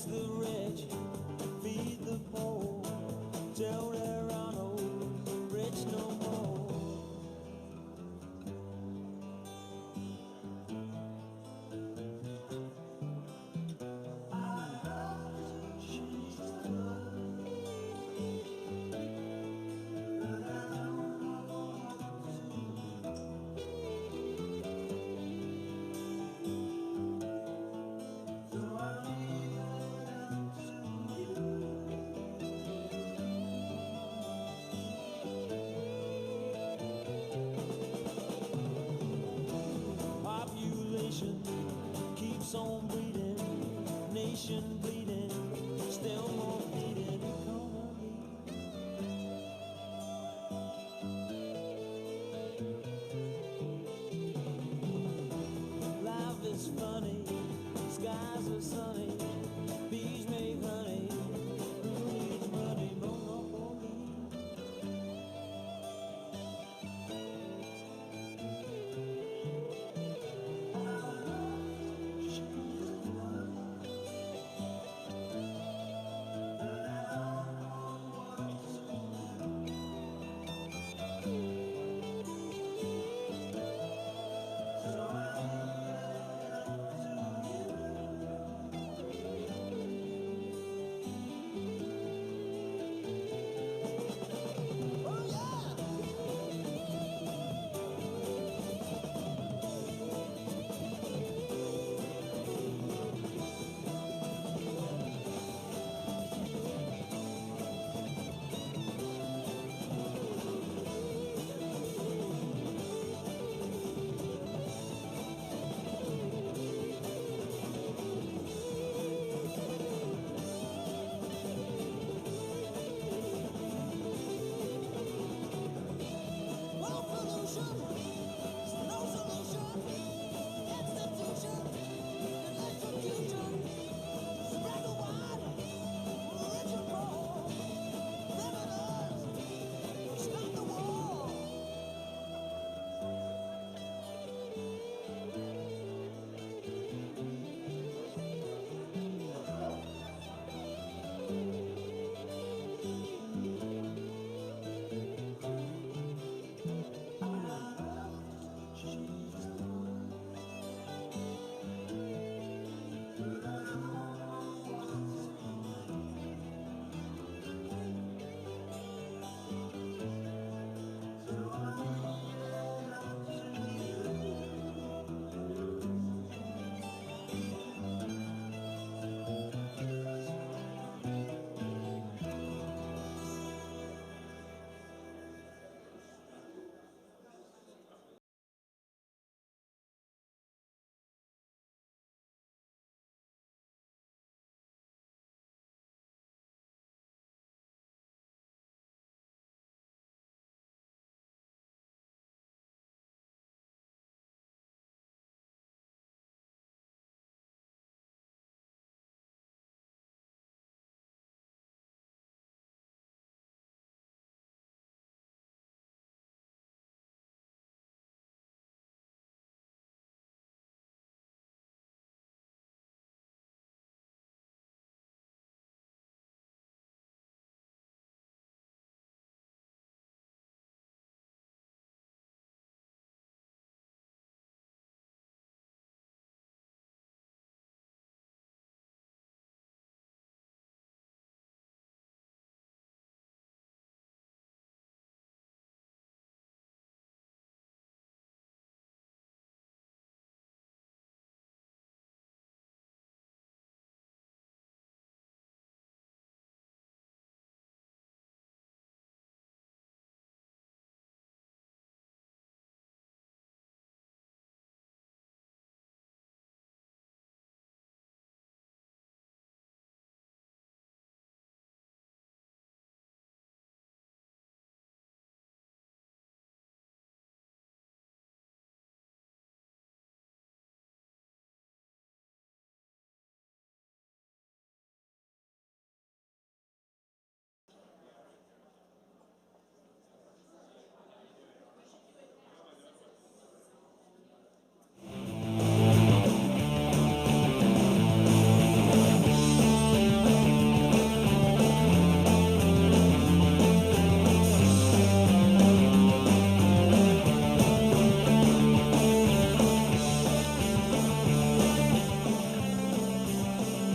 the rich, feed the poor, till there are no rich no more. Keeps on bleeding, nation bleeding, still more bleeding economy. Life is funny, skies are sunny, bees make honey, who needs money? Monopoly.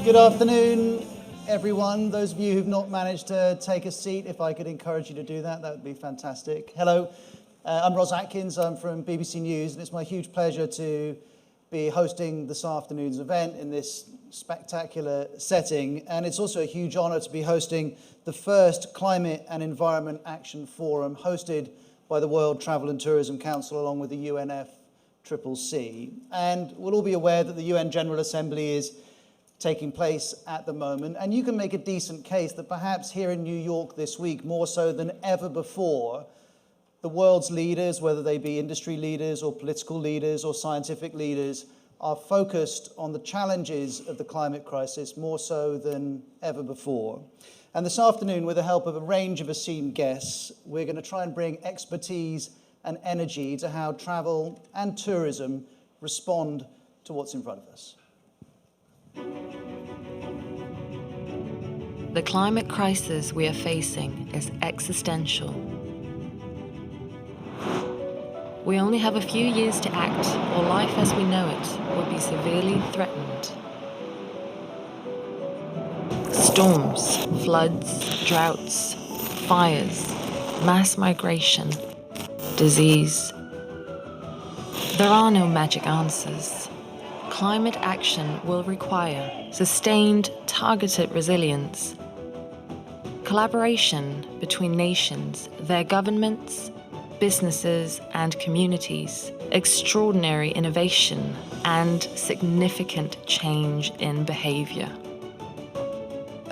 Good afternoon, everyone. Those of you who've not managed to take a seat, if I could encourage you to do that, that would be fantastic. Hello, I'm Ros Atkins. I'm from BBC News, and it's my huge pleasure to be hosting this afternoon's event in this spectacular setting. And it's also a huge honor to be hosting the first Climate and Environment Action Forum hosted by the World Travel and Tourism Council along with the UNFCCC. And we'll all be aware that the UN General Assembly is taking place at the moment, and you can make a decent case that perhaps here in New York this week, more so than ever before, the world's leaders, whether they be industry leaders or political leaders or scientific leaders, are focused on the challenges of the climate crisis more so than ever before. And this afternoon, with the help of a range of esteemed guests, we're going to try and bring expertise and energy to how travel and tourism respond to what's in front of us. The climate crisis we are facing is existential. We only have a few years to act, or life as we know it will be severely threatened. Storms, floods, droughts, fires, mass migration, disease. There are no magic answers. Climate action will require sustained, targeted resilience, collaboration between nations, their governments, businesses, and communities, extraordinary innovation, and significant change in behavior.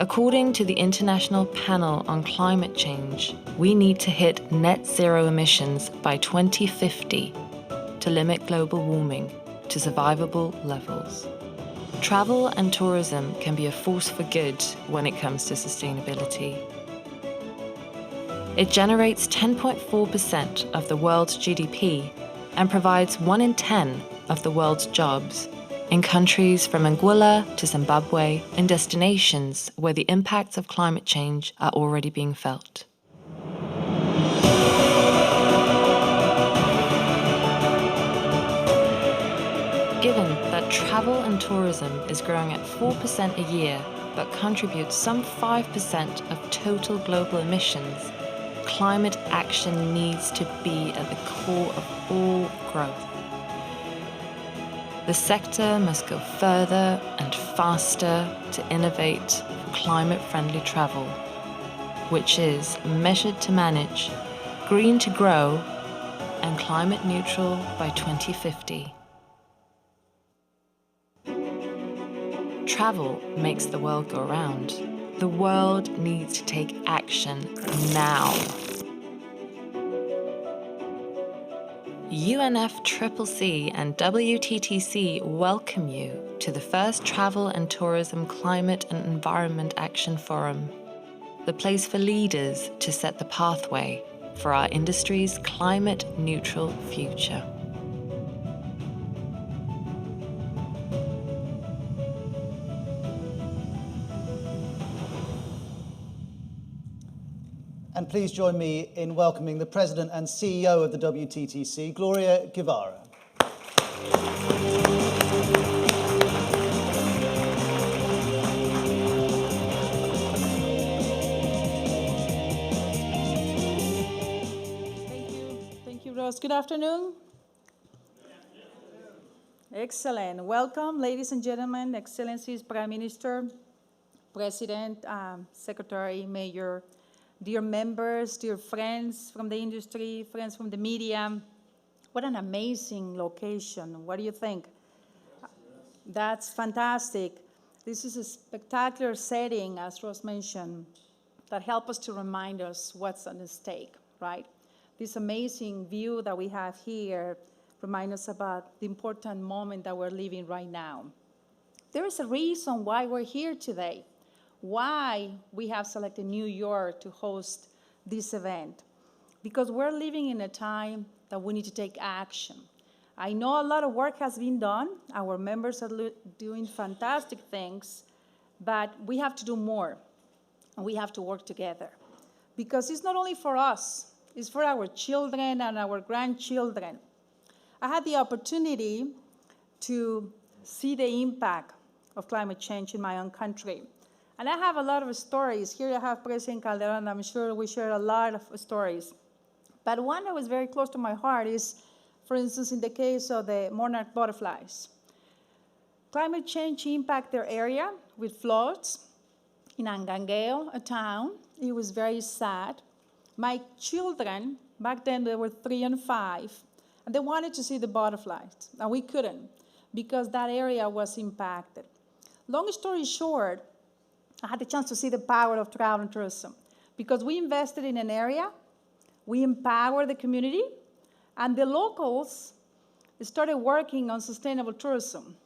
According to the International Panel on Climate Change, we need to hit net zero emissions by 2050 to limit global warming to survivable levels. Travel and tourism can be a force for good when it comes to sustainability. It generates 10.4% of the world's GDP and provides 1 in 10 of the world's jobs in countries from Anguilla to Zimbabwe, in destinations where the impacts of climate change are already being felt. Given that travel and tourism is growing at 4% a year, but contributes some 5% of total global emissions, climate action needs to be at the core of all growth. The sector must go further and faster to innovate for climate-friendly travel, which is measured to manage, green to grow, and climate neutral by 2050. Travel makes the world go round. The world needs to take action now. UNFCCC and WTTC welcome you to the first Travel and Tourism Climate and Environment Action Forum, the place for leaders to set the pathway for our industry's climate-neutral future. And please join me in welcoming the President and CEO of the WTTC, Gloria Guevara. Thank you, Rose. Good afternoon. Excellent. Welcome, ladies and gentlemen, Excellencies, Prime Minister, President, Secretary, Mayor, dear members, dear friends from the industry, friends from the media. What an amazing location. What do you think? That's fantastic. This is a spectacular setting, as Rose mentioned, that helps us to remind us what's at stake, right? This amazing view that we have here reminds us about the important moment that we're living right now. There is a reason why we're here today, why we have selected New York to host this event. Because we're living in a time that we need to take action. I know a lot of work has been done. Our members are doing fantastic things, but we have to do more, and we have to work together. Because it's not only for us, it's for our children and our grandchildren. I had the opportunity to see the impact of climate change in my own country. And I have a lot of stories. Here I have President Calderón, I'm sure we share a lot of stories. But one that was very close to my heart is, for instance, in the case of the monarch butterflies. Climate change impacted their area with floods in Angangueo, a town. It was very sad. My children, back then they were 3 and 5, and they wanted to see the butterflies, and we couldn't because that area was impacted. Long story short, I had the chance to see the power of travel and tourism because we invested in an area, we empowered the community, and the locals started working on sustainable tourism.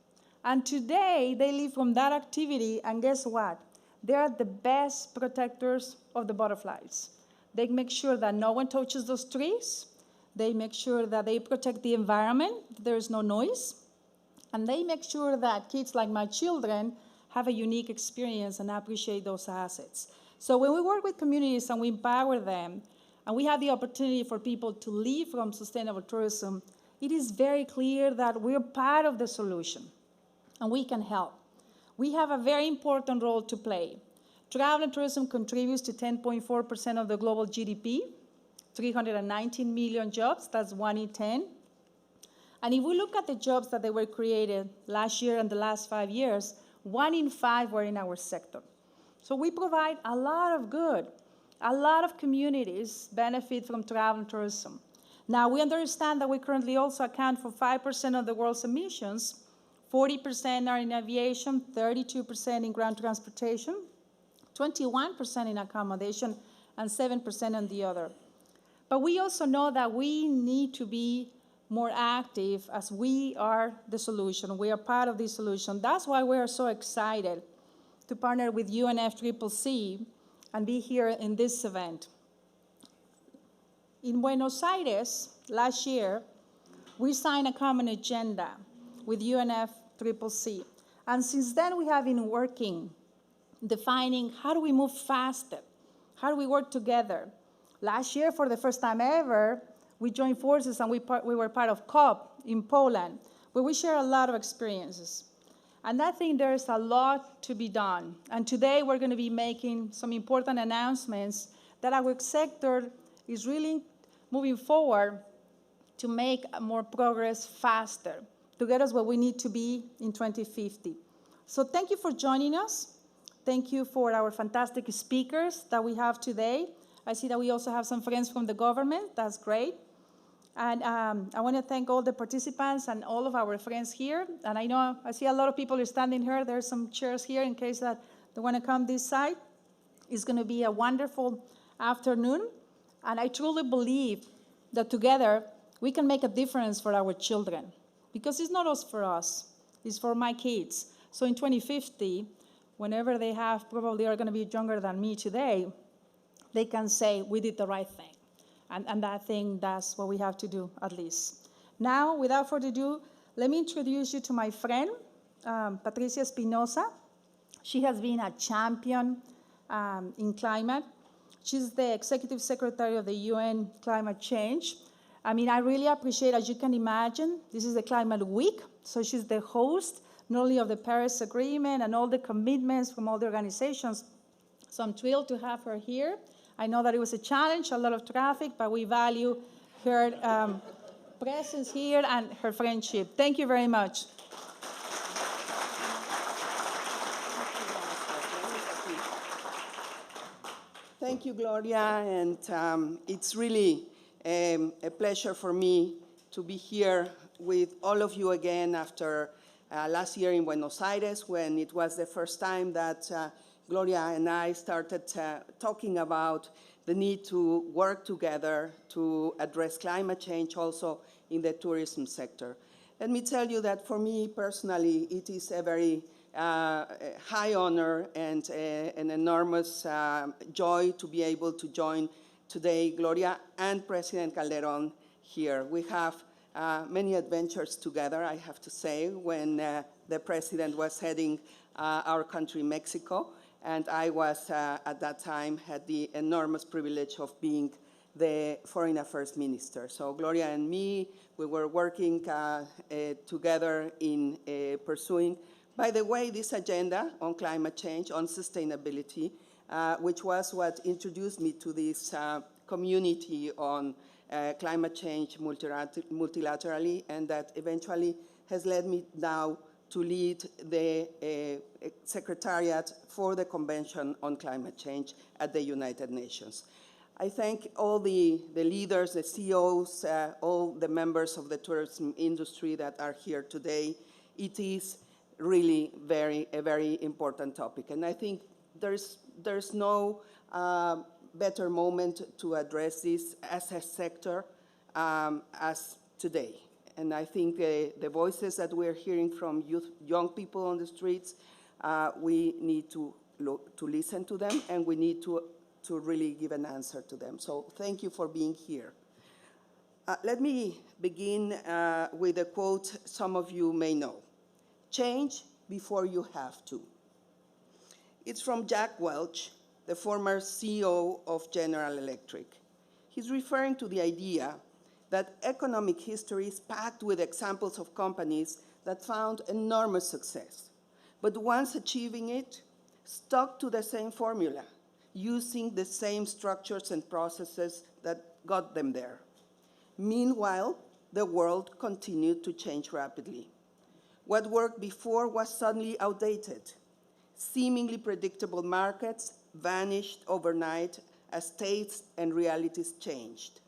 And today, they live from that activity, and guess what? They are the best protectors of the butterflies. They make sure that no one touches those trees. They make sure that they protect the environment, there's no noise. And they make sure that kids like my children have a unique experience and appreciate those assets. So when we work with communities and we empower them, and we have the opportunity for people to live from sustainable tourism, it is very clear that we're part of the solution, and we can help. We have a very important role to play. Travel and tourism contributes to 10.4% of the global GDP, 319 million jobs, that's 1 in 10. And if we look at the jobs that they were created last year and the last 5 years, 1 in 5 were in our sector. So we provide a lot of good. A lot of communities benefit from travel and tourism. Now, we understand that we currently also account for 5% of the world's emissions. 40% are in aviation, 32% in ground transportation, 21% in accommodation, and 7% on the other. But we also know that we need to be more active as we are the solution. We are part of the solution. That's why we are so excited to partner with UNFCCC and be here in this event. In Buenos Aires, last year, we signed a common agenda with UNFCCC. And since then, we have been working, defining how do we move faster? How do we work together? Last year, for the first time ever, we joined forces and we were part of COP in Poland, where we share a lot of experiences. And I think there's a lot to be done. And today, we're going to be making some important announcements that our sector is really moving forward to make more progress faster, to get us where we need to be in 2050. So thank you for joining us. Thank you for our fantastic speakers that we have today. I see that we also have some friends from the government. That's great. And I want to thank all the participants and all of our friends here. And I know I see a lot of people are standing here. There's some chairs here in case that they want to come this side. It's going to be a wonderful afternoon. And I truly believe that together we can make a difference for our children. Because it's not just for us, it's for my kids. So in 2050, whenever they have, probably are going to be younger than me today, they can say, we did the right thing. And I think that's what we have to do, at least. Now, without further ado, let me introduce you to my friend, Patricia Espinosa. She has been a champion in climate. She's the Executive Secretary of the UN Climate Change. I mean, I really appreciate, as you can imagine, this is the Climate Week, so she's the host, not only of the Paris Agreement and all the commitments from all the organizations. So I'm thrilled to have her here. I know that it was a challenge, a lot of traffic, but we value her presence here and her friendship. Thank you very much. Thank you, Gloria, and it's really a pleasure for me to be here with all of you again after last year in Buenos Aires, when it was the first time that Gloria and I started talking about the need to work together to address climate change also in the tourism sector. Let me tell you that for me personally, it is a very high honor and an enormous joy to be able to join today Gloria and President Calderón here. We have many adventures together, I have to say, when the president was heading our country, Mexico, and I was, at that time, had the enormous privilege of being the Foreign Affairs Minister. So Gloria and me, we were working together in pursuing By the way, this agenda on climate change, on sustainability, which was what introduced me to this community on climate change multilaterally, and that eventually has led me now to lead the Secretariat for the Convention on Climate Change at the United Nations. I thank all the leaders, the CEOs, all the members of the tourism industry that are here today. It is really a very important topic. And I think there's no better moment to address this as a sector as today. And I think the voices that we're hearing from young people on the streets, we need to listen to them, and we need to really give an answer to them. So thank you for being here. Let me begin with a quote some of you may know. Change before you have to. It's from Jack Welch, the former CEO of General Electric. He's referring to the idea that economic history is packed with examples of companies that found enormous success, but once achieving it, stuck to the same formula, using the same structures and processes that got them there. Meanwhile, the world continued to change rapidly. What worked before was suddenly outdated. Seemingly predictable markets vanished overnight as tastes and realities changed.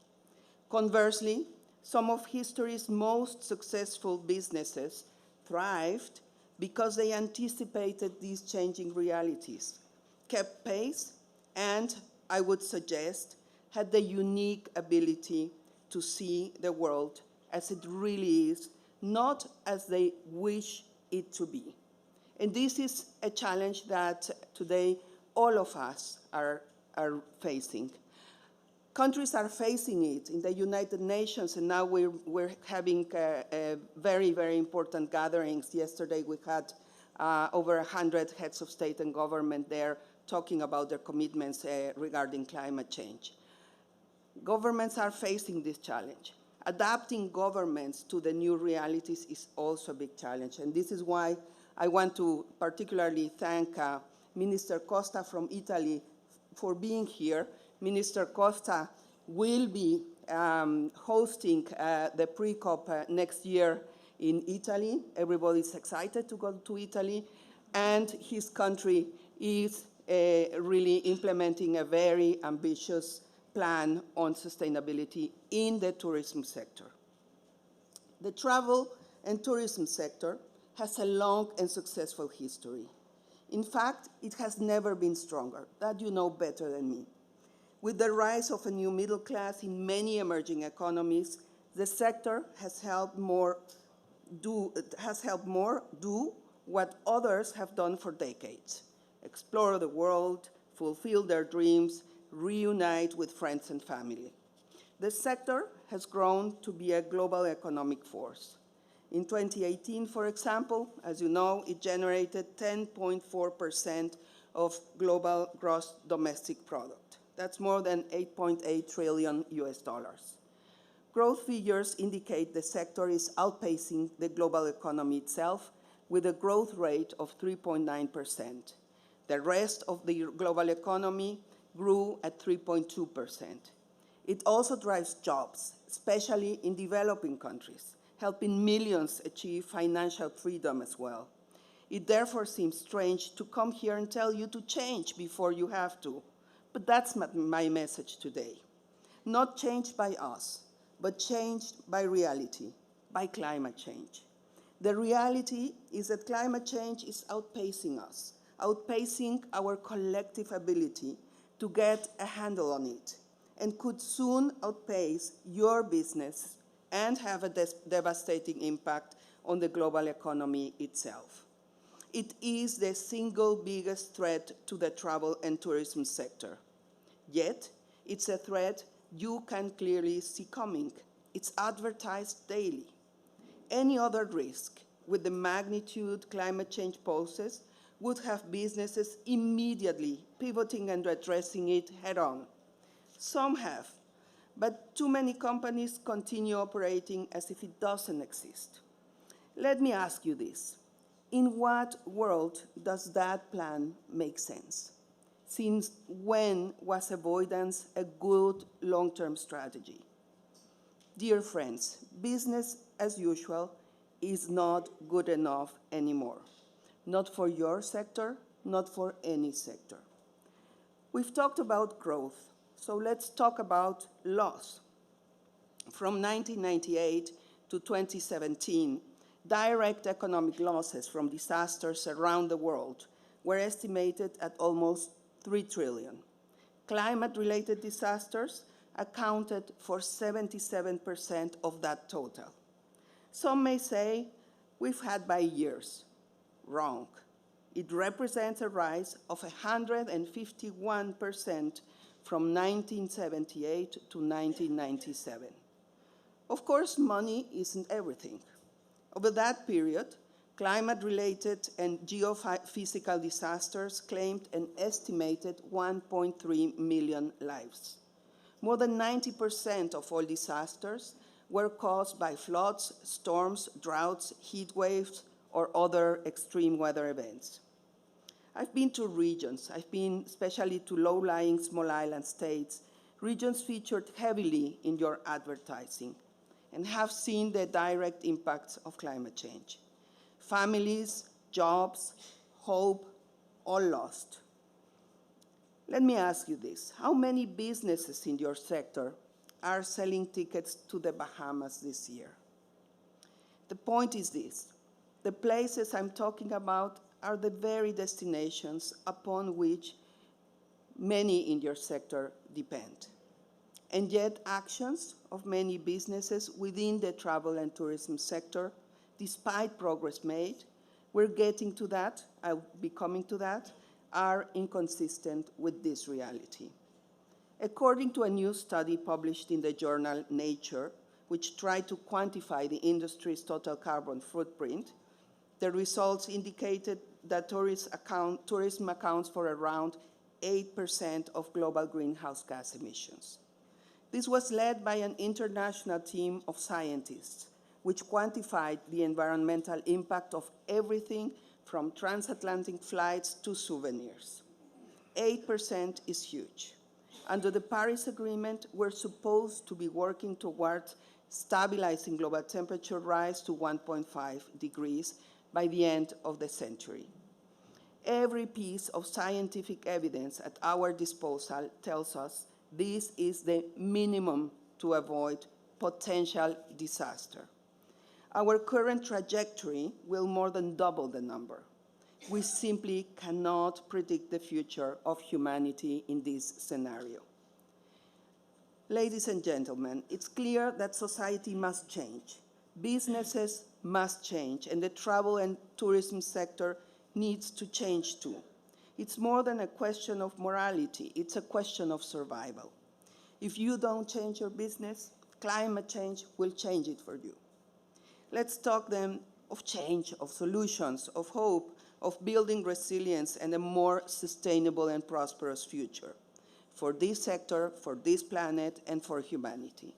Conversely, some of history's most successful businesses thrived because they anticipated these changing realities, kept pace, and, I would suggest, had the unique ability to see the world as it really is, not as they wish it to be. And this is a challenge that today all of us are facing. Countries are facing it in the United Nations, and now we're having very, very important gatherings. Yesterday we had over 100 heads of state and government there talking about their commitments regarding climate change. Governments are facing this challenge. Adapting governments to the new realities is also a big challenge, and this is why I want to particularly thank Minister Costa from Italy for being here. Minister Costa will be hosting the pre-COP next year in Italy. Everybody's excited to go to Italy, and his country is really implementing a very ambitious plan on sustainability in the tourism sector. The travel and tourism sector has a long and successful history. In fact, it has never been stronger. That you know better than me. With the rise of a new middle class in many emerging economies, the sector has helped more do what others have done for decades: explore the world, fulfill their dreams, reunite with friends and family. The sector has grown to be a global economic force. In 2018, for example, as you know, it generated 10.4% of global gross domestic product. That's more than 8.8 trillion US dollars. Growth figures indicate the sector is outpacing the global economy itself with a growth rate of 3.9%. The rest of the global economy grew at 3.2%. It also drives jobs, especially in developing countries, helping millions achieve financial freedom as well. It therefore seems strange to come here and tell you to change before you have to. But that's my message today. Not changed by us, but changed by reality, by climate change. The reality is that climate change is outpacing us, outpacing our collective ability to get a handle on it, and could soon outpace your business and have a devastating impact on the global economy itself. It is the single biggest threat to the travel and tourism sector. Yet, it's a threat you can clearly see coming. It's advertised daily. Any other risk with the magnitude climate change poses would have businesses immediately pivoting and addressing it head-on. Some have, but too many companies continue operating as if it doesn't exist. Let me ask you this. In what world does that plan make sense? Since when was avoidance a good long-term strategy? Dear friends, business as usual is not good enough anymore. Not for your sector, not for any sector. We've talked about growth, so let's talk about loss. From 1998 to 2017, direct economic losses from disasters around the world were estimated at almost 3 trillion. Climate-related disasters accounted for 77% of that total. Some may say we've had by years. Wrong. It represents a rise of 151% from 1978 to 1997. Of course, money isn't everything. Over that period, climate-related and geophysical disasters claimed an estimated 1.3 million lives. More than 90% of all disasters were caused by floods, storms, droughts, heat waves, or other extreme weather events. I've been to regions. I've been especially to low-lying small island states, regions featured heavily in your advertising, and have seen the direct impacts of climate change. Families, jobs, hope, all lost. Let me ask you this. How many businesses in your sector are selling tickets to the Bahamas this year? The point is this. The places I'm talking about are the very destinations upon which many in your sector depend. And yet actions of many businesses within the travel and tourism sector, despite progress made, we're getting to that, I'll be coming to that, are inconsistent with this reality. According to a new study published in the journal Nature, which tried to quantify the industry's total carbon footprint, the results indicated that tourism accounts for around 8% of global greenhouse gas emissions. This was led by an international team of scientists, which quantified the environmental impact of everything from transatlantic flights to souvenirs. 8% is huge. Under the Paris Agreement, we're supposed to be working towards stabilizing global temperature rise to 1.5 degrees by the end of the century. Every piece of scientific evidence at our disposal tells us this is the minimum to avoid potential disaster. Our current trajectory will more than double the number. We simply cannot predict the future of humanity in this scenario. Ladies and gentlemen, it's clear that society must change. Businesses must change, and the travel and tourism sector needs to change too. It's more than a question of morality, it's a question of survival. If you don't change your business, climate change will change it for you. Let's talk then of change, of solutions, of hope, of building resilience and a more sustainable and prosperous future for this sector, for this planet, and for humanity.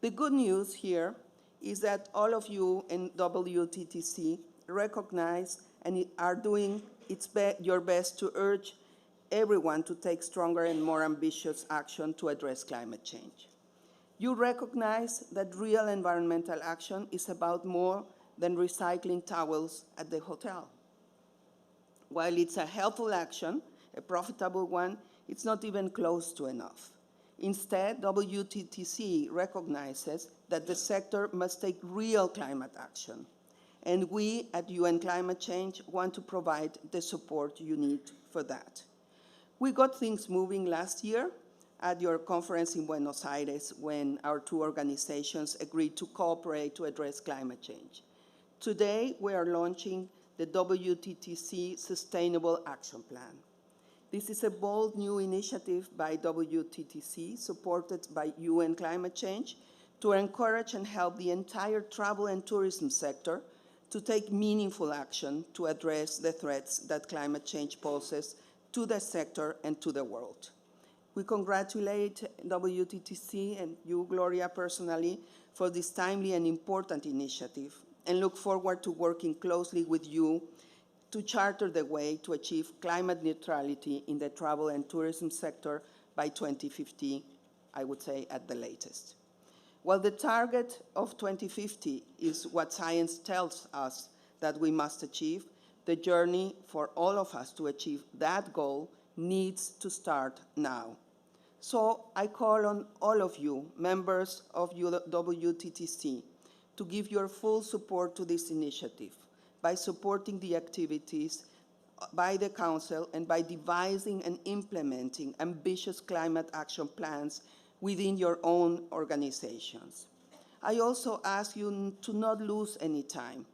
The good news here is that all of you in WTTC recognize and are doing your best to urge everyone to take stronger and more ambitious action to address climate change. You recognize that real environmental action is about more than recycling towels at the hotel. While it's a helpful action, a profitable one, it's not even close to enough. Instead, WTTC recognizes that the sector must take real climate action. And we at UN Climate Change want to provide the support you need for that. We got things moving last year at your conference in Buenos Aires when our two organizations agreed to cooperate to address climate change. Today, we are launching the WTTC Sustainable Action Plan. This is a bold new initiative by WTTC, supported by UN Climate Change, to encourage and help the entire travel and tourism sector to take meaningful action to address the threats that climate change poses to the sector and to the world. We congratulate WTTC and you, Gloria, personally, for this timely and important initiative. and look forward to working closely with you to charter the way to achieve climate neutrality in the travel and tourism sector by 2050, I would say at the latest. While the target of 2050 is what science tells us that we must achieve, the journey for all of us to achieve that goal needs to start now. So I call on all of you, members of WTTC, to give your full support to this initiative by supporting the activities by the Council and by devising and implementing ambitious climate action plans within your own organizations. I also ask you to not lose any time.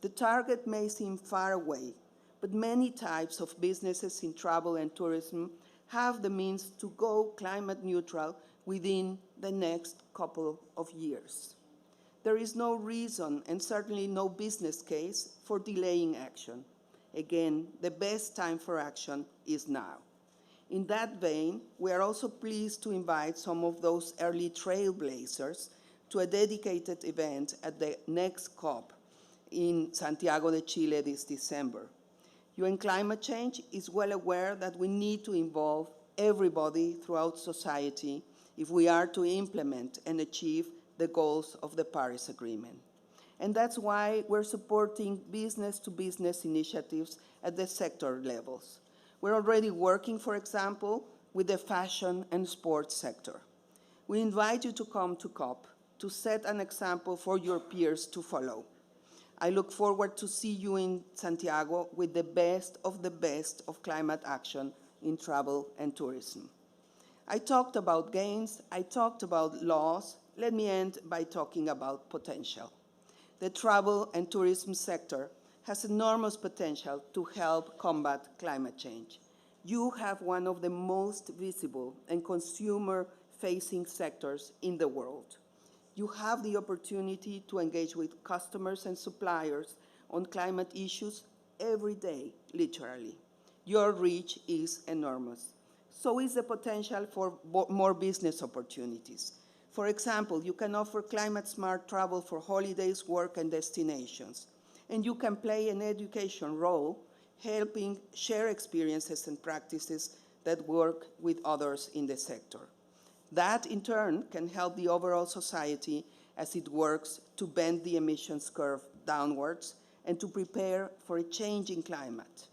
The target may seem far away, but many types of businesses in travel and tourism have the means to go climate neutral within the next couple of years. There is no reason and certainly no business case for delaying action. Again, the best time for action is now. In that vein, we are also pleased to invite some of those early trailblazers to a dedicated event at the next COP in Santiago de Chile this December. UN Climate Change is well aware that we need to involve everybody throughout society if we are to implement and achieve the goals of the Paris Agreement. And that's why we're supporting business-to-business initiatives at the sector levels. We're already working, for example, with the fashion and sports sector. We invite you to come to COP to set an example for your peers to follow. I look forward to see you in Santiago with the best of climate action in travel and tourism. I talked about gains, I talked about laws. Let me end by talking about potential. The travel and tourism sector has enormous potential to help combat climate change. You have one of the most visible and consumer-facing sectors in the world. You have the opportunity to engage with customers and suppliers on climate issues every day, literally. Your reach is enormous. So is the potential for more business opportunities. For example, you can offer climate-smart travel for holidays, work, and destinations. And you can play an education role, helping share experiences and practices that work with others in the sector. That, in turn, can help the overall society as it works to bend the emissions curve downwards and to prepare for a changing climate.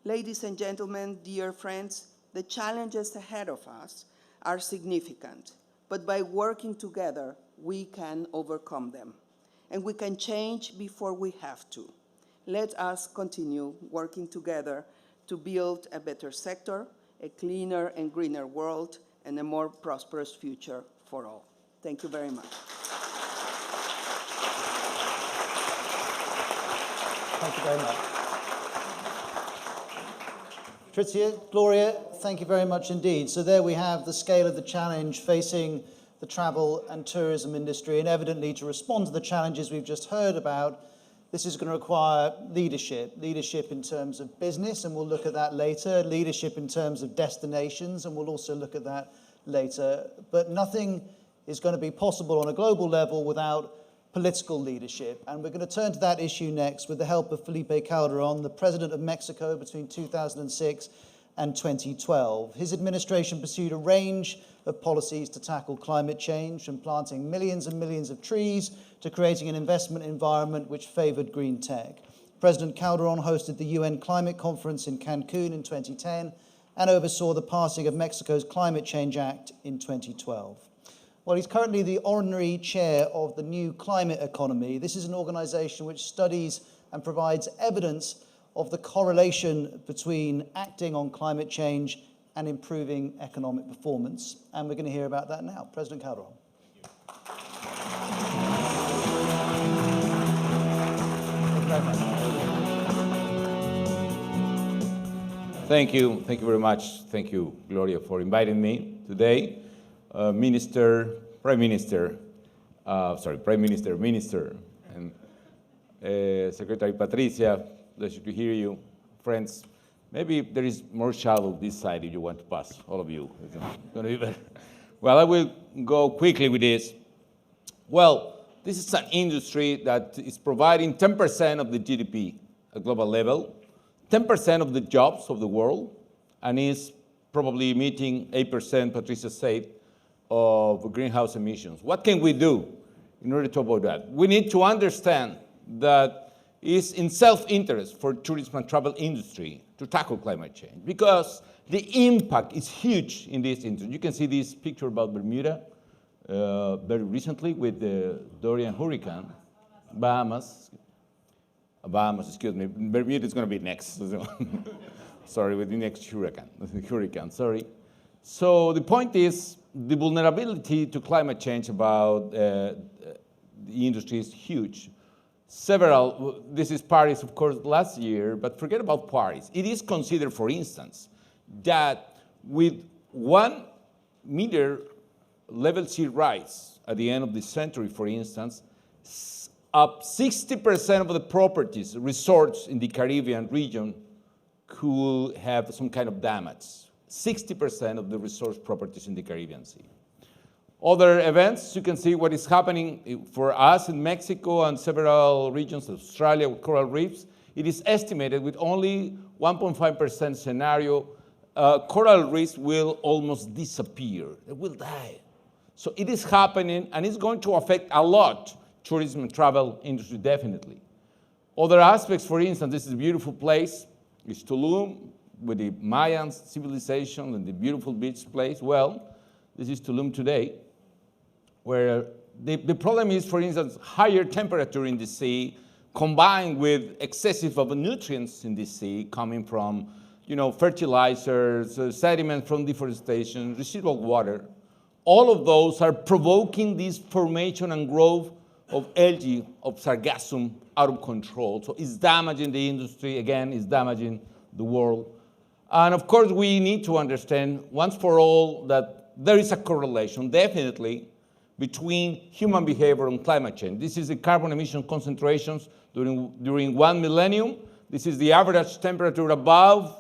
Ladies and gentlemen, dear friends, the challenges ahead of us are significant, but by working together, we can overcome them. And we can change before we have to. Let us continue working together to build a better sector, a cleaner and greener world, and a more prosperous future for all. Thank you very much. Thank you very much. Patricia, Gloria, thank you very much indeed. So there we have the scale of the challenge facing the travel and tourism industry, and evidently to respond to the challenges we've just heard about, this is going to require leadership in terms of business, and we'll look at that later, leadership in terms of destinations, and we'll also look at that later. But nothing is going to be possible on a global level without political leadership, and we're going to turn to that issue next with the help of Felipe Calderón, the president of Mexico between 2006 and 2012. His administration pursued a range of policies to tackle climate change, from planting millions and millions of trees to creating an investment environment which favored green tech. President Calderón hosted the UN Climate Conference in Cancun in 2010 and oversaw the passing of Mexico's Climate Change Act in 2012. Well, he's currently the honorary chair of the New Climate Economy. This is an organization which studies and provides evidence of the correlation between acting on climate change and improving economic performance. And we're going to hear about that now. President Calderón. Thank you very much. Thank you, Gloria, for inviting me today. Prime Minister, and Secretary Patricia, pleasure to hear you. Friends, maybe there is more shadow this side if you want to pass, all of you. It's going to be better. Well, I will go quickly with this. Well, This is an industry that is providing 10% of the GDP at global level, 10% of the jobs of the world, and is probably emitting 8%, Patricia said, of greenhouse emissions. What can we do in order to avoid that? We need to understand that it's in self-interest for tourism and travel industry to tackle climate change because the impact is huge in this industry. You can see this picture about Bermuda very recently with the Dorian hurricane, Bahamas, excuse me. Bermuda is going to be next. Sorry, with the next hurricane, sorry. So the point is, the vulnerability to climate change about the industry is huge. This is Paris, of course, last year, but forget about Paris. It is considered, for instance, that with 1 meter level sea rise at the end of the century, for instance, up 60% of the properties, resorts in the Caribbean region could have some kind of damage. 60% of the resort properties in the Caribbean Sea. Other events, you can see what is happening for us in Mexico and several regions of Australia with coral reefs. It is estimated with only 1.5% scenario, coral reefs will almost disappear. They will die. So it is happening, and it's going to affect a lot tourism and travel industry, definitely. Other aspects, for instance, this is a beautiful place. It's Tulum, with the Mayan civilization and the beautiful beach place. Well, this is Tulum today, where the problem is, for instance, higher temperature in the sea combined with excessive of nutrients in the sea coming from, fertilizers, sediment from deforestation, residual water. All of those are provoking this formation and growth of algae, of sargassum, out of control. So it's damaging the industry, again, it's damaging the world. And of course, we need to understand once for all that there is a correlation, definitely, between human behavior and climate change. This is the carbon emission concentrations during 1 millennium. This is the average temperature above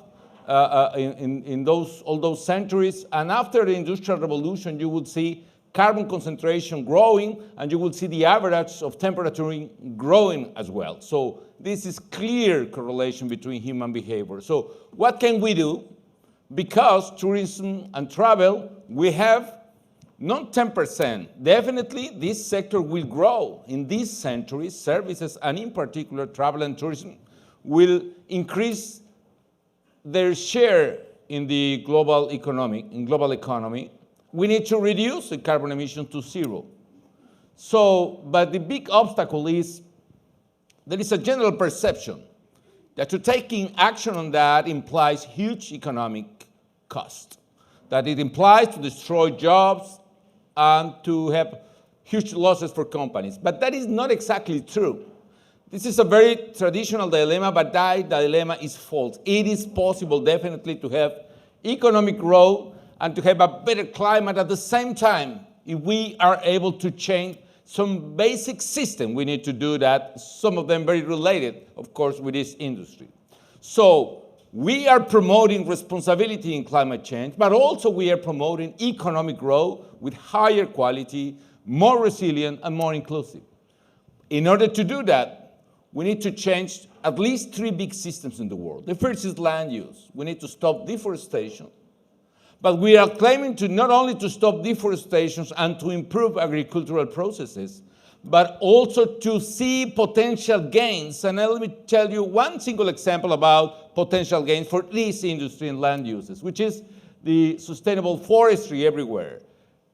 in all those centuries. And after the Industrial Revolution, you would see carbon concentration growing, and you will see the average of temperature growing as well. So this is clear correlation between human behavior. So what can we do? Because tourism and travel, we have not 10%. Definitely, this sector will grow in this century. Services, and in particular, travel and tourism, will increase their share in the global economy. We need to reduce the carbon emissions to zero. But the big obstacle is there is a general perception that taking action on that implies huge economic cost, that it implies to destroy jobs and to have huge losses for companies. But that is not exactly true. This is a very traditional dilemma, but that dilemma is false. It is possible, definitely, to have economic growth and to have a better climate at the same time if we are able to change some basic system. We need to do that, some of them very related, of course, with this industry. So we are promoting responsibility in climate change, but also we are promoting economic growth with higher quality, more resilient, and more inclusive. In order to do that, we need to change at least 3 big systems in the world. The first is land use. We need to stop deforestation. But we are claiming to not only to stop deforestation and to improve agricultural processes, but also to see potential gains. And let me tell you one single example about potential gains for this industry and land uses, which is the sustainable forestry everywhere.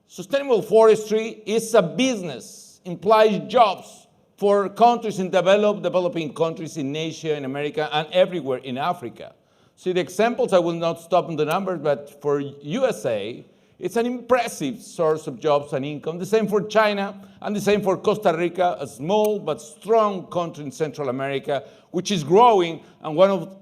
Sustainable forestry is a business, implies jobs for countries in developing countries in Asia, in America, and everywhere in Africa. See the examples, I will not stop on the numbers, but for USA, it's an impressive source of jobs and income. The same for China, and the same for Costa Rica, a small but strong country in Central America, which is growing, and one of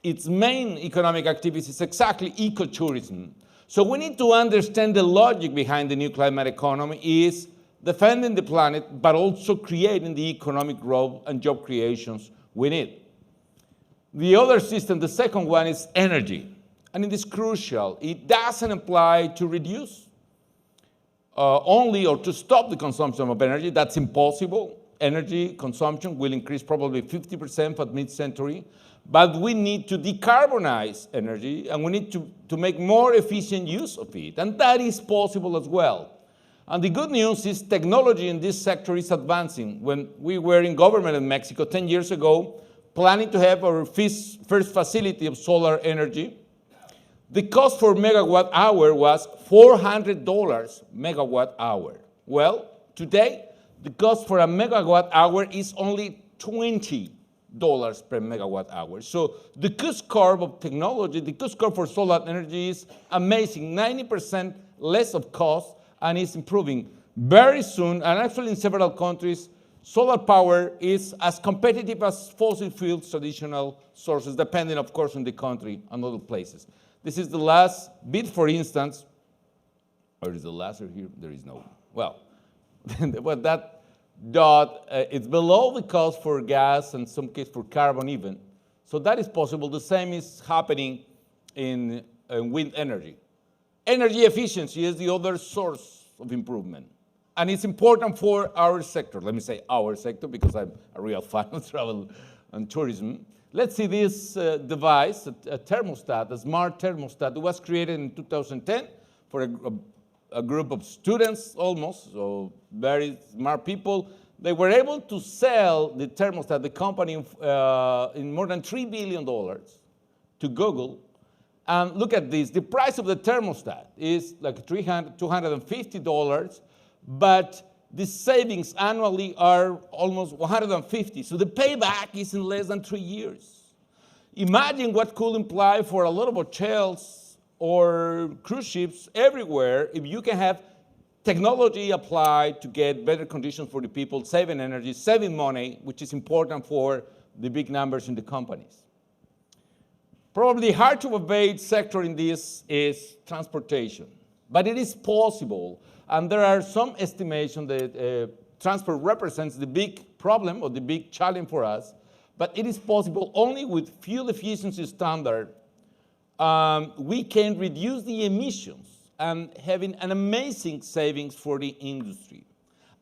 its main economic activities is exactly ecotourism. So we need to understand the logic behind the new climate economy is defending the planet, but also creating the economic growth and job creations we need. The other system, the second one, is energy. And it is crucial. It doesn't apply to reduce only or to stop the consumption of energy. That's impossible. Energy consumption will increase probably 50% by mid-century. But we need to decarbonize energy, and we need to make more efficient use of it. And that is possible as well. And the good news is technology in this sector is advancing. When we were in government in Mexico 10 years ago, planning to have our first facility of solar energy, the cost for megawatt hour was $400 megawatt hour. Well, today, the cost for a megawatt hour is only $20 per megawatt hour. So the cost curve of technology, the cost curve for solar energy is amazing, 90% less of cost, and it's improving. Very soon, and actually in several countries, solar power is as competitive as fossil fuels traditional sources, depending, of course, on the country and other places. This is the last bit, for instance, or is the laser here? There is no. Well, but that dot, it's below the cost for gas and some case for carbon even. So that is possible. The same is happening in wind energy. Energy efficiency is the other source of improvement. And it's important for our sector. Let me say our sector because I'm a real fan of travel and tourism. Let's see this device, a thermostat, a smart thermostat. It was created in 2010 for a group of students almost, so very smart people. They were able to sell the thermostat, the company, in more than $3 billion to Google. And look at this. The price of the thermostat is like $250, but the savings annually are almost $150. So the payback is in less than 3 years. Imagine what could imply for a lot of hotels or cruise ships everywhere if you can have technology applied to get better conditions for the people, saving energy, saving money, which is important for the big numbers in the companies. Probably the hard to abate sector in this is transportation, but it is possible. And there are some estimations that transport represents the big problem or the big challenge for us, but it is possible only with fuel efficiency standard. We can reduce the emissions and having an amazing savings for the industry.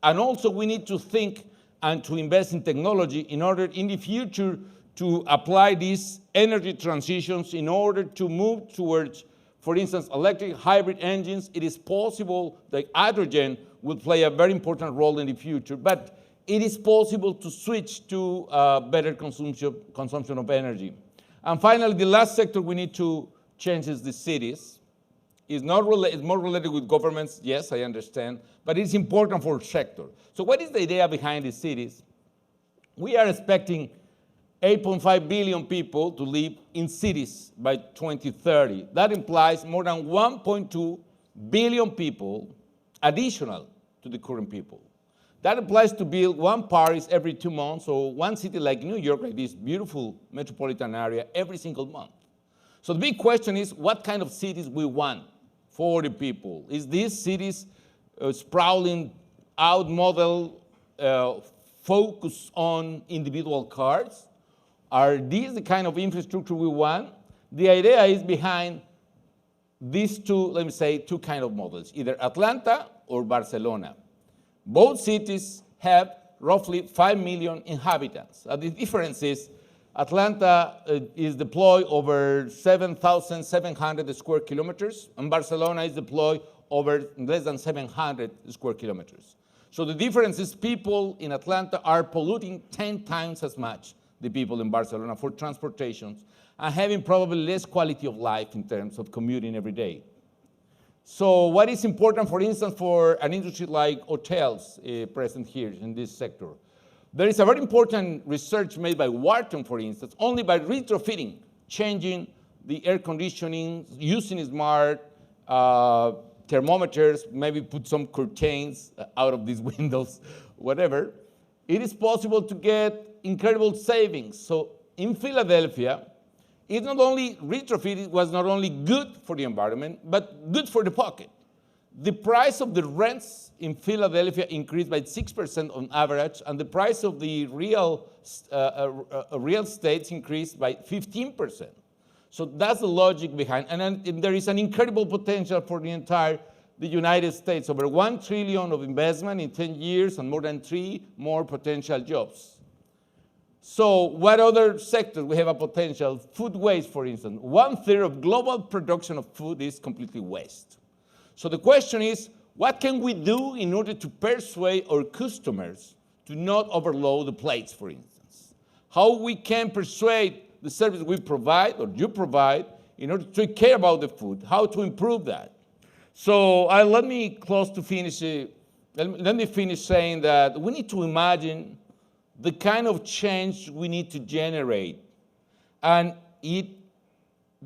And also we need to think and to invest in technology in order in the future to apply these energy transitions in order to move towards, for instance, electric hybrid engines. It is possible that hydrogen will play a very important role in the future, but it is possible to switch to better consumption of energy. And finally, the last sector we need to change is the cities. It's more related with governments, yes, I understand, but it's important for the sector. So what is the idea behind the cities? We are expecting 8.5 billion people to live in cities by 2030. That implies more than 1.2 billion people additional to the current people. That implies to build one Paris every 2 months, or one city like New York, like this beautiful metropolitan area, every single month. So the big question is, what kind of cities we want for the people? Is these cities sprawling out model focused on individual cars? Are these the kind of infrastructure we want? The idea is behind these two, let me say, two kind of models, either Atlanta or Barcelona. Both cities have roughly 5 million inhabitants. The difference is Atlanta is deployed over 7,700 square kilometers, and Barcelona is deployed over less than 700 square kilometers. So the difference is people in Atlanta are polluting 10 times as much the people in Barcelona for transportation, and having probably less quality of life in terms of commuting every day. So what is important, for instance, for an industry like hotels present here in this sector? There is a very important research made by Wharton, for instance, only by retrofitting, changing the air conditioning, using smart thermometers, maybe put some curtains out of these windows, whatever. It is possible to get incredible savings. So in Philadelphia, it not only retrofitted was not only good for the environment, but good for the pocket. The price of the rents in Philadelphia increased by 6% on average, and the price of the real estates increased by 15%. So that's the logic behind, and there is an incredible potential for the entire the United States, over $1 trillion of investment in 10 years and more than 3 more potential jobs. So what other sectors we have a potential? Food waste, for instance. 1/3 of global production of food is completely waste. So the question is, what can we do in order to persuade our customers to not overload the plates, for instance? How we can persuade the service we provide or you provide in order to take care about the food, how to improve that. So let me close to finish. Let me finish saying that we need to imagine the kind of change we need to generate. And it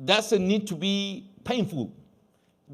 doesn't need to be painful.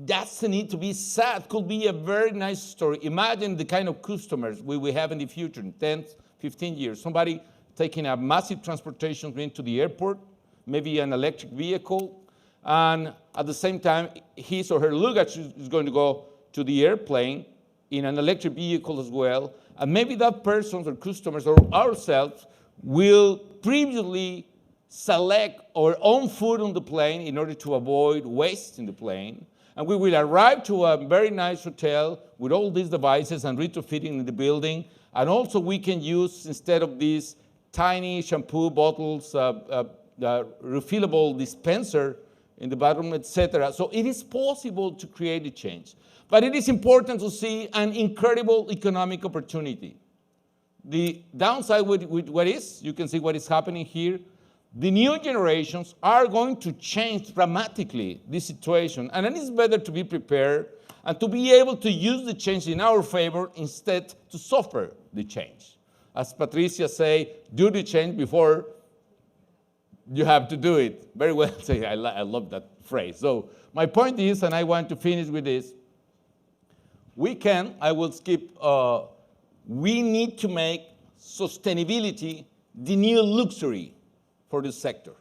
Doesn't need to be sad. Could be a very nice story. Imagine the kind of customers we will have in the future, in 10, 15 years. Somebody taking a massive transportation into the airport, maybe an electric vehicle, and at the same time, his or her luggage is going to go to the airplane in an electric vehicle as well. And maybe that person or customers or ourselves will previously select our own food on the plane in order to avoid waste in the plane. And we will arrive to a very nice hotel with all these devices and retrofitting in the building. And also we can use, instead of these tiny shampoo bottles, refillable dispenser in the bathroom, etc. So it is possible to create a change. But it is important to see an incredible economic opportunity. The downside with what is, you can see what is happening here. The new generations are going to change dramatically this situation. And it is better to be prepared and to be able to use the change in our favor instead to suffer the change. As Patricia say, do the change before you have to do it. Very well. I love that phrase. So my point is, and I want to finish with this, I will skip, we need to make sustainability the new luxury for the sector.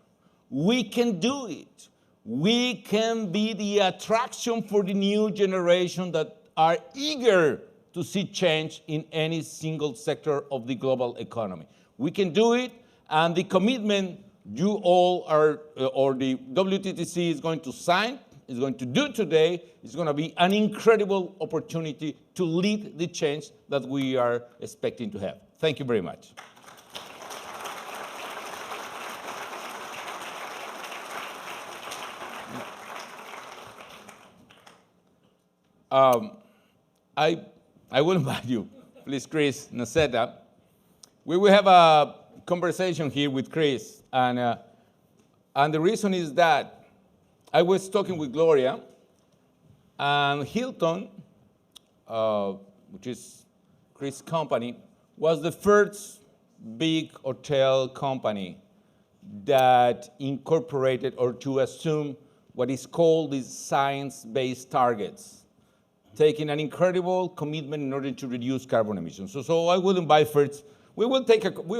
We can do it. We can be the attraction for the new generation that are eager to see change in any single sector of the global economy. We can do it, and the commitment you all are, or the WTTC is going to sign, is going to do today, is going to be an incredible opportunity to lead the change that we are expecting to have. Thank you very much. I will invite you, please, Chris Naceta. We will have a conversation here with Chris, and the reason is that I was talking with Gloria, and Hilton, which is Chris' company, was the first big hotel company that incorporated or to assume what is called these science-based targets, taking an incredible commitment in order to reduce carbon emissions. So I will invite first, we will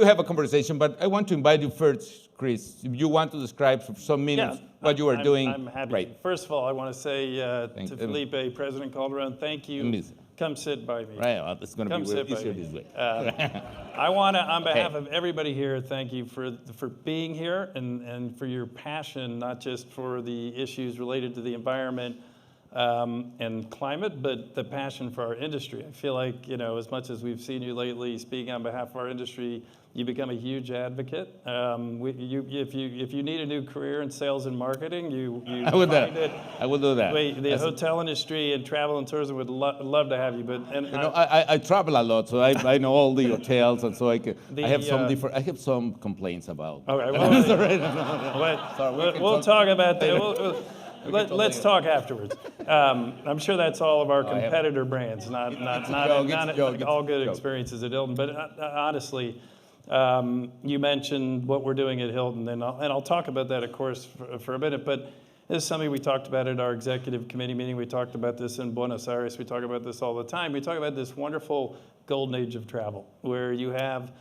have a conversation, but I want to invite you first, Chris, if you want to describe for some minutes what you are doing. I'm happy. Right. First of all, I want to say to Felipe, President Calderón, thank you. Come sit by me. Right, well, it's going to be easier this way. I want to, on behalf of everybody here, thank you for being here and for your passion, not just for the issues related to the environment and climate, but the passion for our industry. I feel like, as much as we've seen you lately speaking on behalf of our industry, you become a huge advocate. If you need a new career in sales and marketing, I will do that. The hotel industry and travel and tourism would love to have you. But I travel a lot, so I know all the hotels, and so I have some complaints about. Okay, we'll talk about that. Let's talk afterwards. I'm sure that's all of our competitor brands, not all good experiences at Hilton. But honestly, you mentioned what we're doing at Hilton, and I'll talk about that, of course, for a minute. But this is something we talked about at our executive committee meeting. We talked about this in Buenos Aires. We talk about this all the time. We talk about this wonderful golden age of travel, where you have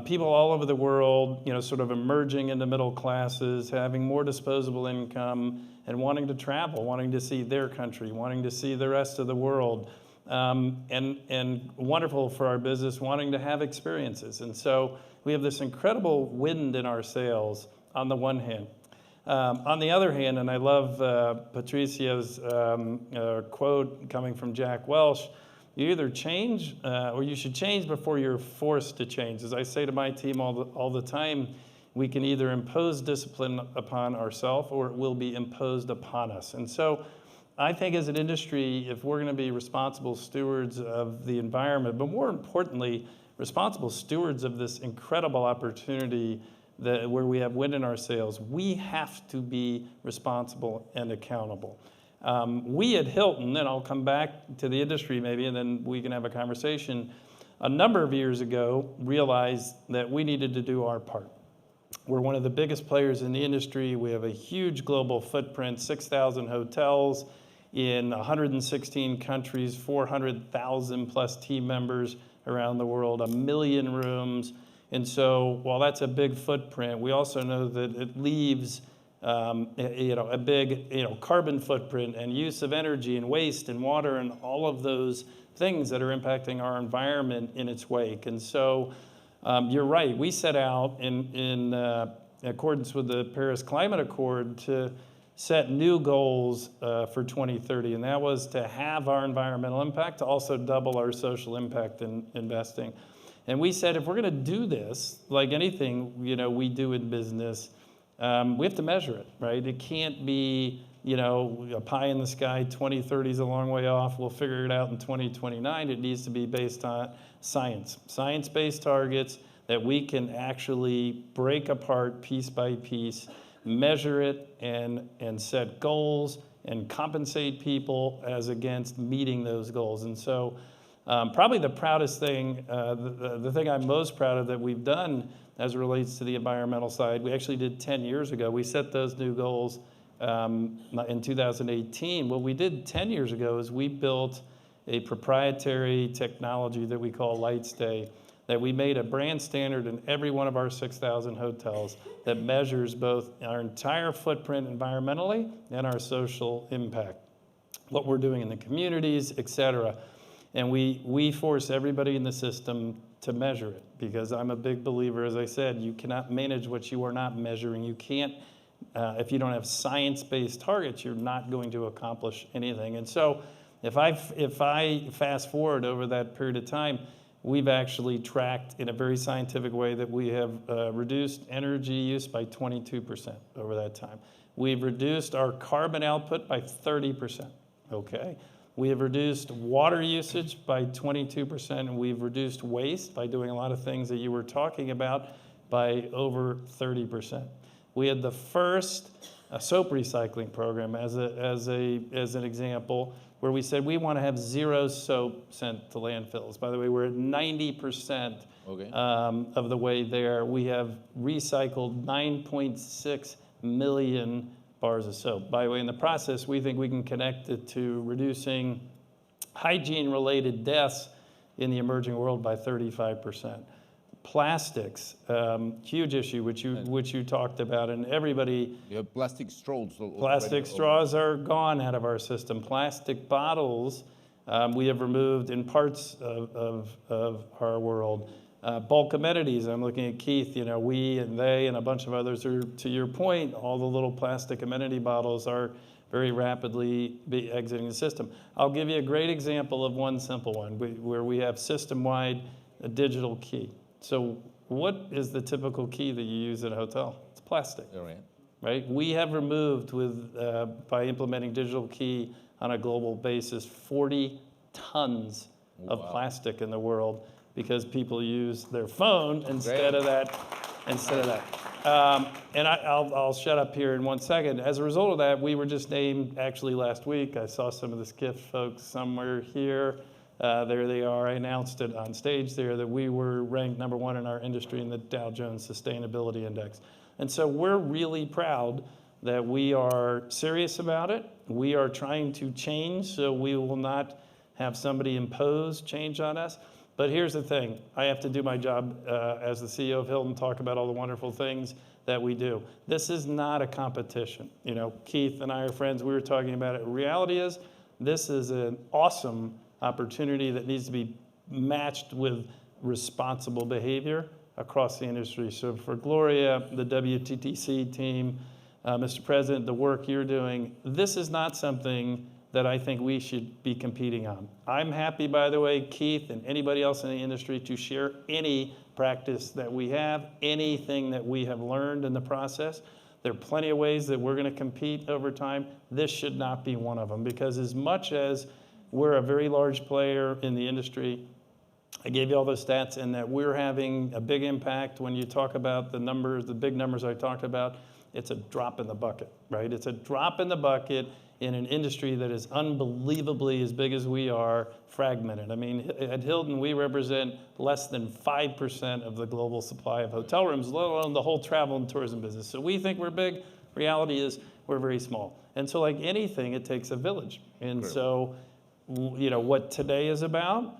people all over the world, sort of emerging into middle classes, having more disposable income, and wanting to travel, wanting to see their country, wanting to see the rest of the world, and wonderful for our business, wanting to have experiences. And so we have this incredible wind in our sails on the one hand. On the other hand, and I love Patricia's quote coming from Jack Welch, you either change or you should change before you're forced to change. As I say to my team all the time, we can either impose discipline upon ourselves or it will be imposed upon us. And so I think as an industry, if we're going to be responsible stewards of the environment, but more importantly, responsible stewards of this incredible opportunity where we have wind in our sails, we have to be responsible and accountable. We at Hilton, and I'll come back to the industry maybe, and then we can have a conversation, a number of years ago realized that we needed to do our part. We're one of the biggest players in the industry. We have a huge global footprint, 6,000 hotels in 116 countries, 400,000 plus team members around the world, 1 million rooms. And so while that's a big footprint, we also know that it leaves a big carbon footprint and use of energy and waste and water and all of those things that are impacting our environment in its wake. And so you're right, we set out in accordance with the Paris Climate Accord to set new goals for 2030, and that was to have our environmental impact, to also double our social impact in investing. And we said, if we're going to do this, like anything we do in business, we have to measure it, right? It can't be a pie in the sky. 2030 is a long way off. We'll figure it out in 2029. It needs to be based on science-based targets that we can actually break apart piece by piece, measure it, and set goals and compensate people as against meeting those goals. And so probably the proudest thing, the thing I'm most proud of that we've done as it relates to the environmental side, we actually did 10 years ago. We set those new goals in 2018. What we did 10 years ago is we built a proprietary technology that we call LightStay, that we made a brand standard in every one of our 6,000 hotels that measures both our entire footprint environmentally and our social impact, what we're doing in the communities, et cetera. And we force everybody in the system to measure it, because I'm a big believer, as I said, you cannot manage what you are not measuring. You can't, if you don't have science-based targets, you're not going to accomplish anything. And so if I fast forward over that period of time, we've actually tracked in a very scientific way that we have reduced energy use by 22% over that time. We've reduced our carbon output by 30%, okay? We have reduced water usage by 22%, and we've reduced waste by doing a lot of things that you were talking about by over 30%. We had the first soap recycling program as an example, where we said we want to have zero soap sent to landfills. By the way, we're at 90% of the way there. We have recycled 9.6 million bars of soap. By the way, in the process, we think we can connect it to reducing hygiene-related deaths in the emerging world by 35%. Plastics, huge issue, which you talked about, and everybody. You have plastic straws. Plastic straws are gone out of our system. Plastic bottles, we have removed in parts of our world. Bulk amenities, I'm looking at Keith, we and they and a bunch of others are, to your point, all the little plastic amenity bottles are very rapidly exiting the system. I'll give you a great example of one simple one where we have system-wide a digital key. So what is the typical key that you use at a hotel? It's plastic, right? We have removed by implementing digital key on a global basis, 40 tons of plastic in the world, because people use their phone instead of that. And I'll shut up here in 1 second. As a result of that, we were just named, actually last week, I saw some of the Skift folks somewhere here. There they are. I announced it on stage there that we were ranked #1 in our industry in the Dow Jones Sustainability Index. And so we're really proud that we are serious about it. We are trying to change, so we will not have somebody impose change on us. But here's the thing. I have to do my job as the CEO of Hilton, talk about all the wonderful things that we do. This is not a competition. Keith and I are friends. We were talking about it. Reality is, this is an awesome opportunity that needs to be matched with responsible behavior across the industry. So for Gloria, the WTTC team, Mr. President, the work you're doing, this is not something that I think we should be competing on. I'm happy, by the way, Keith and anybody else in the industry, to share any practice that we have, anything that we have learned in the process. There are plenty of ways that we're going to compete over time. This should not be one of them, because as much as we're a very large player in the industry, I gave you all those stats, and that we're having a big impact. When you talk about the numbers, the big numbers I talked about, it's a drop in the bucket, right? It's a drop in the bucket in an industry that is unbelievably, as big as we are, fragmented. I mean, at Hilton, we represent less than 5% of the global supply of hotel rooms, let alone the whole travel and tourism business. So we think we're big. Reality is we're very small. And so like anything, it takes a village. And so, you know, what today is about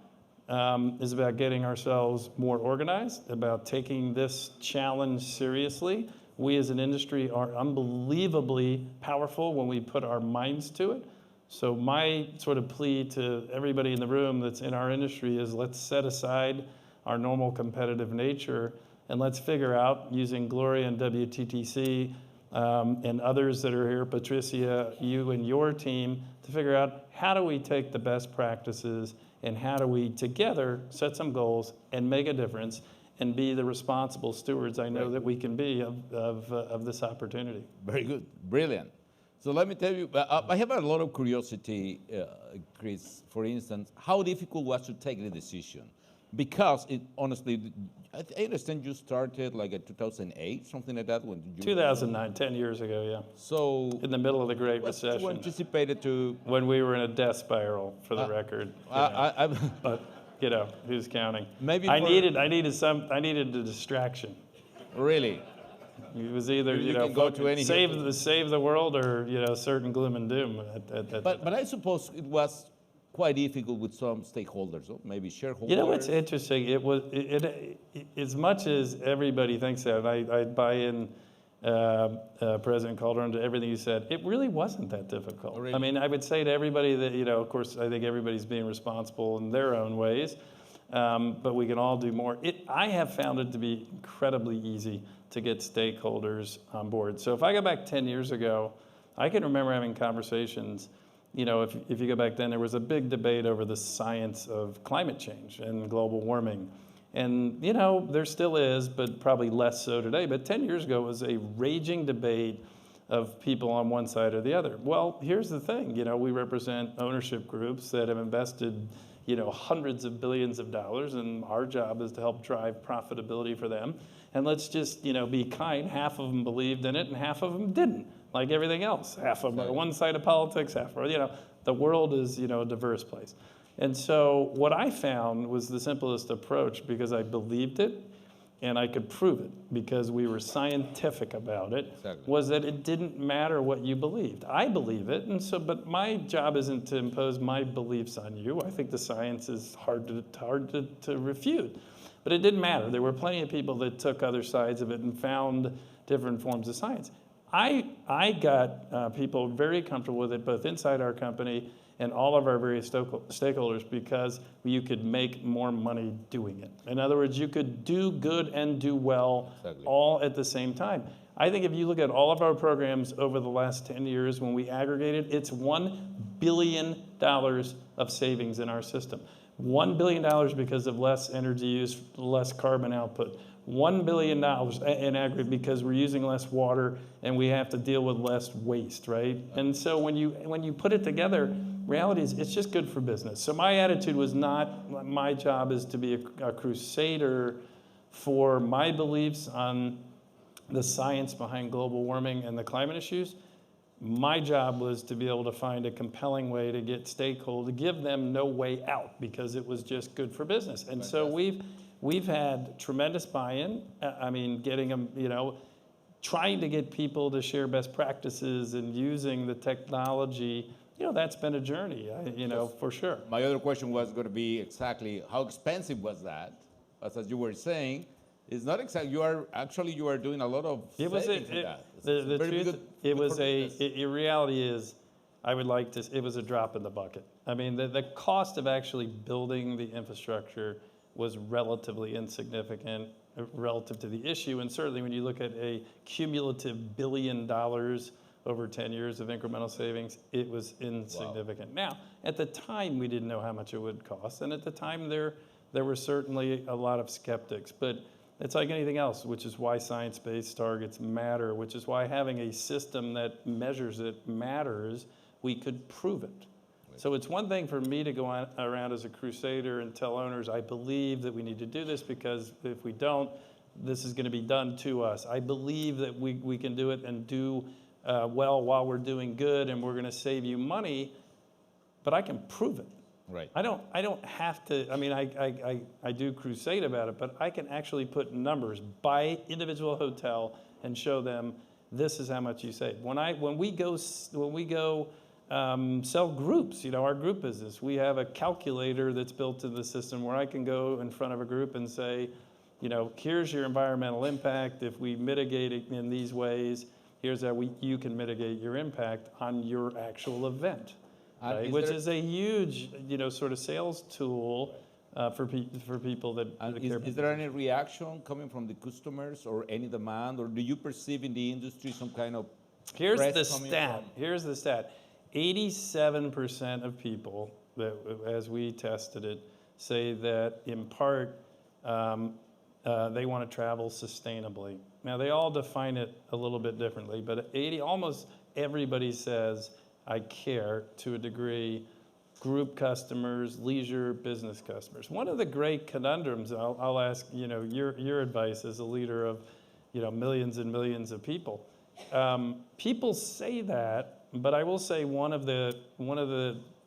getting ourselves more organized, about taking this challenge seriously. We as an industry are unbelievably powerful when we put our minds to it. So my sort of plea to everybody in the room that's in our industry is, let's set aside our normal competitive nature and let's figure out, using Gloria and WTTC and others that are here, Patricia, you and your team, to figure out how do we take the best practices and how do we together set some goals and make a difference and be the responsible stewards I know that we can be of this opportunity. Very good, brilliant. So let me tell you, I have a lot of curiosity, Chris, for instance, how difficult was to take the decision? Because honestly, I understand you started like in 2008, something like that. When you 2009, 10 years ago, yeah. So in the middle of the Great Recession. You anticipated to... When we were in a death spiral, for the record. But, you know, who's counting? Maybe I needed a distraction. Really? It was either, you know, go to any save the world or, you know, certain gloom and doom. But I suppose it was quite difficult with some stakeholders, or maybe shareholders. You know what's interesting? It was as much as everybody thinks that, I buy in President Calderón to everything you said. It really wasn't that difficult. Really? I mean, I would say to everybody that, you know, of course, I think everybody's being responsible in their own ways, but we can all do more. I have found it to be incredibly easy to get stakeholders on board. So if I go back 10 years ago, I can remember having conversations. You know, if you go back then, there was a big debate over the science of climate change and global warming. And, you know, there still is, but probably less so today. But 10 years ago, it was a raging debate of people on one side or the other. Well, here's the thing. You know, we represent ownership groups that have invested, you know, hundreds of billions of dollars, and our job is to help drive profitability for them. And let's just, you know, be kind. Half of them believed in it, and half of them didn't. Like everything else, half of them are one side of politics, half are, you know, the world is, you know, a diverse place. And so what I found was the simplest approach, because I believed it and I could prove it because we were scientific about it, was that it didn't matter what you believed. I believe it, and so, but my job isn't to impose my beliefs on you. I think the science is hard to refute. But it didn't matter. There were plenty of people that took other sides of it and found different forms of science. I got people very comfortable with it, both inside our company and all of our various stakeholders, because you could make more money doing it. In other words, you could do good and do well all at the same time. I think if you look at all of our programs over the last 10 years, when we aggregated, it's $1 billion of savings in our system. $1 billion because of less energy use, less carbon output. $1 billion in aggregate because we're using less water and we have to deal with less waste, right? And so when you put it together, reality is it's just good for business. So my attitude was not, my job is to be a crusader for my beliefs on the science behind global warming and the climate issues. My job was to be able to find a compelling way to get stakeholders, to give them no way out, because it was just good for business. And so we've had tremendous buy-in. I mean, getting them, you know, trying to get people to share best practices and using the technology, you know, that's been a journey, you know, for sure. My other question was going to be exactly how expensive was that? As you were saying, it's not exactly, you are doing a lot of savings in that. The truth, it was the reality is, it was a drop in the bucket. I mean, the cost of actually building the infrastructure was relatively insignificant relative to the issue. And certainly when you look at a cumulative $1 billion over 10 years of incremental savings, it was insignificant. Wow. Now, at the time, we didn't know how much it would cost. And at the time, there were certainly a lot of skeptics. But it's like anything else, which is why science-based targets matter, which is why having a system that measures it matters. We could prove it. So it's one thing for me to go around as a crusader and tell owners, I believe that we need to do this because if we don't, this is going to be done to us. I believe that we can do it and do well while we're doing good and we're going to save you money, but I can prove it. Right. I don't have to, I mean, I do crusade about it, but I can actually put numbers by individual hotel and show them this is how much you save. When we go sell groups, our group business, we have a calculator that's built into the system where I can go in front of a group and say, here's your environmental impact. If we mitigate it in these ways, here's how you can mitigate your impact on your actual event, right? Which is a huge, sort of sales tool for people that care. Is there any reaction coming from the customers or any demand, or do you perceive in the industry some kind of Here's the stat. 87% of people that, as we tested it, say that in part they want to travel sustainably. Now they all define it a little bit differently, but almost everybody says I care to a degree. Group customers, leisure, business customers. One of the great conundrums, I'll ask your advice as a leader of millions and millions of people. People say that. But I will say one of the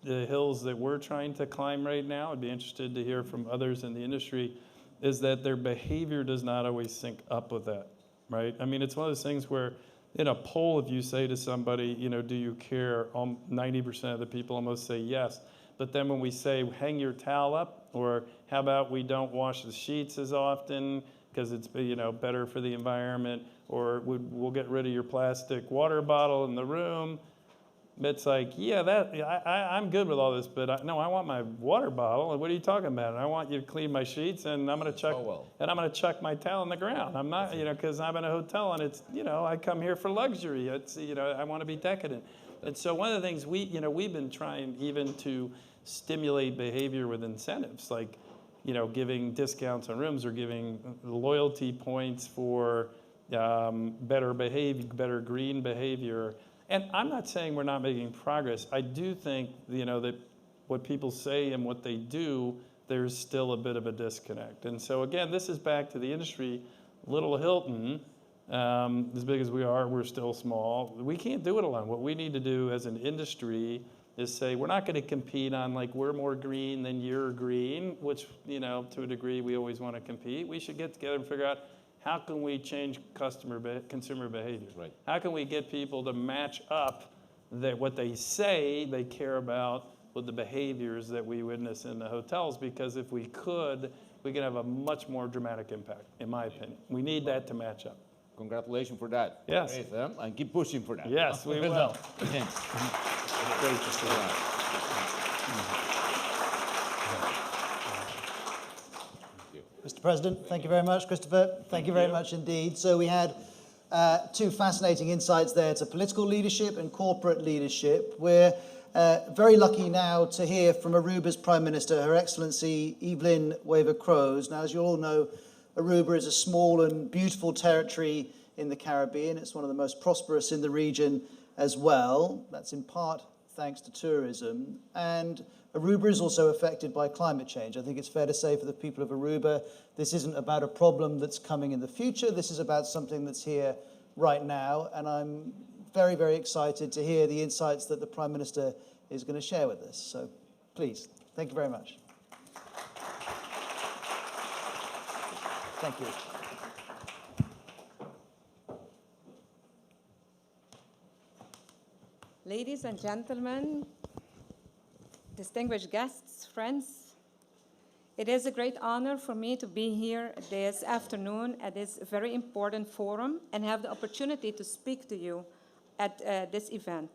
hills that we're trying to climb right now, I'd be interested to hear from others in the industry, is that their behavior does not always sync up with that, right? I mean, it's one of those things where in a poll, if you say to somebody, do you care, 90% of the people almost say yes. But then when we say hang your towel up, or how about we don't wash the sheets as often because it's better for the environment, or we'll get rid of your plastic water bottle in the room. It's like, yeah, I'm good with all this, but I want my water bottle. What are you talking about? And I want you to clean my sheets, and I'm going to chuck my towel on the ground. I'm not, because I'm in a hotel, and it's, I come here for luxury. It's, I want to be decadent. And so one of the things we've been trying even to stimulate behavior with incentives, like, giving discounts on rooms or giving loyalty points for better green behavior. And I'm not saying we're not making progress. I do think, that what people say and what they do, there's still a bit of a disconnect. And so again, this is back to the industry. Little Hilton, as big as we are, we're still small. We can't do it alone. What we need to do as an industry is say, we're not going to compete on like, we're more green than you're green, which, to a degree, we always want to compete. We should get together and figure out, how can we change consumer behavior? Right. How can we get people to match up what they say they care about with the behaviors that we witness in the hotels? Because if we could have a much more dramatic impact, in my opinion. We need that to match up. Congratulations for that. Yes. Praise them and keep pushing for that. Yes, we will. Thanks. Great to see that. Mr. President, thank you very much. Christopher, thank you very much indeed. So we had two fascinating insights there to political leadership and corporate leadership. We're very lucky now to hear from Aruba's Prime Minister, Her Excellency Evelyn Weaver-Croes. Now, as you all know, Aruba is a small and beautiful territory in the Caribbean. It's one of the most prosperous in the region as well. That's in part thanks to tourism. And Aruba is also affected by climate change. I think it's fair to say for the people of Aruba, this isn't about a problem that's coming in the future. This is about something that's here right now. And I'm very, very excited to hear the insights that the Prime Minister is going to share with us. So please, thank you very much. Thank you. Ladies and gentlemen, distinguished guests, friends, it is a great honor for me to be here this afternoon at this very important forum and have the opportunity to speak to you at this event.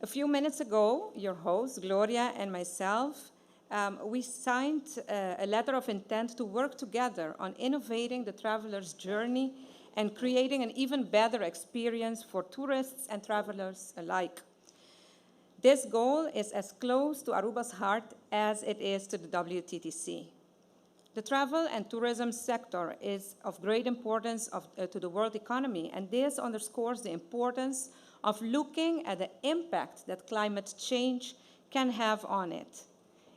A few minutes ago, your host, Gloria, and myself we signed a letter of intent to work together on innovating the traveler's journey and creating an even better experience for tourists and travelers alike. This goal is as close to Aruba's heart as it is to the WTTC. The travel and tourism sector is of great importance to the world economy, and this underscores the importance of looking at the impact that climate change can have on it.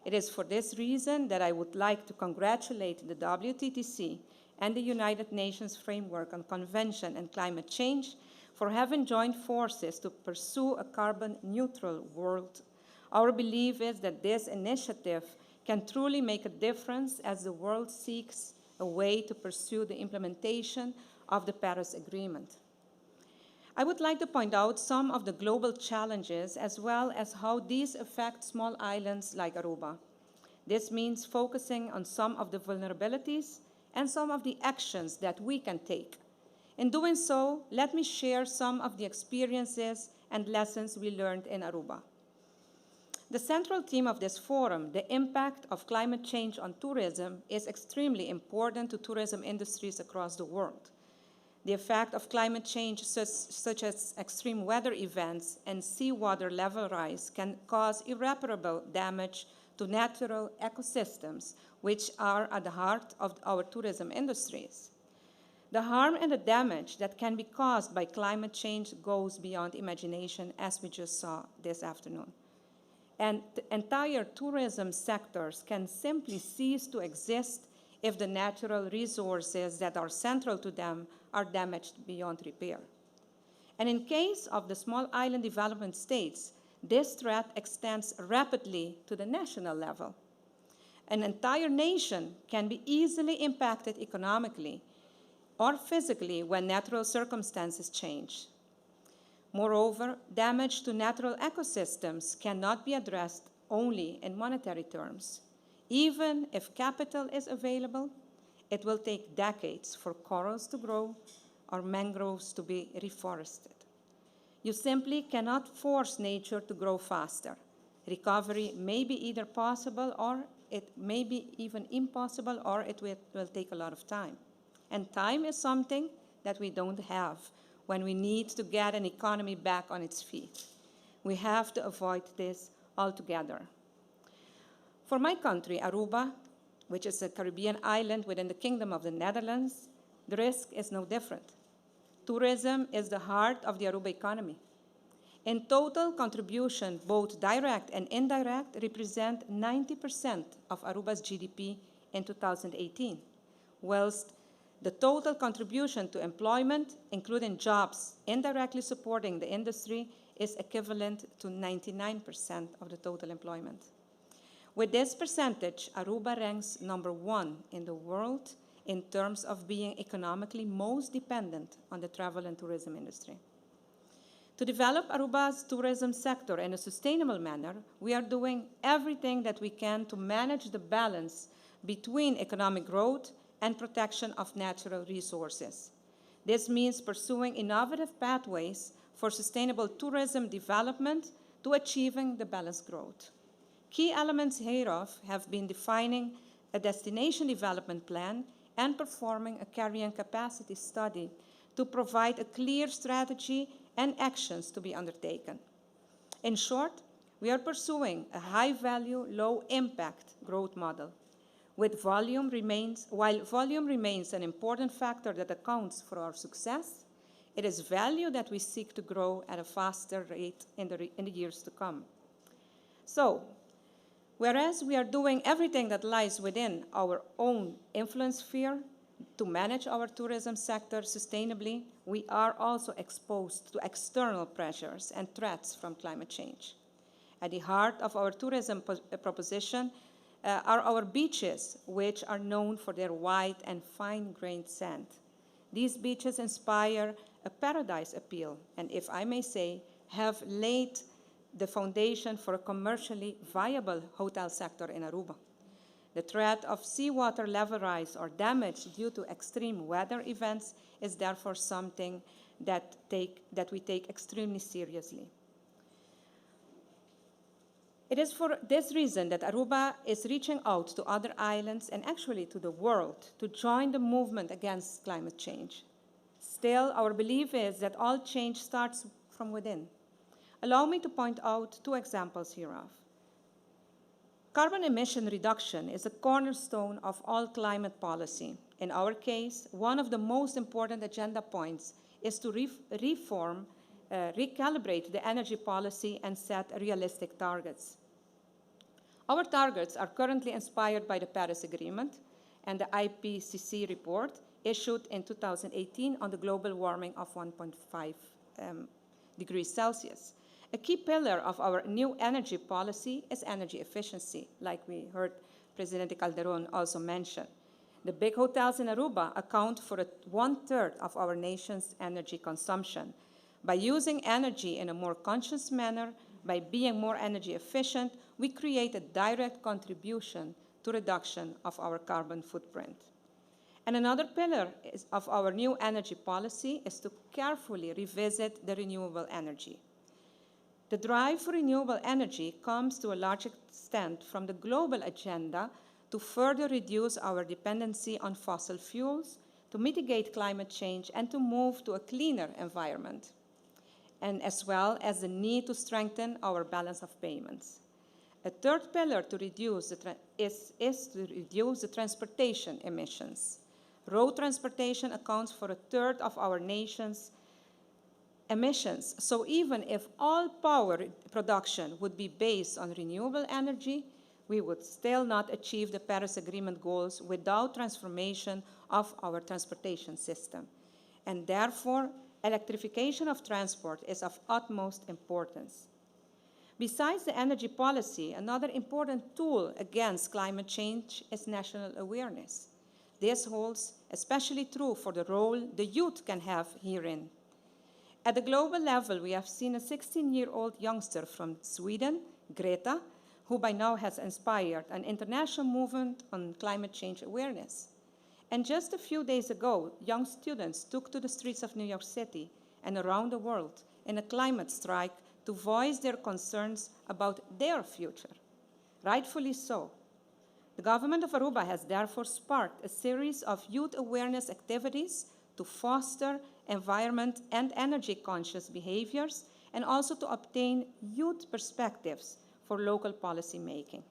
It is for this reason that I would like to congratulate the WTTC and the United Nations Framework on Convention and Climate Change for having joined forces to pursue a carbon-neutral world. Our belief is that this initiative can truly make a difference as the world seeks a way to pursue the implementation of the Paris Agreement. I would like to point out some of the global challenges as well as how these affect small islands like Aruba. This means focusing on some of the vulnerabilities and some of the actions that we can take. In doing so, let me share some of the experiences and lessons we learned in Aruba. The central theme of this forum, the impact of climate change on tourism, is extremely important to tourism industries across the world. The effect of climate change, such as extreme weather events and seawater level rise, can cause irreparable damage to natural ecosystems, which are at the heart of our tourism industries. The harm and the damage that can be caused by climate change goes beyond imagination, as we just saw this afternoon. And the entire tourism sectors can simply cease to exist if the natural resources that are central to them are damaged beyond repair. And in case of the small island development states, this threat extends rapidly to the national level. An entire nation can be easily impacted economically or physically when natural circumstances change. Moreover, damage to natural ecosystems cannot be addressed only in monetary terms. Even if capital is available, it will take decades for corals to grow or mangroves to be reforested. You simply cannot force nature to grow faster. Recovery may be either possible or it may be even impossible, or it will take a lot of time. And time is something that we don't have when we need to get an economy back on its feet. We have to avoid this altogether. For my country, Aruba, which is a Caribbean island within the Kingdom of the Netherlands, the risk is no different. Tourism is the heart of the Aruba economy. In total contribution, both direct and indirect represent 90% of Aruba's GDP in 2018, whilst the total contribution to employment, including jobs indirectly supporting the industry, is equivalent to 99% of the total employment. With this percentage, Aruba ranks #1 in the world in terms of being economically most dependent on the travel and tourism industry. To develop Aruba's tourism sector in a sustainable manner, we are doing everything that we can to manage the balance between economic growth and protection of natural resources. This means pursuing innovative pathways for sustainable tourism development to achieving the balanced growth. Key elements hereof have been defining a destination development plan and performing a carrying capacity study to provide a clear strategy and actions to be undertaken. In short, we are pursuing a high-value, low-impact growth model. While volume remains an important factor that accounts for our success, it is value that we seek to grow at a faster rate in the years to come. So, whereas we are doing everything that lies within our own influence sphere to manage our tourism sector sustainably, we are also exposed to external pressures and threats from climate change. At the heart of our tourism proposition are our beaches, which are known for their white and fine-grained sand. These beaches inspire a paradise appeal, and if I may say, have laid the foundation for a commercially viable hotel sector in Aruba. The threat of seawater level rise or damage due to extreme weather events is therefore something that we take extremely seriously. It is for this reason that Aruba is reaching out to other islands and actually to the world to join the movement against climate change. Still, our belief is that all change starts from within. Allow me to point out 2 examples hereof. Carbon emission reduction is a cornerstone of all climate policy. In our case, one of the most important agenda points is to recalibrate the energy policy and set realistic targets. Our targets are currently inspired by the Paris Agreement and the IPCC report issued in 2018 on the global warming of 1.5 degrees Celsius. A key pillar of our new energy policy is energy efficiency, like we heard President Calderón also mention. The big hotels in Aruba account for 1/3 of our nation's energy consumption. By using energy in a more conscious manner, by being more energy efficient, we create a direct contribution to reduction of our carbon footprint. And another pillar of our new energy policy is to carefully revisit the renewable energy. The drive for renewable energy comes to a large extent from the global agenda to further reduce our dependency on fossil fuels, to mitigate climate change, and to move to a cleaner environment, and as well as the need to strengthen our balance of payments. A third pillar to reduce is to reduce the transportation emissions. Road transportation accounts for 1/3 of our nation's emissions. So even if all power production would be based on renewable energy, we would still not achieve the Paris Agreement goals without transformation of our transportation system. And therefore, electrification of transport is of utmost importance. Besides the energy policy, another important tool against climate change is national awareness. This holds especially true for the role the youth can have herein. At the global level, we have seen a 16-year-old youngster from Sweden, Greta, who by now has inspired an international movement on climate change awareness. And just a few days ago, young students took to the streets of New York City and around the world in a climate strike to voice their concerns about their future. Rightfully so. The government of Aruba has therefore sparked a series of youth awareness activities to foster environment and energy-conscious behaviors, and also to obtain youth perspectives for local policy making.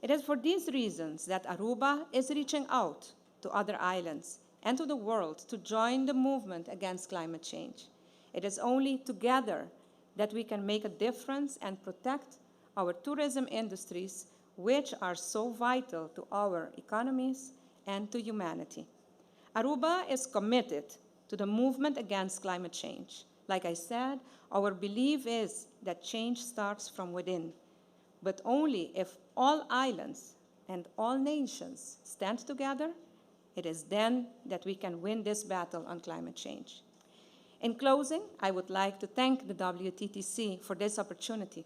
It is for these reasons that Aruba is reaching out to other islands and to the world to join the movement against climate change. It is only together that we can make a difference and protect our tourism industries, which are so vital to our economies and to humanity. Aruba is committed to the movement against climate change. Like I said, our belief is that change starts from within, but only if all islands and all nations stand together, it is then that we can win this battle on climate change. In closing, I would like to thank the WTTC for this opportunity.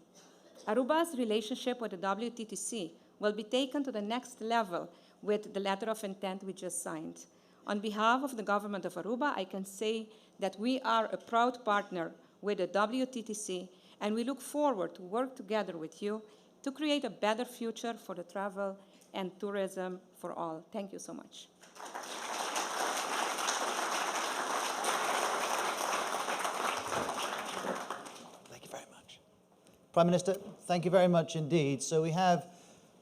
Aruba's relationship with the WTTC will be taken to the next level with the letter of intent we just signed. On behalf of the government of Aruba, I can say that we are a proud partner with the WTTC, and we look forward to work together with you to create a better future for the travel and tourism for all. Thank you so much. Thank you very much. Prime Minister, thank you very much indeed. So we have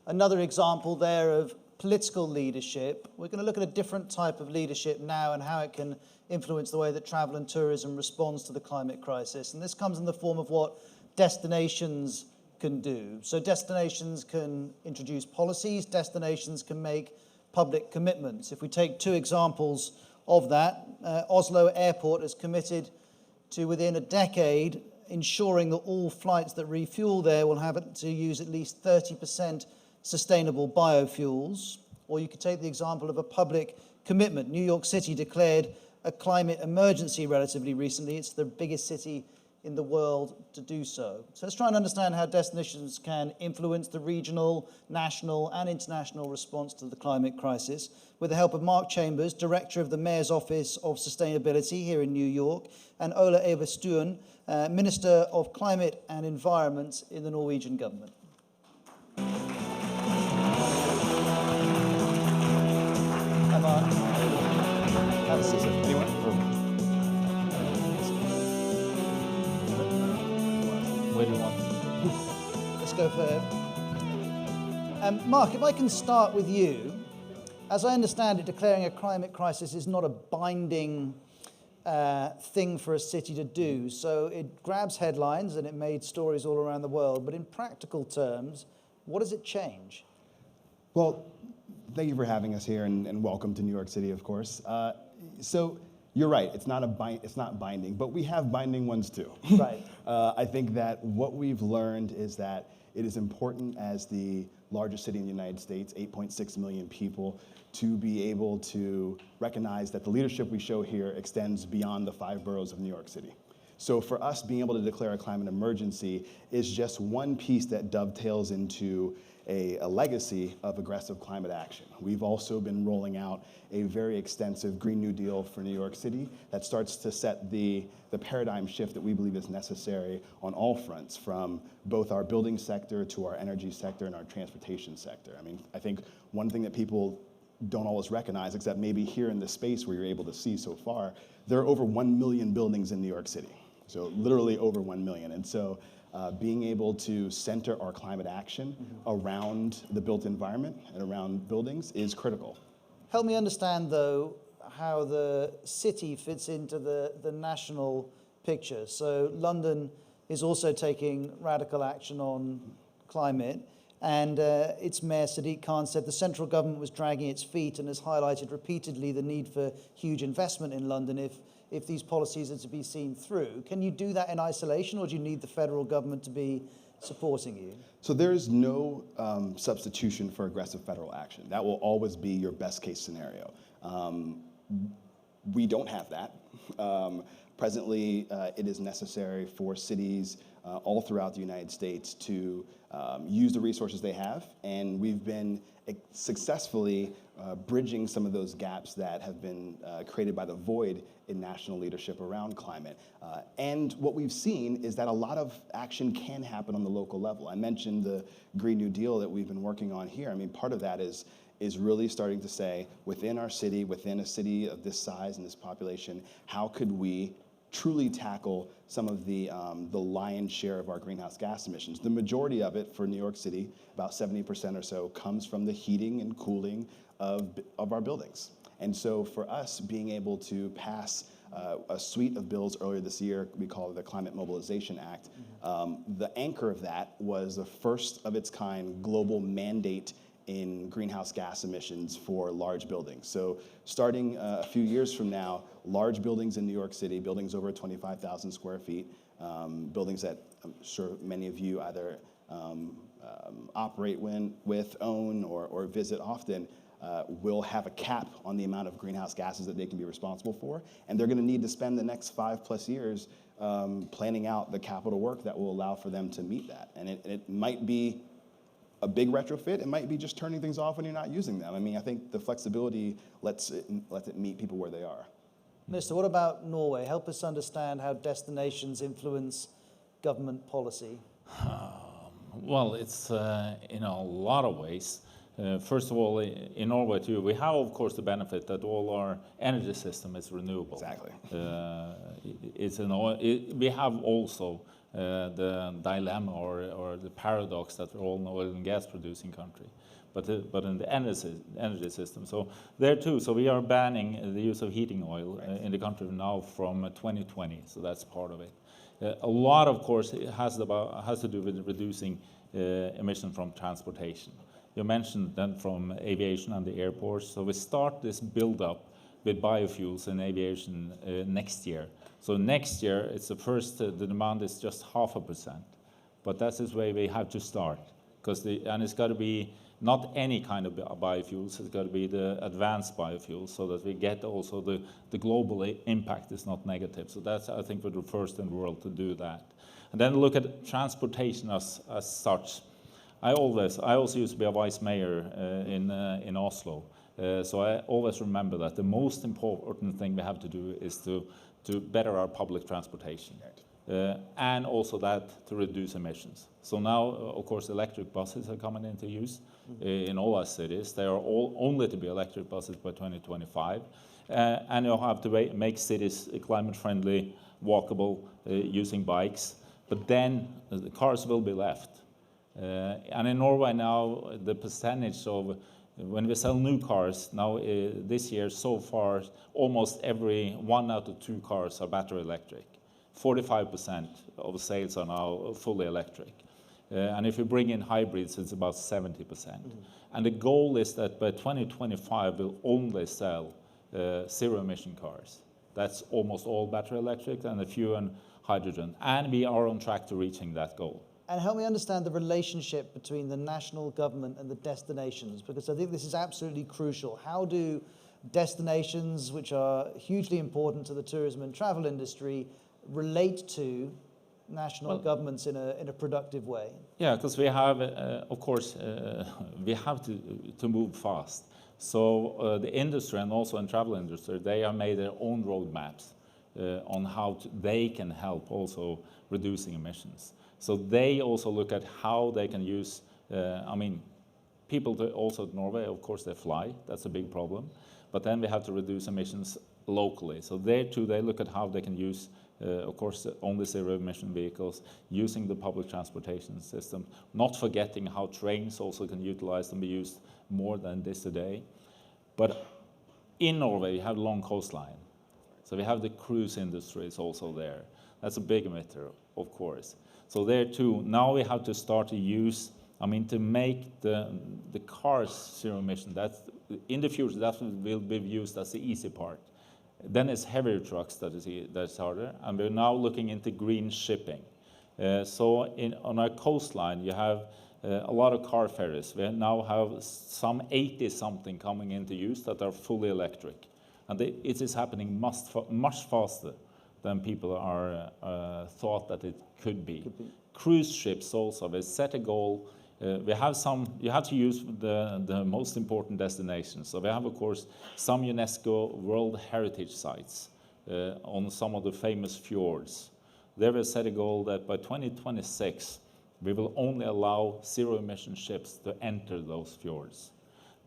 another example there of political leadership. We're going to look at a different type of leadership now and how it can influence the way that travel and tourism responds to the climate crisis. And this comes in the form of what destinations can do. So destinations can introduce policies, destinations can make public commitments. If we take 2 examples of that, Oslo Airport has committed to, within a decade, ensuring that all flights that refuel there will have to use at least 30% sustainable biofuels. Or you could take the example of a public commitment. New York City declared a climate emergency relatively recently. It's the biggest city in the world to do so. So let's try and understand how destinations can influence the regional, national, and international response to the climate crisis, with the help of Mark Chambers, Director of the Mayor's Office of Sustainability here in New York, and Ola Everstuen, Minister of Climate and Environment in the Norwegian government. Have a seat. Anyone? Where do you want? Let's go for Mark, if I can start with you. As I understand it, declaring a climate crisis is not a binding thing for a city to do. So it grabs headlines and it made stories all around the world. But in practical terms, what does it change? Well, thank you for having us here, and welcome to New York City, of course. So you're right, it's not binding, but we have binding ones too. Right. I think that what we've learned is that it is important as the largest city in the United States, 8.6 million people, to be able to recognize that the leadership we show here extends beyond the 5 boroughs of New York City. So for us, being able to declare a climate emergency is just one piece that dovetails into a legacy of aggressive climate action. We've also been rolling out a very extensive Green New Deal for New York City that starts to set the paradigm shift that we believe is necessary on all fronts, from both our building sector to our energy sector and our transportation sector. I mean, I think one thing that people don't always recognize, except maybe here in the space where you're able to see so far, there are over 1 million buildings in New York City. So literally over 1 million. And so being able to center our climate action around the built environment and around buildings is critical. Help me understand, though, how the city fits into the national picture. So London is also taking radical action on climate, and its mayor, Sadiq Khan, said the central government was dragging its feet and has highlighted repeatedly the need for huge investment in London if these policies are to be seen through. Can you do that in isolation, or do you need the federal government to be supporting you? So there is no substitution for aggressive federal action. That will always be your best case scenario. We don't have that. Presently, it is necessary for cities all throughout the United States to use the resources they have, and we've been successfully bridging some of those gaps that have been created by the void in national leadership around climate. And what we've seen is that a lot of action can happen on the local level. I mentioned the Green New Deal that we've been working on here. I mean, part of that is really starting to say, within our city, within a city of this size and this population, how could we truly tackle some of the lion's share of our greenhouse gas emissions? The majority of it for New York City, about 70% or so, comes from the heating and cooling of our buildings. And so for us, being able to pass a suite of bills earlier this year, we call it the Climate Mobilization Act, the anchor of that was the first of its kind global mandate in greenhouse gas emissions for large buildings. So starting a few years from now, large buildings in New York City, buildings over 25,000 square feet, buildings that I'm sure many of you either operate with, own, or visit often, will have a cap on the amount of greenhouse gases that they can be responsible for. And they're gonna need to spend the next 5+ years planning out the capital work that will allow for them to meet that. And it might be a big retrofit. It might be just turning things off when you're not using them. I mean, I think the flexibility lets it meet people where they are. Minister, what about Norway? Help us understand how destinations influence government policy. Well, it's in a lot of ways. First of all, in Norway too, we have, of course, the benefit that all our energy system is renewable. Exactly. We have also the dilemma or the paradox that we're all an oil and gas producing country, but in the energy system. So there too, so we are banning the use of heating oil in the country now from 2020. So that's part of it. A lot, of course, it has to do with reducing emission from transportation. You mentioned then from aviation and the airports. So we start this build-up with biofuels in aviation next year. So next year, it's the demand is just 0.5%. But that's the way we have to start. And it's got to be not any kind of biofuels, it's got to be the advanced biofuels so that we get also the global impact is not negative. So that's, I think, we're the first in the world to do that. And then look at transportation as such. I also used to be a vice mayor in Oslo. So I always remember that the most important thing we have to do is to better our public transportation. and also that to reduce emissions. So now, of course, electric buses are coming into use in all our cities. They are all only to be electric buses by 2025. And you'll have to make cities climate friendly, walkable, using bikes. But then the cars will be left. And in Norway now, the percentage of when we sell new cars, now this year so far, almost every 1 out of 2 cars are battery electric. 45% of sales are now fully electric. And if you bring in hybrids, it's about 70%. And the goal is that by 2025, we'll only sell zero-emission cars. That's almost all battery electric and a few in hydrogen. And we are on track to reaching that goal. And help me understand the relationship between the national government and the destinations, because I think this is absolutely crucial. How do destinations, which are hugely important to the tourism and travel industry, relate to national governments in a productive way? Yeah, because we have, of course, we have to move fast. So the industry and also in travel industry, they have made their own roadmaps on how they can help also reducing emissions. So they also look at how they can use, people also in Norway, of course, they fly. That's a big problem. But then we have to reduce emissions locally. So there too, they look at how they can use, of course, only zero-emission vehicles, using the public transportation system, not forgetting how trains also can utilize and be used more than this today. But in Norway, you have a long coastline. So we have the cruise industry is also there. That's a big emitter, of course. So there too, now we have to start to use, to make the cars zero emission. That's in the future, that will be used as the easy part. Then it's heavier trucks that's harder, and we're now looking into green shipping. So on our coastline, you have a lot of car ferries. We now have some 80-something coming into use that are fully electric. And it is happening much faster than people are thought that it could be. Cruise ships also, we set a goal. We have you have to use the most important destinations. So we have, of course, some UNESCO World Heritage Sites on some of the famous fjords. There we set a goal that by 2026, we will only allow zero-emission ships to enter those fjords.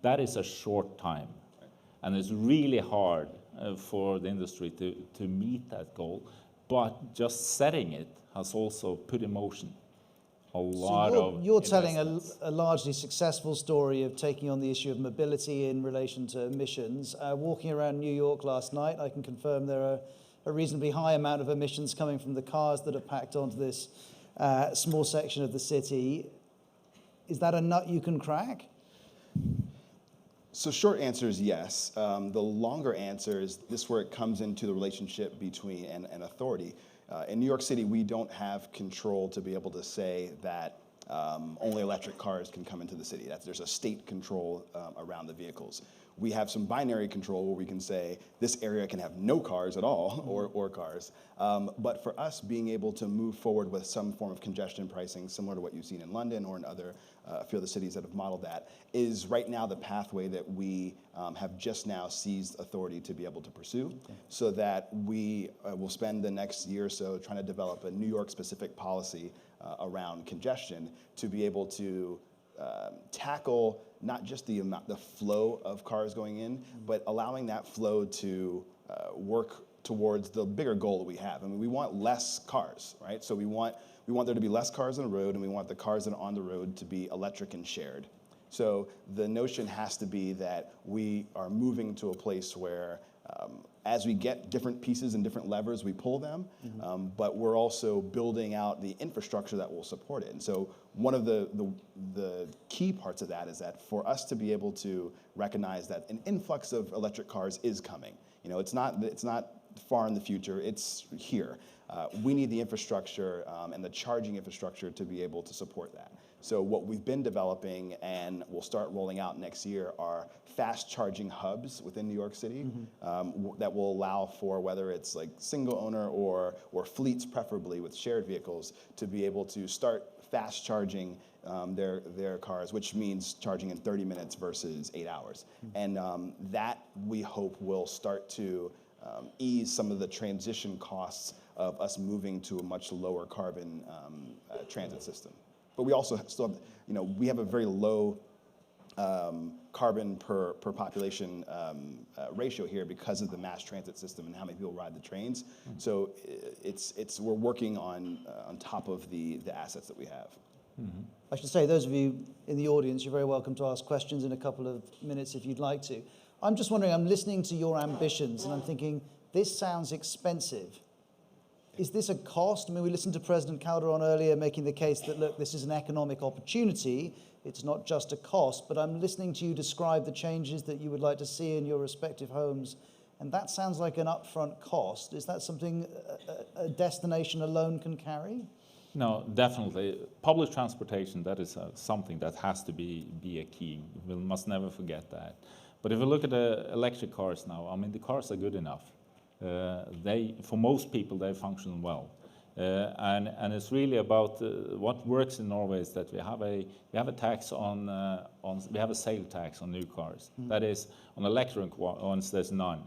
That is a short time. And it's really hard for the industry to meet that goal. But just setting it has also put in motion a lot of You're telling a largely successful story of taking on the issue of mobility in relation to emissions. Walking around New York last night, I can confirm there are a reasonably high amount of emissions coming from the cars that are packed onto this small section of the city. Is that a nut you can crack? So short answer is yes. The longer answer is this where it comes into the relationship between an authority. In New York City, we don't have control to be able to say that only electric cars can come into the city. There's a state control around the vehicles. We have some binary control where we can say this area can have no cars at all, or cars. But for us, being able to move forward with some form of congestion pricing, similar to what you've seen in London or in a few other cities that have modeled that, is right now the pathway that we have just now seized authority to be able to pursue, so that we will spend the next year or so trying to develop a New York-specific policy around congestion to be able to tackle not just the flow of cars going in, but allowing that flow to work towards the bigger goal that we have. We want less cars, right? So we want there to be less cars on the road, and we want the cars that are on the road to be electric and shared. So the notion has to be that we are moving to a place where as we get different pieces and different levers, we pull them, but we're also building out the infrastructure that will support it. And so one of the key parts of that is that for us to be able to recognize that an influx of electric cars is coming. It's not far in the future, it's here. We need the infrastructure and the charging infrastructure to be able to support that. So what we've been developing and we'll start rolling out next year are fast charging hubs within New York City that will allow for, whether it's like single owner or fleets, preferably with shared vehicles, to be able to start fast charging their cars, which means charging in 30 minutes versus 8 hours. And that we hope will start to ease some of the transition costs of us moving to a much lower carbon transit system. But we also still have, we have a very low carbon per population ratio here because of the mass transit system and how many people ride the trains. So we're working on top of the assets that we have. I should say, those of you in the audience, you're very welcome to ask questions in a couple of minutes if you'd like to. I'm just wondering, I'm listening to your ambitions and I'm thinking, this sounds expensive. Is this a cost? I mean, we listened to President Calderón earlier making the case that, look, this is an economic opportunity. It's not just a cost, but I'm listening to you describe the changes that you would like to see in your respective homes, and that sounds like an upfront cost. Is that something a destination alone can carry? No, definitely. Public transportation, that is something that has to be a key. We must never forget that. But if we look at the electric cars now, I mean, the cars are good enough. For most people, they function well. And it's really about what works in Norway is that we have a tax we have a sale tax on new cars. That is, on electric ones, there's none.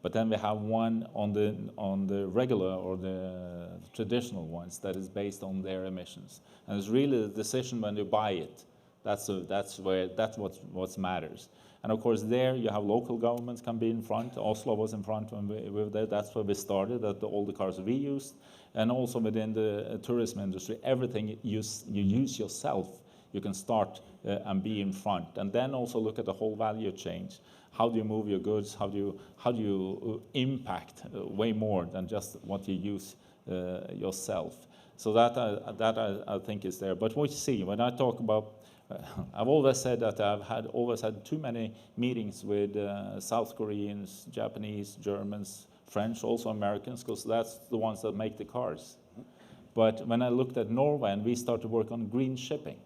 But then we have one on the regular or the traditional ones that is based on their emissions. And it's really the decision when you buy it. That's what matters. And of course, there you have local governments can be in front. Oslo was in front when we were there. That's where we started. That all the cars we used, and also within the tourism industry, everything you use yourself, you can start and be in front. And then also look at the whole value chain. How do you move your goods? How do you impact way more than just what you use yourself? So that I think is there. But what you see when I talk about, I've always said that I've always had too many meetings with South Koreans, Japanese, Germans, French, also Americans, because that's the ones that make the cars. But when I looked at Norway and we started to work on green shipping,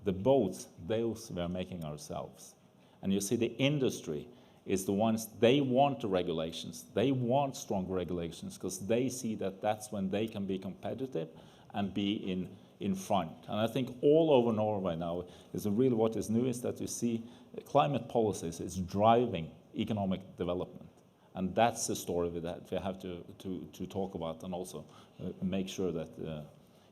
the boats, those we are making ourselves. And you see the industry is the ones, they want the regulations. They want stronger regulations because they see that that's when they can be competitive and be in front. And I think all over Norway now is really what is new is that you see climate policies is driving economic development. And that's the story that we have to talk about and also make sure that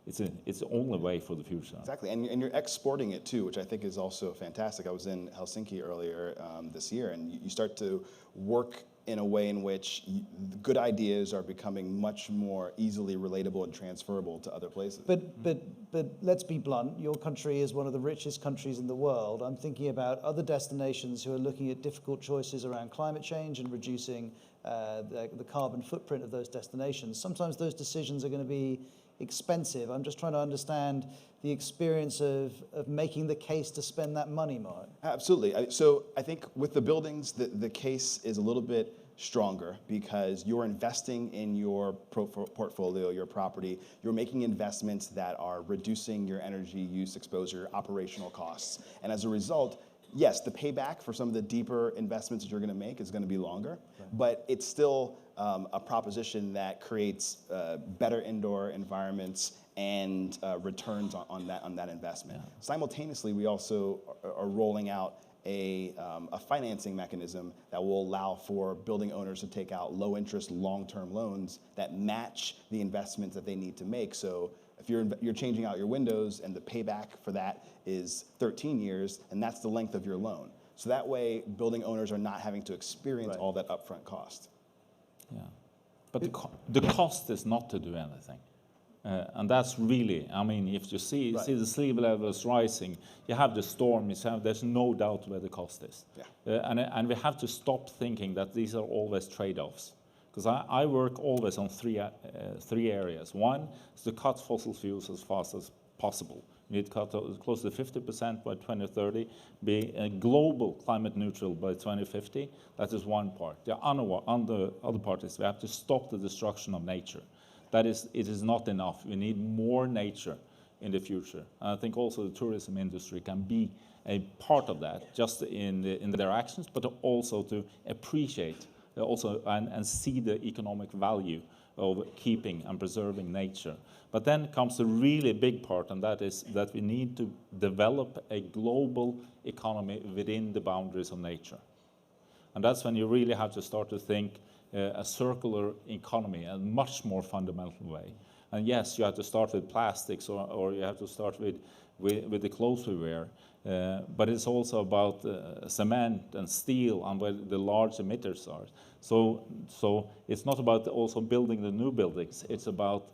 it's the only way for the future. Exactly, and you're exporting it too, which I think is also fantastic. I was in Helsinki earlier this year, and you start to work in a way in which good ideas are becoming much more easily relatable and transferable to other places. But let's be blunt, your country is one of the richest countries in the world. I'm thinking about other destinations who are looking at difficult choices around climate change and reducing the carbon footprint of those destinations. Sometimes those decisions are going to be expensive. I'm just trying to understand the experience of making the case to spend that money, Mark. Absolutely. So I think with the buildings, the case is a little bit stronger because you're investing in your portfolio, your property. You're making investments that are reducing your energy use exposure, operational costs. And as a result, yes, the payback for some of the deeper investments that you're going to make is going to be longer, but it's still a proposition that creates better indoor environments and returns on that investment. Yeah. Simultaneously, we also are rolling out a financing mechanism that will allow for building owners to take out low-interest, long-term loans that match the investments that they need to make. So if you're changing out your windows and the payback for that is 13 years, and that's the length of your loan. So that way, building owners are not having to experience all that upfront cost. Yeah, but the cost is not to do anything. And that's really, I mean, if you see the sea levels rising, you have the storm, there's no doubt where the cost is. Yeah. And we have to stop thinking that these are always trade-offs. Because I work always on three areas. One is to cut fossil fuels as fast as possible. We need to cut close to 50% by 2030, be global climate neutral by 2050. That is one part. The other part is we have to stop the destruction of nature. That is, it is not enough. We need more nature in the future. And I think also the tourism industry can be a part of that, just in their actions, but also to appreciate also and see the economic value of keeping and preserving nature. But then comes the really big part, and that is that we need to develop a global economy within the boundaries of nature. And that's when you really have to start to think a circular economy in a much more fundamental way. And yes, you have to start with plastics, or you have to start with the clothes we wear. But it's also about cement and steel and where the large emitters are. So it's not about also building the new buildings. It's about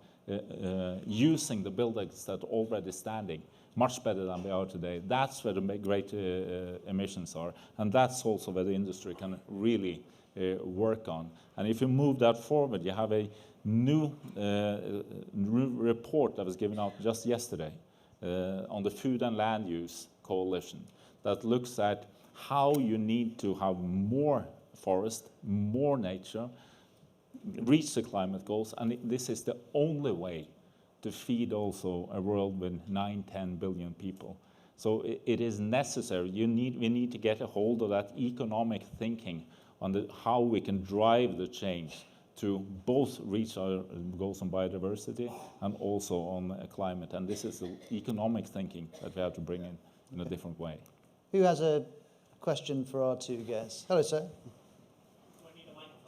using the buildings that are already standing much better than they are today. That's where the great emissions are. And that's also where the industry can really work on. And if you move that forward, you have a new report that was given out just yesterday on the Food and Land Use Coalition that looks at how you need to have more forest, more nature, reach the climate goals, and this is the only way to feed also a world with 9-10 billion people. So it is necessary. We need to get a hold of that economic thinking on how we can drive the change to both reach our goals on biodiversity and also on climate. And this is the economic thinking that we have to bring in a different way. Who has a question for our two guests? Hello, sir.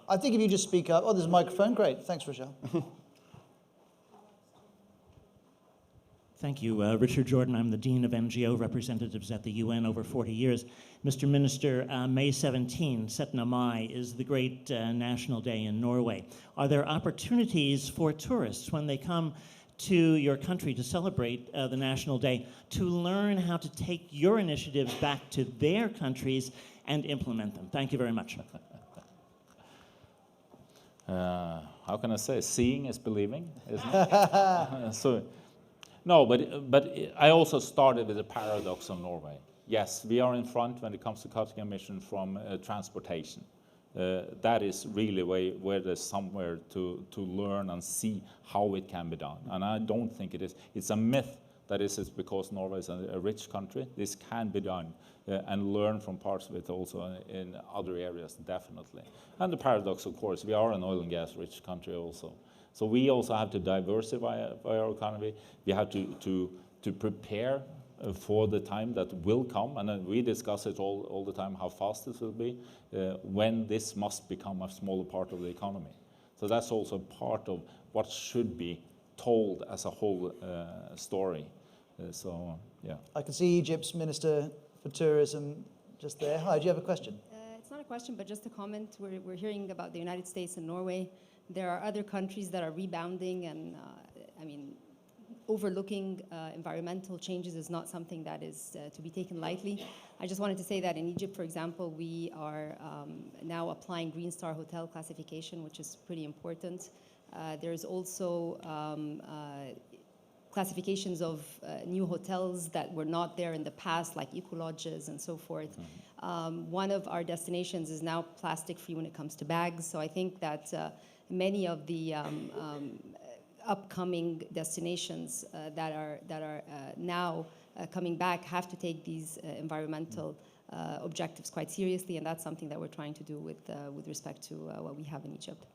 I think if you just speak up. Oh, there's a microphone. Great. Thanks, Rochelle. Thank you. Richard Jordan. I'm the Dean of NGO Representatives at the UN over 40 years. Mr. Minister, May 17, 17. Mai, is the great national day in Norway. Are there opportunities for tourists when they come to your country to celebrate the National Day to learn how to take your initiatives back to their countries and implement them? Thank you very much. How can I say? Seeing is believing, isn't it? No, but I also started with the paradox of Norway. Yes, we are in front when it comes to cutting emissions from transportation. That is really where there's somewhere to learn and see how it can be done. And I don't think it is. It's a myth that is because Norway is a rich country. This can be done and learn from parts of it also in other areas, definitely. And the paradox, of course, we are an oil and gas rich country also. So we also have to diversify our economy. We have to prepare for the time that will come, and we discuss it all the time, how fast this will be, when this must become a smaller part of the economy. So that's also part of what should be told as a whole story. Yeah. I can see Egypt's Minister for Tourism just there. Hi, do you have a question? It's not a question, but just a comment. We're hearing about the United States and Norway. There are other countries that are rebounding, and overlooking environmental changes is not something that is to be taken lightly. I just wanted to say that in Egypt, for example, we are now applying Green Star Hotel classification, which is pretty important. There's also classifications of new hotels that were not there in the past, like eco-lodges and so forth. One of our destinations is now plastic-free when it comes to bags, so I think that many of the upcoming destinations that are now coming back have to take these environmental objectives quite seriously, and that's something that we're trying to do with respect to what we have in Egypt.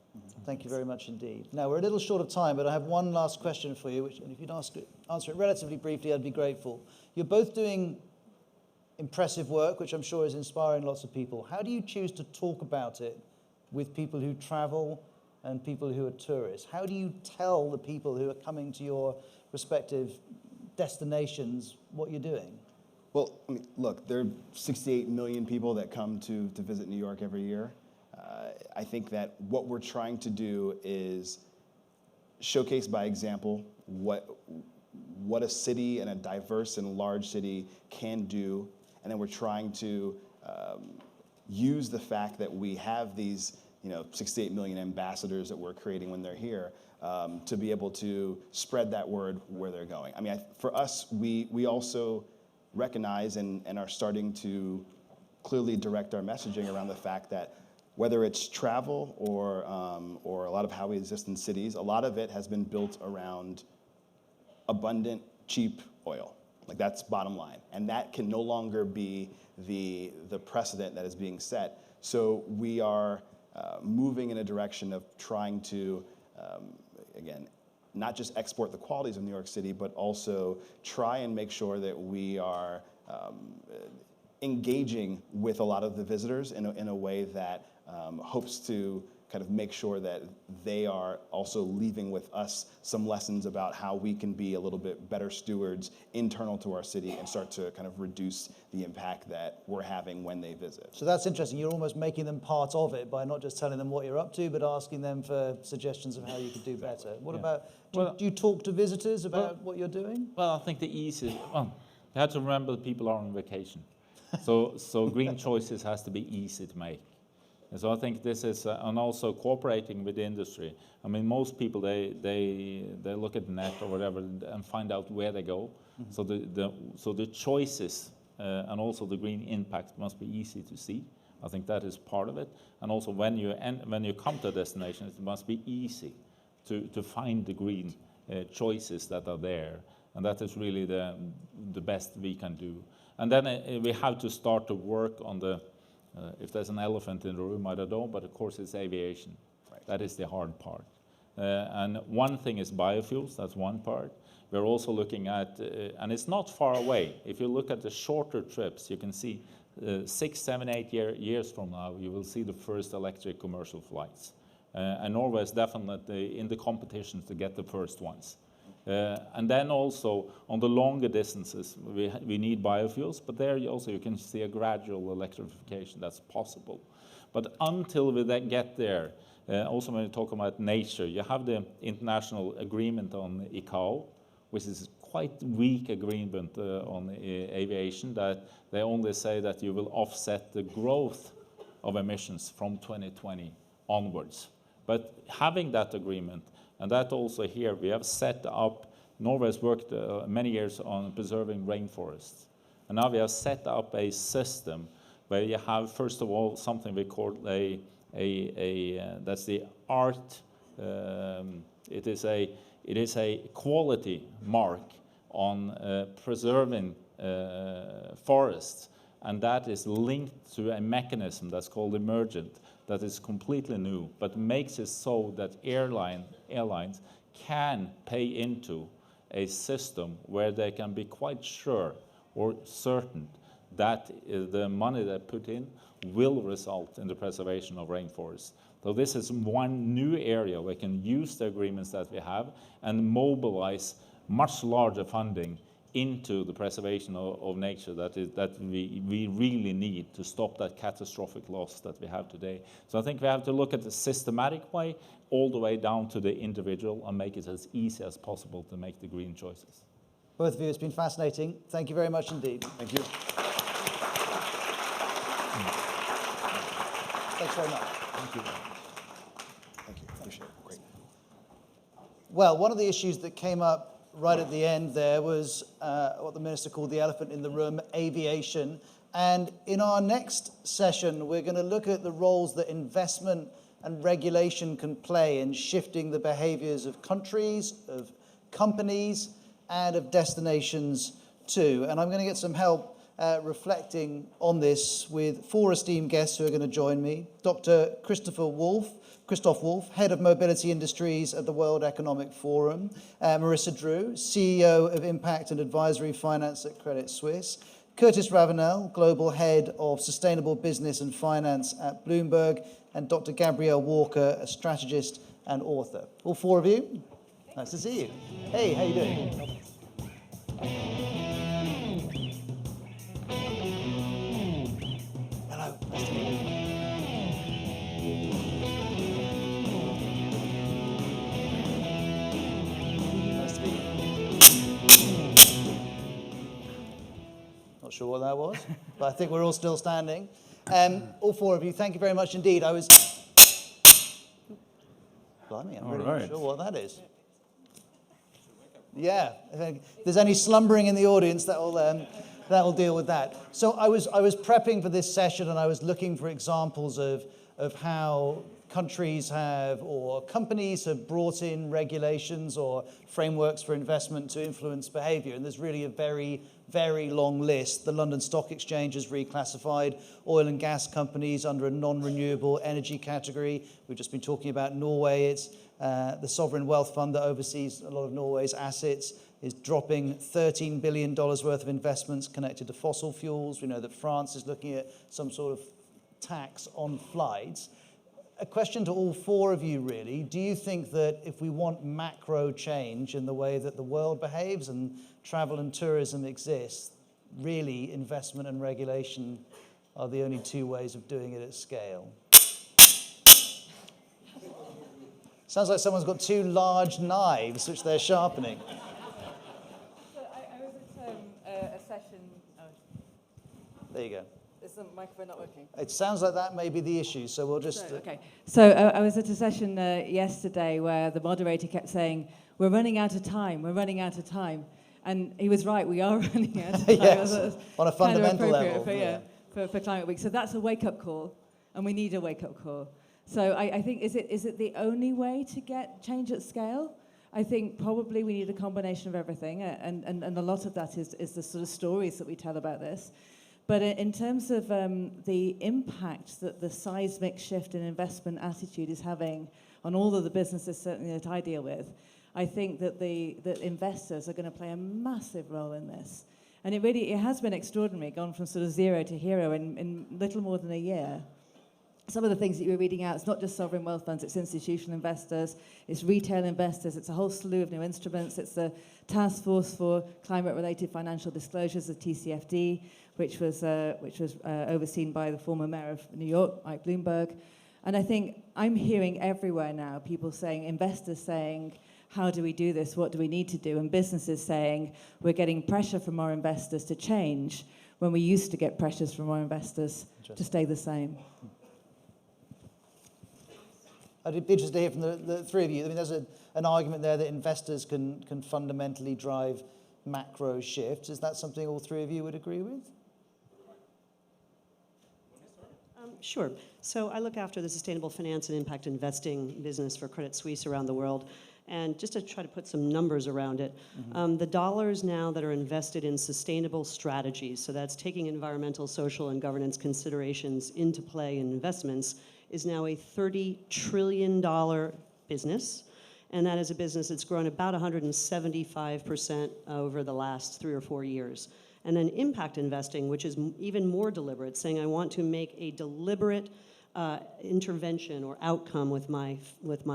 Thank you very much indeed. Now, we're a little short of time, but I have one last question for you, and if you'd answer it relatively briefly, I'd be grateful. You're both doing impressive work, which I'm sure is inspiring lots of people. How do you choose to talk about it with people who travel and people who are tourists? How do you tell the people who are coming to your respective destinations what you're doing? Well, I mean, look, there are 68 million people that come to visit New York every year. I think that what we're trying to do is showcase by example what a city and a diverse and large city can do, and then we're trying to use the fact that we have these 68 million ambassadors that we're creating when they're here to be able to spread that word where they're going. I mean, for us, we also recognize and are starting to clearly direct our messaging around the fact that whether it's travel or a lot of how we exist in cities, a lot of it has been built around abundant, cheap oil. Like, that's bottom line. And that can no longer be the precedent that is being set. So we are moving in a direction of trying to, again, not just export the qualities of New York City, but also try and make sure that we are engaging with a lot of the visitors in a way that hopes to kind of make sure that they are also leaving with us some lessons about how we can be a little bit better stewards internal to our city and start to kind of reduce the impact that we're having when they visit. So that's interesting. You're almost making them part of it by not just telling them what you're up to, but asking them for suggestions of how you could do better. What about, do you talk to visitors about what you're doing? Well, I think the easy, you have to remember that people are on vacation. So green choices has to be easy to make. And so I think this is, and also cooperating with the industry. I mean, most people, they look at the net or whatever and find out where they go. Mm-hmm. So the choices and also the green impact must be easy to see. I think that is part of it. And also when you come to a destination, it must be easy to find the green choices that are there. And that is really the best we can do. And then we have to start to work on the, if there's an elephant in the room, I don't know, but of course it's aviation. Right. That is the hard part. And one thing is biofuels, that's one part. We're also looking at, and it's not far away. If you look at the shorter trips, you can see 6, 7, 8 years from now, you will see the first electric commercial flights. And Norway is definitely in the competition to get the first ones. And then also on the longer distances, we need biofuels, but there you can see a gradual electrification that's possible. But until we get there, also when you talk about nature, you have the international agreement on ICAO, which is quite weak agreement on aviation, that they only say that you will offset the growth of emissions from 2020 onwards. But having that agreement, and that also here, we have set up, Norway has worked many years on preserving rainforests. And now we have set up a system where you have, first of all, something we call that's the ART. It is a quality mark on preserving forests. And that is linked to a mechanism that's called emergent, that is completely new, but makes it so that airlines can pay into a system where they can be quite sure or certain that the money they put in will result in the preservation of rainforests. So this is one new area where we can use the agreements that we have and mobilize much larger funding into the preservation of nature that we really need to stop that catastrophic loss that we have today. So I think we have to look at the systematic way all the way down to the individual and make it as easy as possible to make the green choices. Both of you, it's been fascinating. Thank you very much indeed. Thank you. Thanks very much. Thank you. Thank you. Appreciate it. Great. Well, one of the issues that came up right at the end there was what the minister called the elephant in the room, aviation. And in our next session, we're going to look at the roles that investment and regulation can play in shifting the behaviors of countries, of companies, and of destinations too. And I'm going to get some help reflecting on this with 4 esteemed guests who are going to join me. Dr. Christoph Wolff, Head of Mobility Industries at the World Economic Forum. Marisa Drew, CEO of Impact and Advisory Finance at Credit Suisse. Curtis Ravenel, Global Head of Sustainable Business and Finance at Bloomberg. And Dr. Gabrielle Walker, a strategist and author. All 4 of you, nice to see you. Hey, how you doing? Hello, nice to meet you. Not sure what that was, but I think we're all still standing. All 4 of you, thank you very much indeed. Blimey, I'm really not sure what that is. Yeah, if there's any slumbering in the audience, that will deal with that. So I was prepping for this session and I was looking for examples of how countries have or companies have brought in regulations or frameworks for investment to influence behavior. And there's really a very, very long list. The London Stock Exchange has reclassified oil and gas companies under a non-renewable energy category. We've just been talking about Norway. It's the Sovereign Wealth Fund that oversees a lot of Norway's assets is dropping $13 billion worth of investments connected to fossil fuels. We know that France is looking at some sort of tax on flights. A question to all four of you, really. Do you think that if we want macro change in the way that the world behaves and travel and tourism exists, really investment and regulation are the only two ways of doing it at scale? Sounds like someone's got two large knives which they're sharpening. So I was at a session. Oh. There you go. Is the microphone not working? It sounds like that may be the issue, so we'll just... Okay. So I was at a session yesterday where the moderator kept saying, we're running out of time, we're running out of time. And he was right, we are running out of time. Yes, on a fundamental level. For Climate Week. So that's a wake-up call, and we need a wake-up call. So I think, is it the only way to get change at scale? I think probably we need a combination of everything, and a lot of that is the sort of stories that we tell about this. But in terms of the impact that the seismic shift in investment attitude is having on all of the businesses, certainly that I deal with, I think that that investors are going to play a massive role in this. And it has been extraordinary, gone from sort of zero to hero in little more than a year. Some of the things that you were reading out, it's not just sovereign wealth funds, it's institutional investors, it's retail investors, it's a whole slew of new instruments, it's the Task Force for Climate-Related Financial Disclosures, the TCFD, which was overseen by the former mayor of New York, Mike Bloomberg. And I think I'm hearing everywhere now people saying, investors saying, how do we do this? What do we need to do? And businesses saying, we're getting pressure from our investors to change when we used to get pressures from our investors to stay the same. I'd be interested to hear from the three of you. I mean, there's an argument there that investors can fundamentally drive macro shifts. Is that something all three of you would agree with? Sure. So I look after the sustainable finance and impact investing business for Credit Suisse around the world. And just to try to put some numbers around it, the dollars now that are invested in sustainable strategies, so that's taking environmental, social, and governance considerations into play in investments, is now a $30 trillion business. And that is a business that's grown about 175% over the last 3 or 4 years. And then impact investing, which is even more deliberate, saying I want to make a deliberate intervention or outcome with my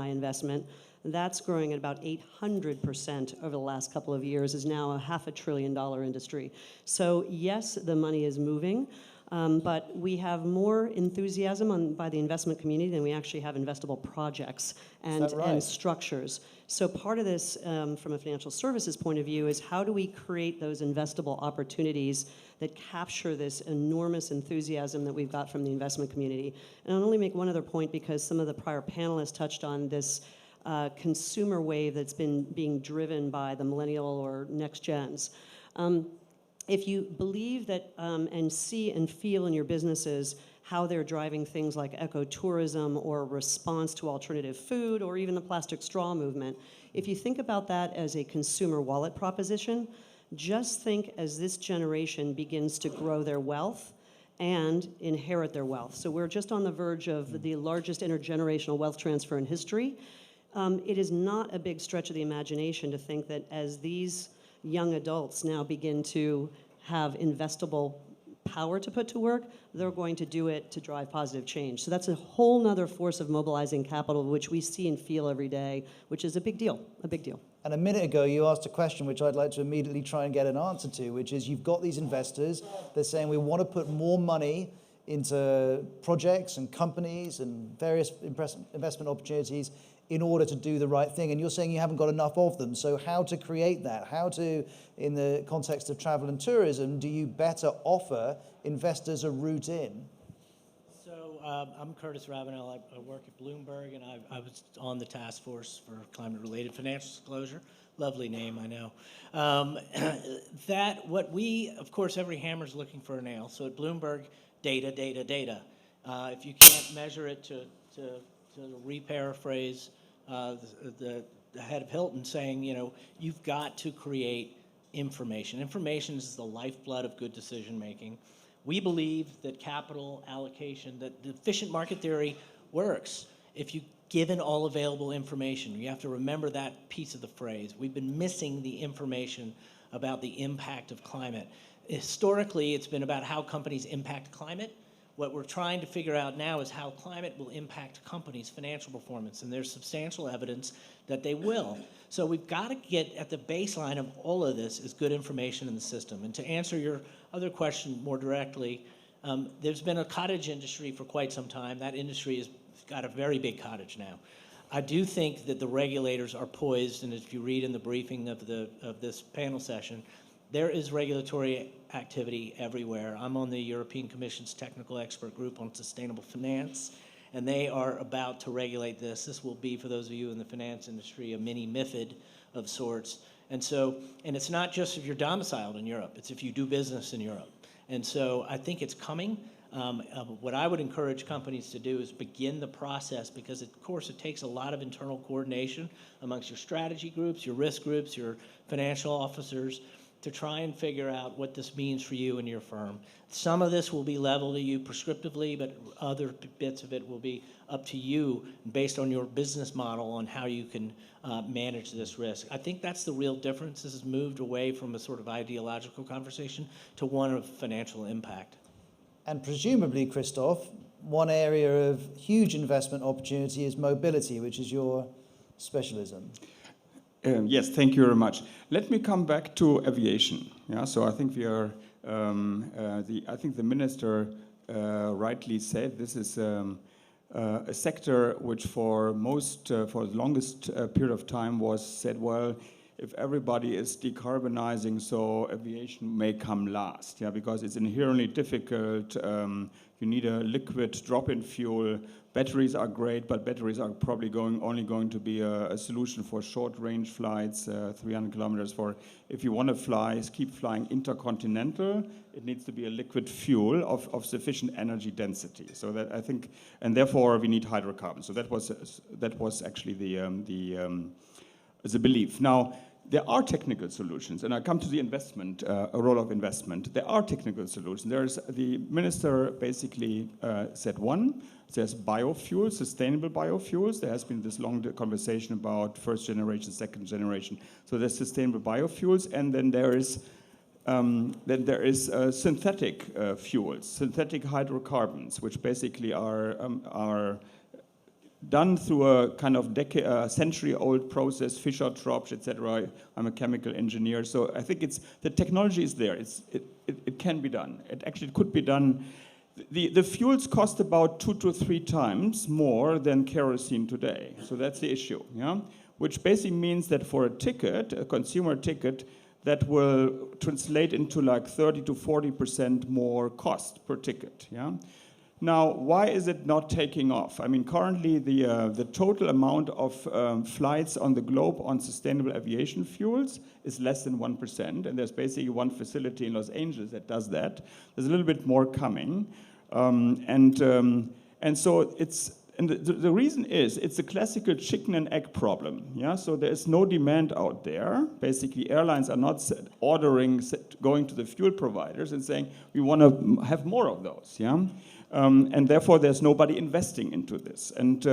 investment. That's growing at about 800% over the last couple of years, is now a $500 billion industry. So yes, the money is moving, but we have more enthusiasm by the investment community than we actually have investable projects and structures. So part of this, from a financial services point of view, is how do we create those investable opportunities that capture this enormous enthusiasm that we've got from the investment community. And I'll only make one other point because some of the prior panelists touched on this consumer wave that's been being driven by the millennial or next gens. If you believe that and see and feel in your businesses how they're driving things like ecotourism or response to alternative food or even the plastic straw movement, if you think about that as a consumer wallet proposition, just think as this generation begins to grow their wealth and inherit their wealth. So we're just on the verge of the largest intergenerational wealth transfer in history. It is not a big stretch of the imagination to think that as these young adults now begin to have investable power to put to work, they're going to do it to drive positive change. So that's a whole nother force of mobilizing capital, which we see and feel every day, which is a big deal, a big deal. And a minute ago, you asked a question which I'd like to immediately try and get an answer to, which is you've got these investors, they're saying we want to put more money into projects and companies and various investment opportunities in order to do the right thing. And you're saying you haven't got enough of them. So how to create that? How to, in the context of travel and tourism, do you better offer investors a route in? So I'm Curtis Ravenel. I work at Bloomberg, and I was on the task force for climate-related financial disclosure. Lovely name, I know. Of course, every hammer's looking for a nail. So at Bloomberg, data, data, data. If you can't measure it to re-paraphrase the head of Hilton saying, you've got to create information. Information is the lifeblood of good decision making. We believe that capital allocation, that the efficient market theory works. if you given all available information. You have to remember that piece of the phrase. We've been missing the information about the impact of climate. Historically, it's been about how companies impact climate. What we're trying to figure out now is how climate will impact companies' financial performance, and there's substantial evidence that they will. So we've got to get at the baseline of all of this is good information in the system. And to answer your other question more directly, there's been a cottage industry for quite some time. That industry has got a very big cottage now. I do think that the regulators are poised, and if you read in the briefing of this panel session, there is regulatory activity everywhere. I'm on the European Commission's technical expert group on sustainable finance, and they are about to regulate this. This will be, for those of you in the finance industry, a mini MiFID of sorts. And it's not just if you're domiciled in Europe, it's if you do business in Europe. And so I think it's coming. What I would encourage companies to do is begin the process, because of course it takes a lot of internal coordination amongst your strategy groups, your risk groups, your financial officers, to try and figure out what this means for you and your firm. Some of this will be leveled to you prescriptively, but other bits of it will be up to you based on your business model on how you can manage this risk. I think that's the real difference. This has moved away from a sort of ideological conversation to one of financial impact. And presumably, Christoph, one area of huge investment opportunity is mobility, which is your specialism. Yes, thank you very much. Let me come back to aviation. Yeah, so I think we are. I think the minister rightly said this is a sector which for the longest period of time was said, well, if everybody is decarbonizing, so aviation may come last, yeah, because it's inherently difficult. You need a liquid drop-in fuel. Batteries are great, but batteries are probably only going to be a solution for short-range flights, 300 kilometers. For if you want to keep flying intercontinental, it needs to be a liquid fuel of sufficient energy density. So that I think, and therefore we need hydrocarbons. So that was actually the belief. Now, there are technical solutions, and I come to the investment, a role of investment. There are technical solutions. The minister basically said one. There's biofuels, sustainable biofuels. There has been this long conversation about first generation, second generation. So there's sustainable biofuels, and then there is synthetic fuels, synthetic hydrocarbons, which basically are done through a kind of century-old process, Fischer-Tropsch, etc. I'm a chemical engineer, so I think the technology is there. It can be done. It could be done. The fuels cost about 2 to 3 times more than kerosene today. So that's the issue, yeah? Which basically means that for a consumer ticket, that will translate into like 30 to 40% more cost per ticket, yeah? Now, why is it not taking off? I mean, currently the total amount of flights on the globe on sustainable aviation fuels is less than 1%, and there's basically one facility in Los Angeles that does that. There's a little bit more coming, and so the reason is it's a classical chicken and egg problem. Yeah, so there is no demand out there. Basically, airlines are not going to the fuel providers and saying we want to have more of those. Yeah. And therefore, there's nobody investing into this. And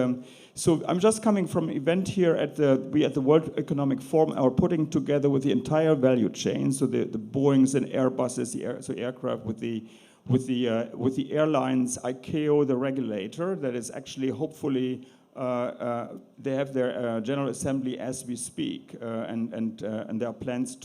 so I'm just coming from an event here at the World Economic Forum, are putting together with the entire value chain, so the Boeings and Airbuses, so aircraft with the airlines, ICAO, the regulator, that is actually hopefully they have their General Assembly as we speak, and there are plans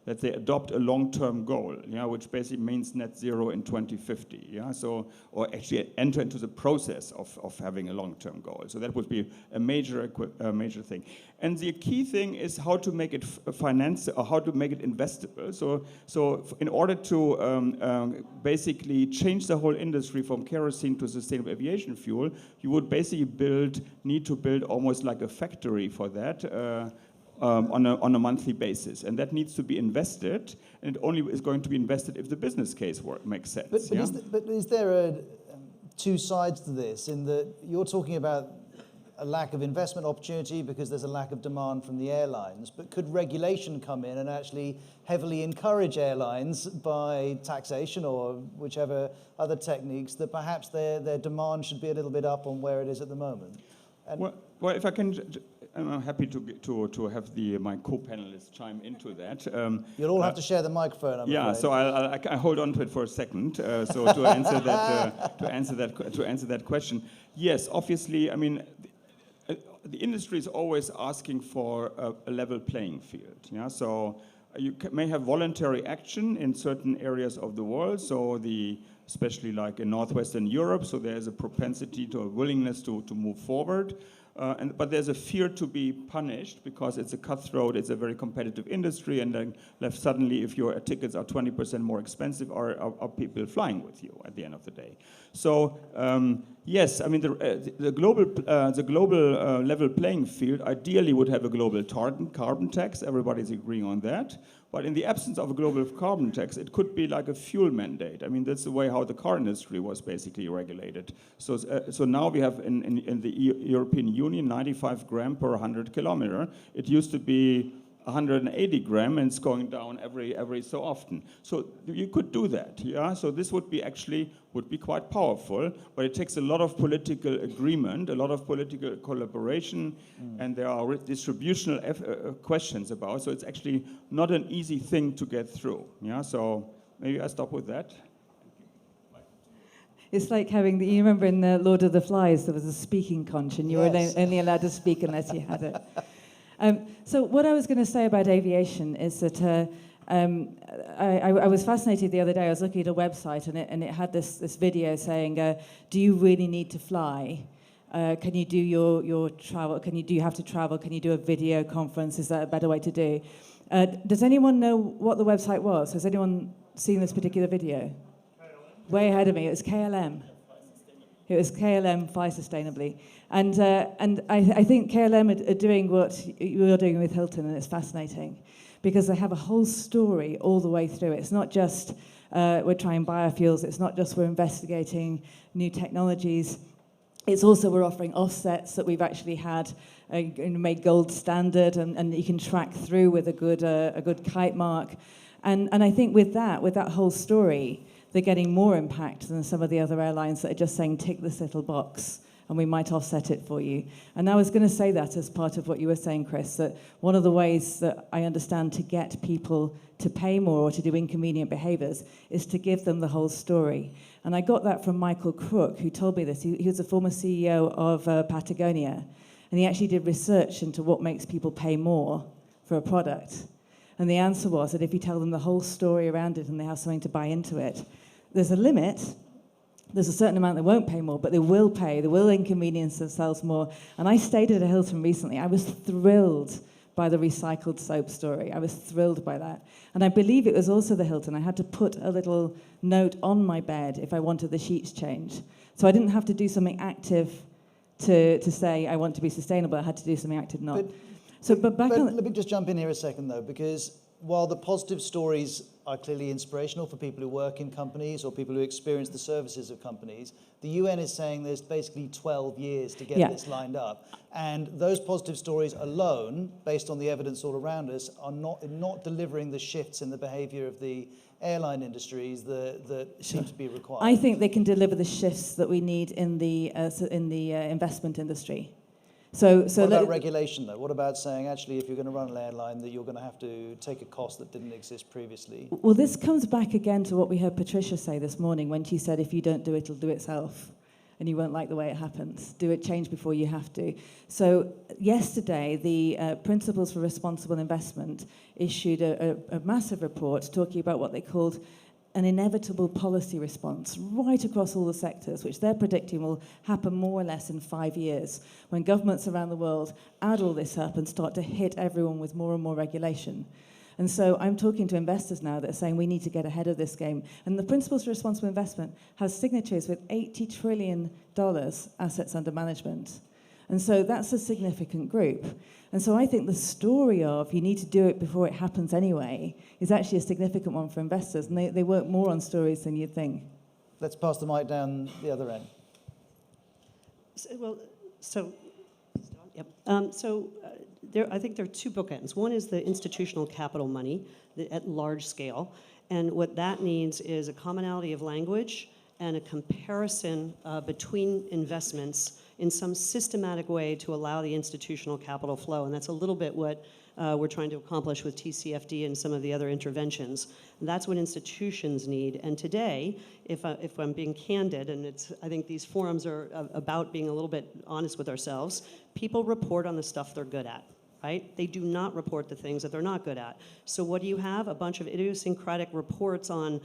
that they adopt a long-term goal, yeah, which basically means net zero in 2050, yeah. So, or actually enter into the process of having a long-term goal. So that would be a major thing. And the key thing is how to make it how to make it investable. So in order to basically change the whole industry from kerosene to sustainable aviation fuel, you would basically need to build almost like a factory for that on a monthly basis, and that needs to be invested, and it only is going to be invested if the business case makes sense. But is there two sides to this, in that you're talking about a lack of investment opportunity because there's a lack of demand from the airlines, but could regulation come in and actually heavily encourage airlines by taxation or whichever other techniques that perhaps their demand should be a little bit up on where it is at the moment? Well, if I can, I'm happy to have my co-panelists chime into that. You'll all have to share the microphone. I'm afraid. So I hold on to it for a second. So to answer that question, yes, obviously, I mean, the industry is always asking for a level playing field. Yeah, so you may have voluntary action in certain areas of the world. So especially like in Northwestern Europe, so there's a propensity to a willingness to move forward. But there's a fear to be punished because it's a cutthroat, it's a very competitive industry, and then suddenly if your tickets are 20% more expensive, are people flying with you at the end of the day? So yes, I mean the global level playing field ideally would have a global carbon tax. Everybody's agreeing on that. But in the absence of a global carbon tax, it could be like a fuel mandate. I mean, that's the way how the car industry was basically regulated. So now we have in the European Union 95 gram per 100 kilometer. It used to be 180 gram, and it's going down every so often. So you could do that, yeah? So this would be quite powerful, but it takes a lot of political agreement, a lot of political collaboration, and there are distributional questions about, so it's actually not an easy thing to get through, yeah? So maybe I stop with that. It's like having you remember in the Lord of the Flies, there was a speaking conch, and you were only allowed to speak unless you had it. So what I was going to say about aviation is that I was fascinated the other day. I was looking at a website, and it had this video saying, do you really need to fly? Can you do your travel? Do you have to travel? Can you do a video conference? Is that a better way to do? Does anyone know what the website was? Has anyone seen this particular video? KLM. Way ahead of me. It was KLM. It was KLM Fly Sustainably. And I think KLM are doing what you're doing with Hilton, and it's fascinating because they have a whole story all the way through. It's not just we're trying biofuels. It's not just we're investigating new technologies. It's also we're offering offsets that we've actually had made gold standard, and you can track through with a good kite mark. And I think with that whole story, they're getting more impact than some of the other airlines that are just saying, tick this little box, and we might offset it for you. And I was going to say that as part of what you were saying, Chris, that one of the ways that I understand to get people to pay more or to do inconvenient behaviors is to give them the whole story. And I got that from Michael Crook, who told me this. He was a former CEO of Patagonia, and he actually did research into what makes people pay more for a product. And the answer was that if you tell them the whole story around it and they have something to buy into it, there's a limit. There's a certain amount they won't pay more, but they will pay. They will inconvenience themselves more. And I stayed at a Hilton recently. I was thrilled by the recycled soap story. I was thrilled by that. And I believe it was also the Hilton. I had to put a little note on my bed if I wanted the sheets changed. So I didn't have to do something active to say I want to be sustainable. I had to do something active not. Let me just jump in here a second, though, because while the positive stories are clearly inspirational for people who work in companies or people who experience the services of companies, the UN is saying there's basically 12 years to get this lined up. And those positive stories alone, based on the evidence all around us, are not delivering the shifts in the behavior of the airline industries that seem to be required. I think they can deliver the shifts that we need in the investment industry. What about regulation, though? What about saying, actually, if you're going to run an airline, that you're going to have to take a cost that didn't exist previously? Well, this comes back again to what we heard Patricia say this morning when she said, if you don't do it, it'll do itself. And you won't like the way it happens. Do it, change before you have to. So yesterday, the Principles for Responsible Investment issued a massive report talking about what they called an inevitable policy response right across all the sectors, which they're predicting will happen more or less in 5 years, when governments around the world add all this up and start to hit everyone with more and more regulation. And so I'm talking to investors now that are saying we need to get ahead of this game. And the Principles for Responsible Investment has signatories with $80 trillion assets under management. And so that's a significant group. And so I think the story of you need to do it before it happens anyway is actually a significant one for investors, and they work more on stories than you'd think. Let's pass the mic down the other end. I think there are two bookends. One is the institutional capital money at large scale, and what that needs is a commonality of language and a comparison between investments in some systematic way to allow the institutional capital flow. And that's a little bit what we're trying to accomplish with TCFD and some of the other interventions. And that's what institutions need. And today, if I'm being candid, and I think these forums are about being a little bit honest with ourselves, people report on the stuff they're good at. Right? They do not report the things that they're not good at. So what do you have? A bunch of idiosyncratic reports on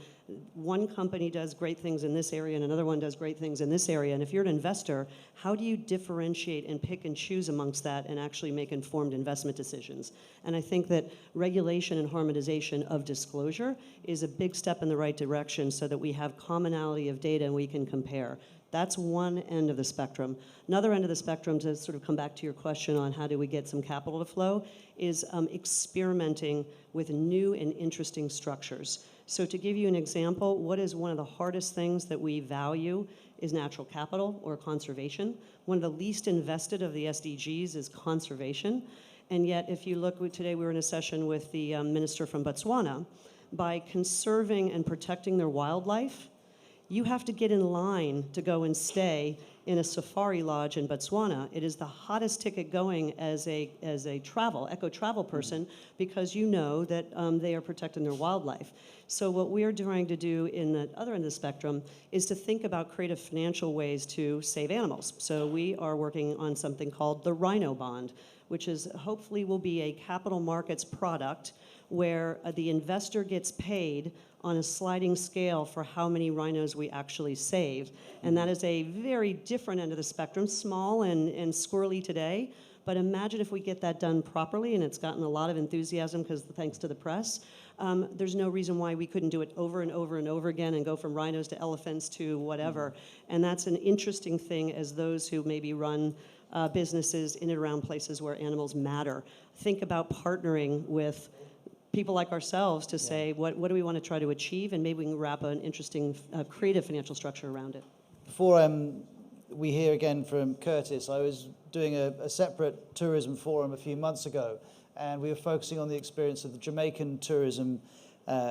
one company does great things in this area and another one does great things in this area. And if you're an investor, how do you differentiate and pick and choose amongst that and actually make informed investment decisions? And I think that regulation and harmonization of disclosure is a big step in the right direction so that we have commonality of data and we can compare. That's one end of the spectrum. Another end of the spectrum, to sort of come back to your question on how do we get some capital to flow, is experimenting with new and interesting structures. So to give you an example, what is one of the hardest things that we value is natural capital or conservation. One of the least invested of the SDGs is conservation. And yet, if you look, today we were in a session with the minister from Botswana. By conserving and protecting their wildlife, you have to get in line to go and stay in a safari lodge in Botswana. It is the hottest ticket going as a eco-travel person because you know that they are protecting their wildlife. So what we're trying to do in the other end of the spectrum is to think about creative financial ways to save animals. So we are working on something called the Rhino Bond, which is hopefully will be a capital markets product where the investor gets paid on a sliding scale for how many rhinos we actually save. And that is a very different end of the spectrum, small and squirrely today, but imagine if we get that done properly, and it's gotten a lot of enthusiasm because thanks to the press. There's no reason why we couldn't do it over and over and over again and go from rhinos to elephants to whatever. And that's an interesting thing as those who maybe run businesses in and around places where animals matter. Think about partnering with people like ourselves to say, what do we want to try to achieve, and maybe we can wrap an interesting creative financial structure around it. Before we hear again from Curtis, I was doing a separate tourism forum a few months ago, and we were focusing on the experience of the Jamaican tourism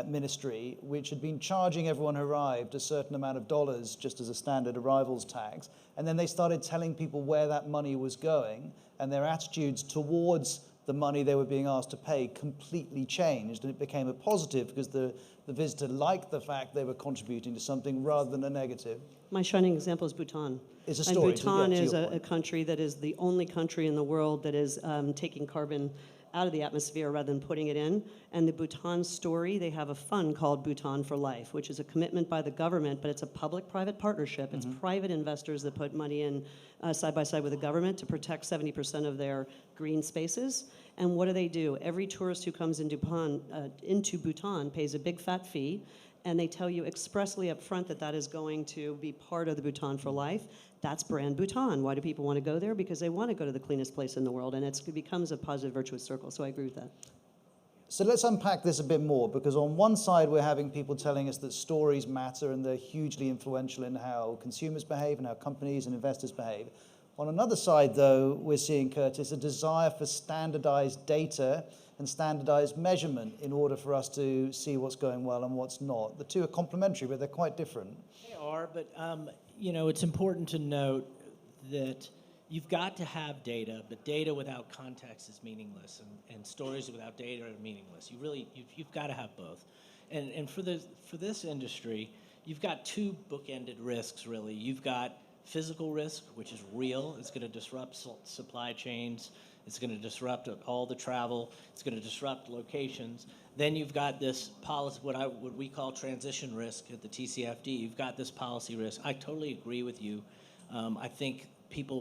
ministry, which had been charging everyone who arrived a certain amount of dollars just as a standard arrivals tax. And then they started telling people where that money was going, and their attitudes towards the money they were being asked to pay completely changed, and it became a positive because the visitor liked the fact they were contributing to something rather than a negative. My shining example is Bhutan. It's a story. And Bhutan is a country that is the only country in the world that is taking carbon out of the atmosphere rather than putting it in. And the Bhutan story, they have a fund called Bhutan for Life, which is a commitment by the government, but it's a public-private partnership. It's private investors that put money in side by side with the government to protect 70% of their green spaces. And what do? Every tourist who comes into Bhutan pays a big fat fee, and they tell you expressly up front that that is going to be part of the Bhutan for Life. That's brand Bhutan. Why do people want to go there? Because they want to go to the cleanest place in the world, and it becomes a positive, virtuous circle. So I agree with that. So let's unpack this a bit more, because on one side we're having people telling us that stories matter and they're hugely influential in how consumers behave and how companies and investors behave. On another side, though, we're seeing, Curtis, a desire for standardized data and standardized measurement in order for us to see what's going well and what's not. The two are complementary, but they're quite different. They are, but it's important to note that you've got to have data, but data without context is meaningless, and stories without data are meaningless. You've got to have both. And for this industry, you've got two bookended risks, really. You've got physical risk, which is real. It's going to disrupt supply chains. It's going to disrupt all the travel. It's going to disrupt locations. Then you've got this policy, what we call transition risk at the TCFD. You've got this policy risk. I totally agree with you. I think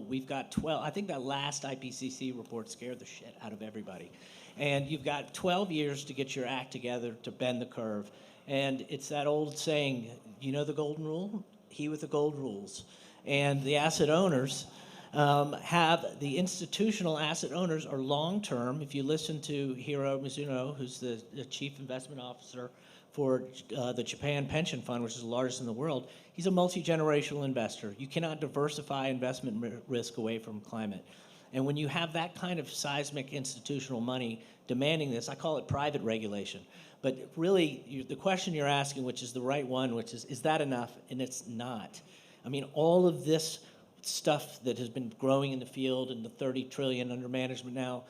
we've got 12. I think that last IPCC report scared the shit out of everybody. And you've got 12 years to get your act together to bend the curve. And it's that old saying, you know the golden rule? He with the gold rules. And the asset owners the institutional asset owners are long-term. If you listen to Hiro Mizuno, who's the chief investment officer for the Japan Pension Fund, which is the largest in the world, he's a multi-generational investor. You cannot diversify investment risk away from climate. And when you have that kind of seismic institutional money demanding this, I call it private regulation. But really, the question you're asking, which is the right one, which is that enough? And it's not. I mean, all of this stuff that has been growing in the field and the 30 trillion under management now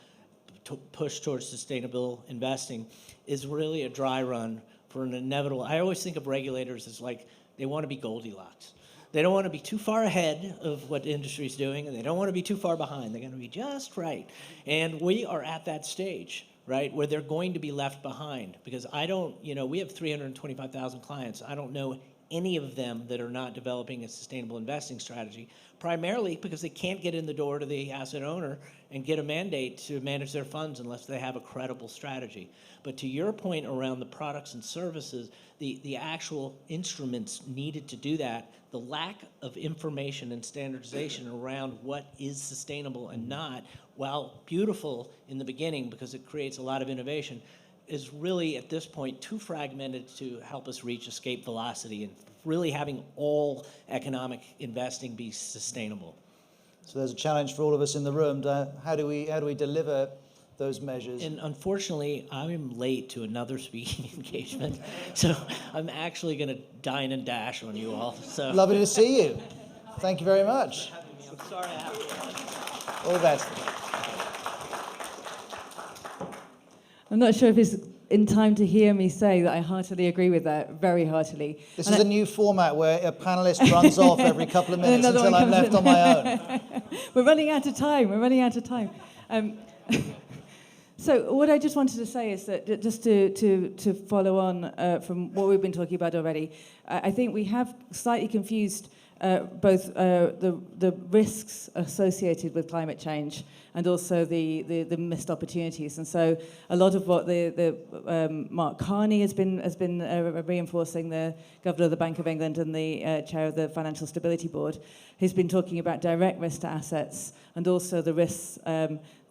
to push towards sustainable investing is really a dry run for an inevitable. I always think of regulators as like they want to be Goldilocks. They don't want to be too far ahead of what the industry is doing, and they don't want to be too far behind. They're going to be just right. And we are at that stage, right, where they're going to be left behind. Because we have 325,000 clients. I don't know any of them that are not developing a sustainable investing strategy, primarily because they can't get in the door to the asset owner and get a mandate to manage their funds unless they have a credible strategy. But to your point around the products and services, the actual instruments needed to do that, the lack of information and standardization around what is sustainable and not, while beautiful in the beginning because it creates a lot of innovation, is really at this point too fragmented to help us reach escape velocity and really having all economic investing be sustainable. So there's a challenge for all of us in the room. How do we deliver those measures? And unfortunately, I'm late to another speaking engagement, so I'm actually going to dine and dash on you all. So lovely to see you. Thank you very much. I'm sorry I have to. All the best. I'm not sure if it's in time to hear me say that I heartily agree with that, very heartily. This is a new format where a panelist runs off every couple of minutes until I'm left on my own. We're running out of time. So what I just wanted to say is that just to follow on from what we've been talking about already, I think we have slightly confused both the risks associated with climate change and also the missed opportunities. And so a lot of what the Mark Carney has been reinforcing, the Governor of the Bank of England and the Chair of the Financial Stability Board, he's been talking about direct risk to assets and also the risks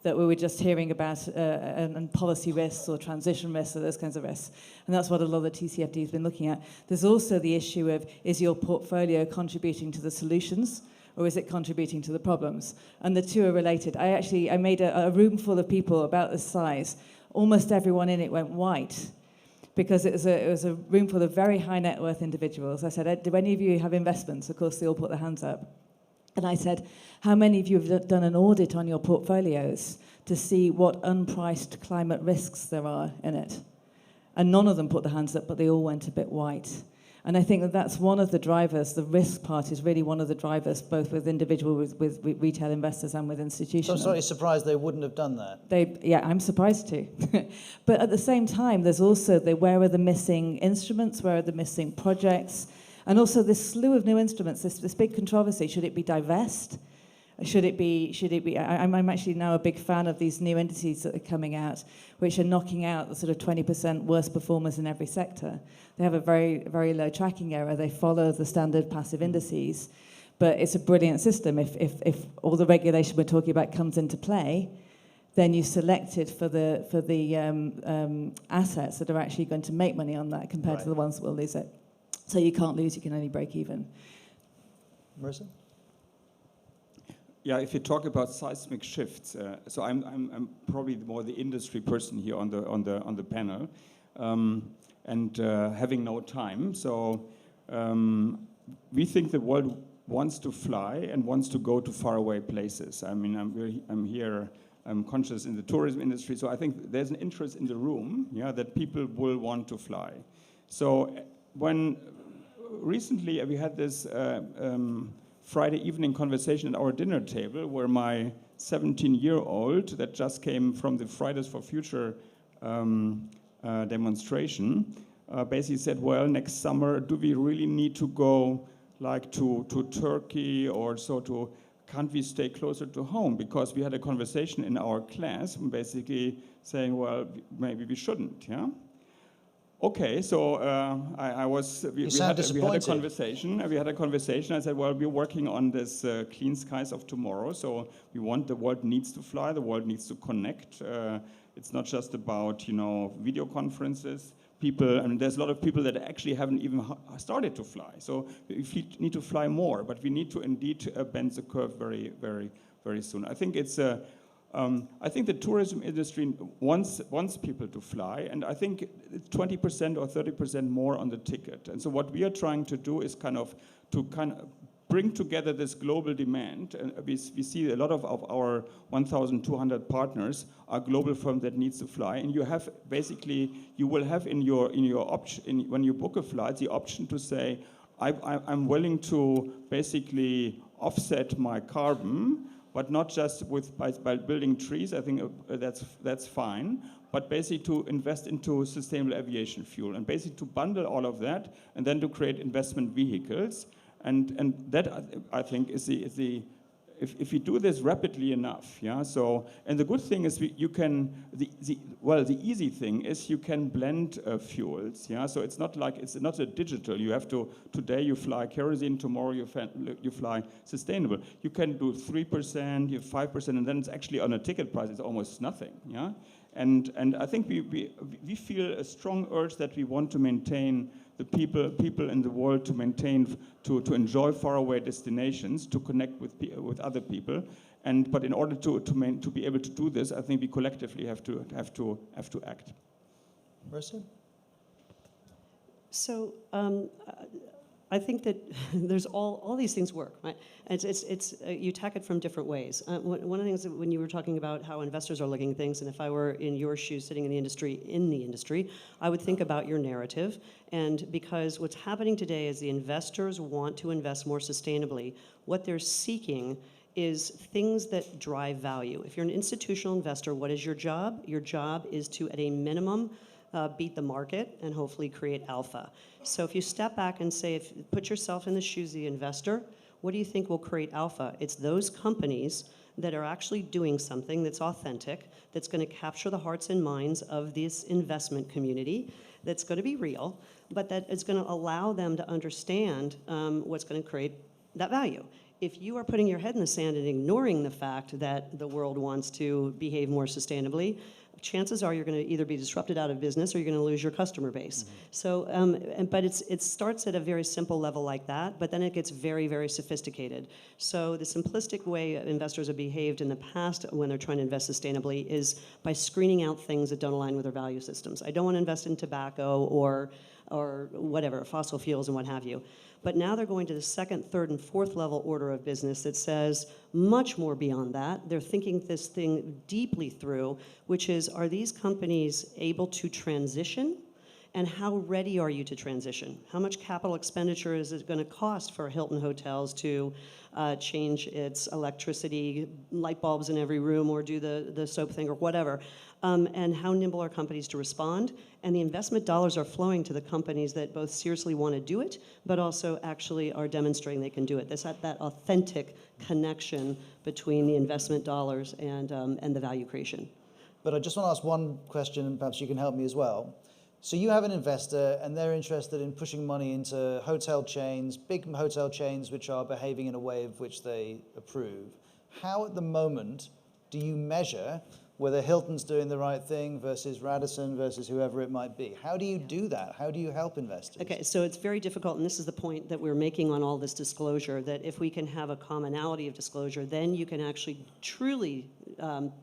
that we were just hearing about, and policy risks or transition risks or those kinds of risks. And that's what a lot of the TCFD has been looking at. There's also the issue of, is your portfolio contributing to the solutions or is it contributing to the problems? And the two are related. I made a room full of people about this size. Almost everyone in it went white because it was a room full of very high net worth individuals. I said, do any of you have investments? Of course, they all put their hands up. And I said, how many of you have done an audit on your portfolios to see what unpriced climate risks there are in it? And none of them put their hands up, but they all went a bit white. And I think that that's one of the drivers. The risk part is really one of the drivers, both with individual, with retail investors and with institutions. So I'm slightly surprised they wouldn't have done that. I'm surprised too. But at the same time, there's also where are the missing instruments, where are the missing projects? And also this slew of new instruments, this big controversy, should it be divest? Should it be? I'm actually now a big fan of these new indices that are coming out, which are knocking out the sort of 20% worst performers in every sector. They have a very, very low tracking error. They follow the standard passive indices, but it's a brilliant system. If all the regulation we're talking about comes into play, then you select it for the assets that are actually going to make money on that compared to the ones that will lose it. So you can't lose, you can only break even. Marisa? Yeah, if you talk about seismic shifts, so I'm probably more the industry person here on the panel, and having no time. So we think the world wants to fly and wants to go to faraway places. I mean, I'm conscious in the tourism industry, so I think there's an interest in the room, that people will want to fly. So when recently we had this Friday evening conversation at our dinner table where my 17-year-old that just came from the Fridays for Future demonstration basically said, well, next summer, do we really need to go like to Turkey or so can't we stay closer to home? Because we had a conversation in our class basically saying, well, maybe we shouldn't, Okay, so we had a conversation. We had a conversation. I said, well, we're working on this clean skies of tomorrow. So the world needs to fly. The world needs to connect. It's not just about video conferences. There's a lot of people that actually haven't even started to fly. So we need to fly more, but we need to indeed bend the curve very, very, very soon. I think it's I think the tourism industry wants people to fly, and I think it's 20% or 30% more on the ticket. And so what we are trying to do is kind of bring together this global demand. And we see a lot of our 1,200 partners are global firms that needs to fly, and you have basically, you will have in your option, when you book a flight, the option to say, I'm willing to basically offset my carbon, but not just by building trees. I think that's fine, but basically to invest into sustainable aviation fuel, and basically to bundle all of that, and then to create investment vehicles. And that, I think, is the if you do this rapidly enough, yeah. So, and the good thing is the easy thing is you can blend fuels, yeah. So it's not a digital. You have to, today you fly kerosene, tomorrow you fly sustainable. You can do 3%, you have 5%, and then it's actually on a ticket price. It's almost nothing, yeah. And I think we feel a strong urge that we want to maintain the people in the world to enjoy faraway destinations, to connect with other people, but in order to be able to do this, I think we collectively have to act. Marisa? So I think that there's all these things work, right? It's you attack it from different ways. One of the things that when you were talking about how investors are looking at things, and if I were in your shoes sitting in the industry, I would think about your narrative. And because what's happening today is the investors want to invest more sustainably. What they're seeking is things that drive value. If you're an institutional investor, what is your job? Your job is to, at a minimum, beat the market and hopefully create alpha. So if you step back and say, put yourself in the shoes of the investor, what do you think will create alpha? It's those companies that are actually doing something that's authentic, that's going to capture the hearts and minds of this investment community, that's going to be real, but that is going to allow them to understand what's going to create that value. If you are putting your head in the sand and ignoring the fact that the world wants to behave more sustainably, chances are you're going to either be disrupted out of business or you're going to lose your customer base. Mm-hmm. So, but it starts at a very simple level like that, but then it gets very, very sophisticated. So the simplistic way investors have behaved in the past when they're trying to invest sustainably is by screening out things that don't align with their value systems. I don't want to invest in tobacco or whatever, fossil fuels and what have you. But now they're going to the second, third, and fourth level order of business that says much more beyond that. They're thinking this thing deeply through, which is, are these companies able to transition? And how ready are you to transition? How much capital expenditure is it going to cost for Hilton Hotels to change its electricity, light bulbs in every room, or do the soap thing or whatever? And how nimble are companies to respond? And the investment dollars are flowing to the companies that both seriously want to do it, but also actually are demonstrating they can do it. There's that authentic connection between the investment dollars and the value creation. But I just want to ask one question, and perhaps you can help me as well. So you have an investor, and they're interested in pushing money into hotel chains, big hotel chains, which are behaving in a way of which they approve. How, at the moment, do you measure whether Hilton's doing the right thing versus Radisson versus whoever it might be? How do you do that? How do you help investors? Okay, so it's very difficult, and this is the point that we're making on all this disclosure, that if we can have a commonality of disclosure, then you can actually truly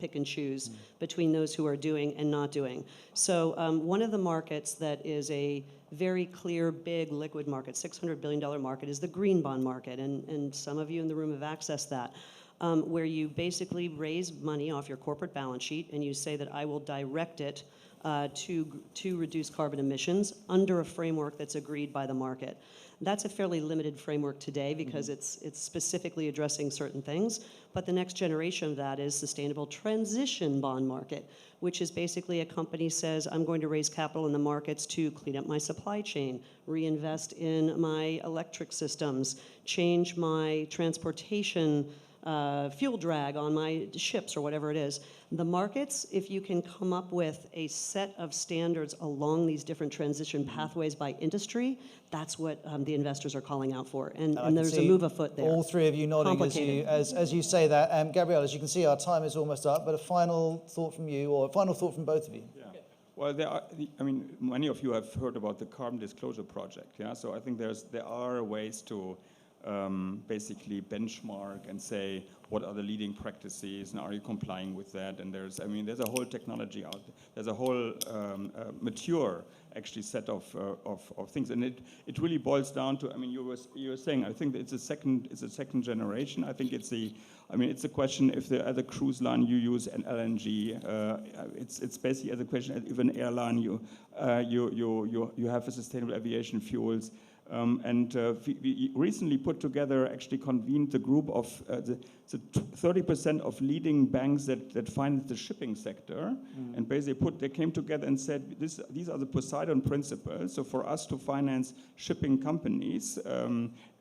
pick and choose between those who are doing and not doing. So one of the markets that is a very clear, big, liquid market, $600 billion market, is the green bond market, and some of you in the room have accessed that. Where you basically raise money off your corporate balance sheet and you say that I will direct it to reduce carbon emissions under a framework that's agreed by the market. That's a fairly limited framework today because it's specifically addressing certain things, but the next generation of that is sustainable transition bond market, which is basically a company says, I'm going to raise capital in the markets to clean up my supply chain, reinvest in my electric systems, change my transportation fuel drag on my ships or whatever it is. The markets, if you can come up with a set of standards along these different transition pathways by industry, that's what the investors are calling out for. And there's a move afoot there. All three of you nodding as you say that. Gabrielle, as you can see, our time is almost up, but a final thought from you, or a final thought from both of you. Yeah. Well, many of you have heard about the Carbon Disclosure Project, yeah? So I think there are ways to basically benchmark and say what are the leading practices, and are you complying with that? And there's a whole technology out there. There's a whole mature, actually, set of things, and it really boils down to. I mean, you were saying. I think it's a second generation. I think it's a question if the cruise line you use an LNG. It's basically as a question if an airline you have a sustainable aviation fuels. We recently put together, actually convened the group of the 30% of leading banks that finance the shipping sector, and basically they came together and said, these are the Poseidon principles. So for us to finance shipping companies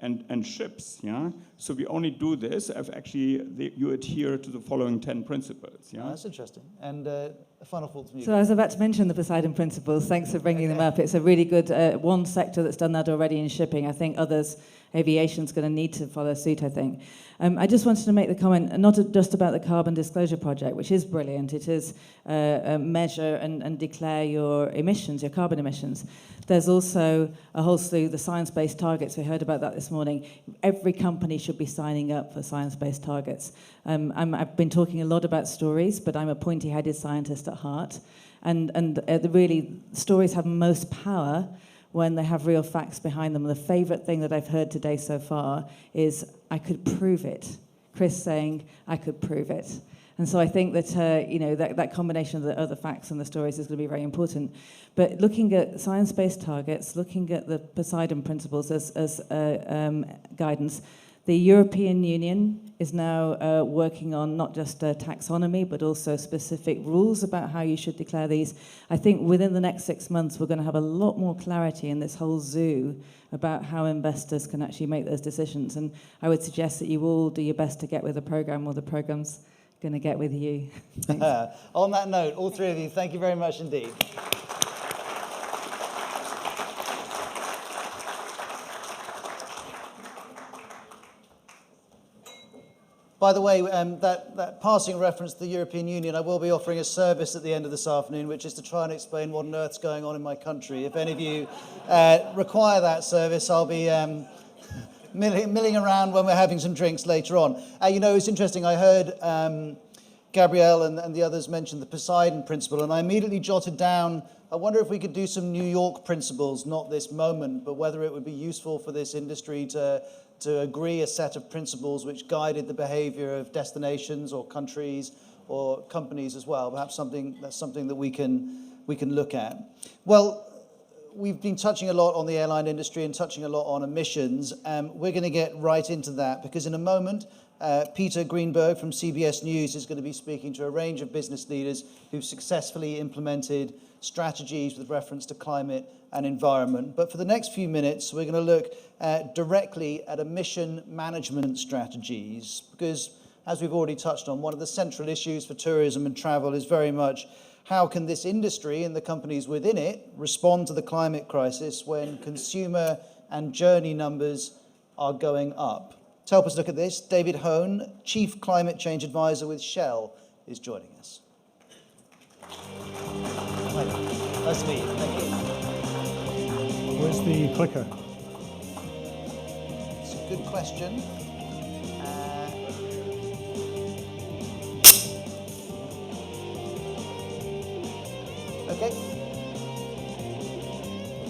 and ships, yeah. So we only do this if actually you adhere to the following 10 principles. Yeah, that's interesting. And a final thought from you. So I was about to mention the Poseidon principles. Thanks for bringing them up. It's a really good one sector that's done that already in shipping. I think others, aviation's going to need to follow suit, I think. I just wanted to make the comment, not just about the Carbon Disclosure Project, which is brilliant. It is measure and declare your emissions, your carbon emissions. There's also a whole slew, the science-based targets. We heard about that this morning. Every company should be signing up for science-based targets. I've been talking a lot about stories, but I'm a pointy-headed scientist at heart. And really, stories have most power when they have real facts behind them. The favourite thing that I've heard today so far is, I could prove it. Chris saying, I could prove it. And so I think that, that combination of the other facts and the stories is going to be very important. But looking at science-based targets, looking at the Poseidon principles as guidance, the European Union is now working on not just taxonomy, but also specific rules about how you should declare these. I think within the next 6 months, we're going to have a lot more clarity in this whole zoo about how investors can actually make those decisions. And I would suggest that you all do your best to get with the program, or the program's going to get with you. On that note, all three of you, thank you very much indeed. By the way, that passing reference to the European Union, I will be offering a service at the end of this afternoon, which is to try and explain what on earth's going on in my country. If any of you require that service, I'll be milling around when we're having some drinks later on. It's interesting. I heard Gabrielle and the others mention the Poseidon principle, and I immediately jotted down, I wonder if we could do some New York principles, not this moment, but whether it would be useful for this industry to agree a set of principles which guided the behavior of destinations or countries or companies as well. Perhaps that's something that we can look at. Well, we've been touching a lot on the airline industry and touching a lot on emissions. We're going to get right into that, because in a moment, Peter Greenberg from CBS News is going to be speaking to a range of business leaders who've successfully implemented strategies with reference to climate and environment. But for the next few minutes, we're going to look directly at emission management strategies, because, as we've already touched on, one of the central issues for tourism and travel is very much how can this industry and the companies within it respond to the climate crisis when consumer and journey numbers are going up. To help us look at this, David Hone, Chief Climate Change Advisor with Shell, is joining us. Hi. Nice to meet you. Thank you. Where's the clicker? It's a good question. Okay.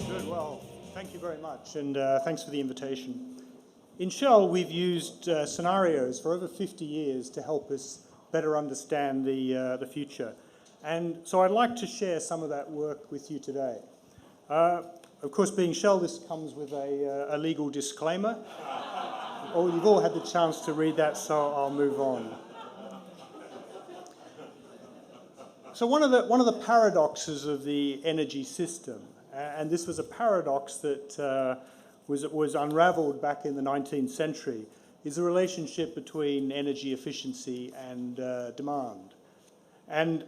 Good. Well, thank you very much, and thanks for the invitation. In Shell, we've used scenarios for over 50 years to help us better understand the future. And so I'd like to share some of that work with you today. Of course, being Shell, this comes with a legal disclaimer. You've all had the chance to read that, so I'll move on. So one of the paradoxes of the energy system, and this was a paradox that was unraveled back in the 19th century, is the relationship between energy efficiency and demand. And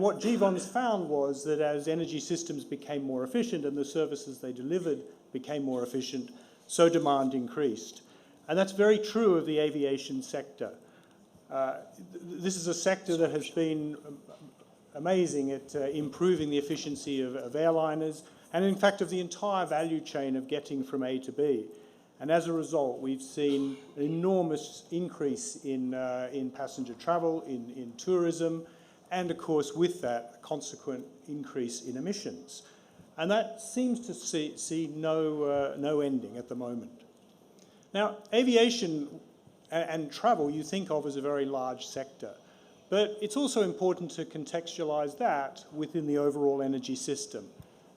what GVONS found was that as energy systems became more efficient and the services they delivered became more efficient, so demand increased. And that's very true of the aviation sector. This is a sector that has been amazing at improving the efficiency of airliners, and in fact of the entire value chain of getting from A to B. And as a result, we've seen an enormous increase in passenger travel, in tourism, and of course with that, a consequent increase in emissions. And that seems to see no ending at the moment. Now, aviation and travel you think of as a very large sector, but it's also important to contextualize that within the overall energy system.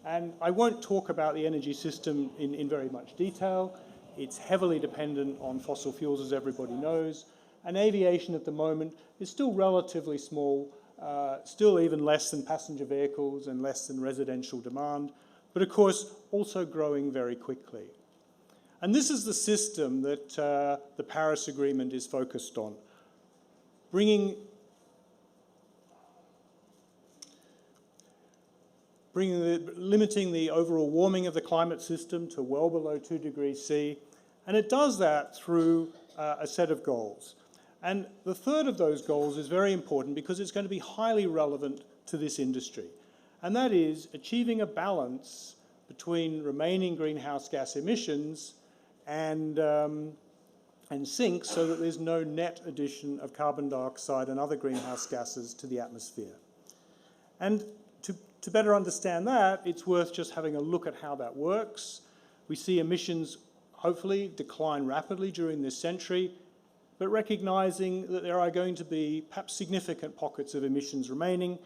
And I won't talk about the energy system in very much detail. It's heavily dependent on fossil fuels, as everybody knows. And aviation at the moment is still relatively small, still even less than passenger vehicles and less than residential demand, but of course also growing very quickly. And this is the system that the Paris Agreement is focused on, limiting the overall warming of the climate system to well below 2 degrees C, and it does that through a set of goals. And the third of those goals is very important because it's going to be highly relevant to this industry, and that is achieving a balance between remaining greenhouse gas emissions and sinks so that there's no net addition of carbon dioxide and other greenhouse gases to the atmosphere. And to better understand that, it's worth just having a look at how that works. We see emissions hopefully decline rapidly during this century, but recognizing that there are going to be perhaps significant pockets of emissions remaining,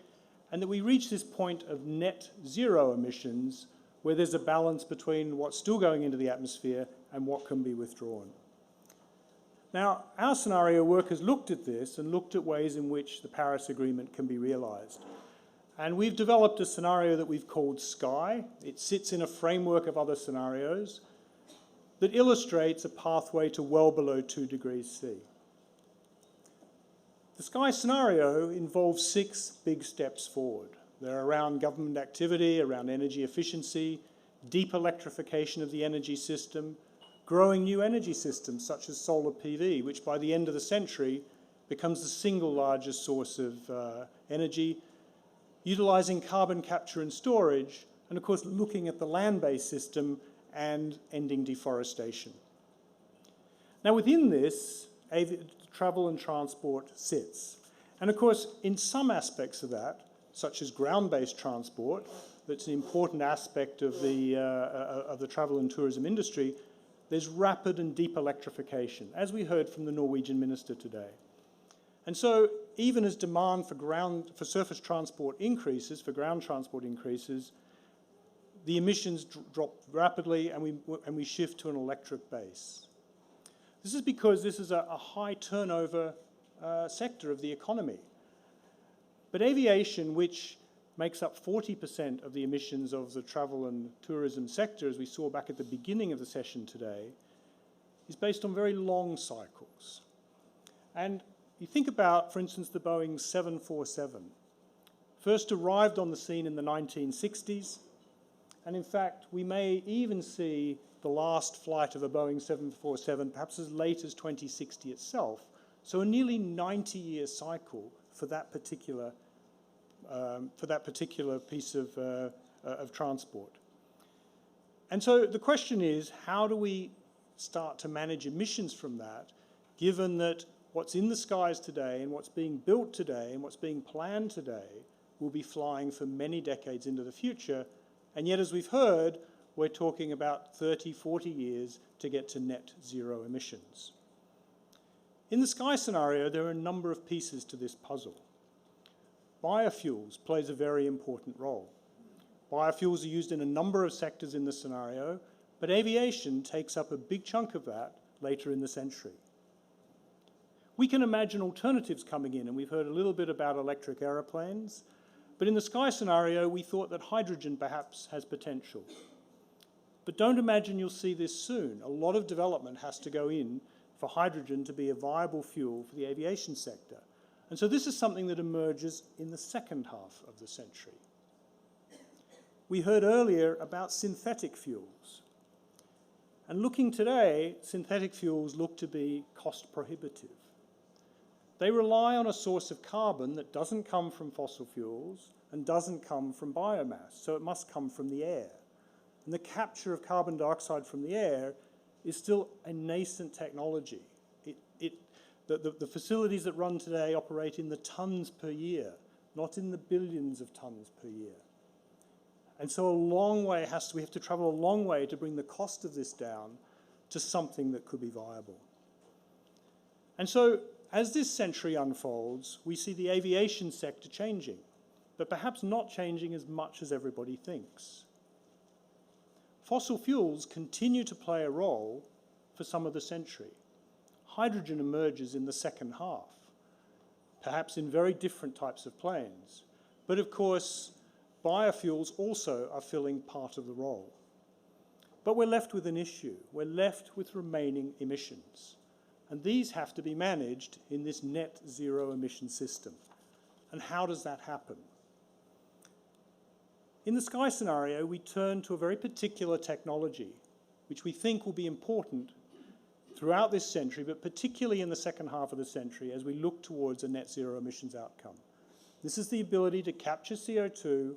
and that we reach this point of net zero emissions where there's a balance between what's still going into the atmosphere and what can be withdrawn. Now, our scenario work has looked at this and looked at ways in which the Paris Agreement can be realized. And we've developed a scenario that we've called SKY. It sits in a framework of other scenarios that illustrates a pathway to well below 2 degrees C. The SKY scenario involves 6 big steps forward. They're around government activity, around energy efficiency, deep electrification of the energy system, growing new energy systems such as solar PV, which by the end of the century becomes the single largest source of energy, utilizing carbon capture and storage, and of course looking at the land-based system and ending deforestation. Now within this, travel and transport sits. And of course, in some aspects of that, such as ground-based transport, that's an important aspect of the travel and tourism industry, there's rapid and deep electrification, as we heard from the Norwegian minister today. And so even as demand for surface transport increases, for ground transport increases, the emissions drop rapidly and we shift to an electric base. This is because this is a high turnover sector of the economy. But aviation, which makes up 40% of the emissions of the travel and tourism sector, as we saw back at the beginning of the session today, is based on very long cycles. And you think about, for instance, the Boeing 747. First arrived on the scene in the 1960s, and in fact, we may even see the last flight of a Boeing 747 perhaps as late as 2060 itself. So a nearly 90-year cycle for that particular piece of transport. And so the question is, how do we start to manage emissions from that, given that what's in the skies today and what's being built today and what's being planned today will be flying for many decades into the future, and yet, as we've heard, we're talking about 30, 40 years to get to net zero emissions. In the SKY scenario, there are a number of pieces to this puzzle. Biofuels plays a very important role. Biofuels are used in a number of sectors in the scenario, but aviation takes up a big chunk of that later in the century. We can imagine alternatives coming in, and we've heard a little bit about electric aeroplanes, but in the SKY scenario, we thought that hydrogen perhaps has potential. But don't imagine you'll see this soon. A lot of development has to go in for hydrogen to be a viable fuel for the aviation sector. And so this is something that emerges in the second half of the century. We heard earlier about synthetic fuels. And looking today, synthetic fuels look to be cost prohibitive. They rely on a source of carbon that doesn't come from fossil fuels and doesn't come from biomass, so it must come from the air. And the capture of carbon dioxide from the air is still a nascent technology. The facilities that run today operate in the tons per year, not in the billions of tons per year. And so we have to travel a long way to bring the cost of this down to something that could be viable. And so as this century unfolds, we see the aviation sector changing, but perhaps not changing as much as everybody thinks. Fossil fuels continue to play a role for some of the century. Hydrogen emerges in the second half, perhaps in very different types of planes. But of course, biofuels also are filling part of the role. But we're left with an issue. We're left with remaining emissions. And these have to be managed in this net zero emission system. And how does that happen? In the Sky scenario, we turn to a very particular technology, which we think will be important throughout this century, but particularly in the second half of the century as we look towards a net zero emissions outcome. This is the ability to capture CO2,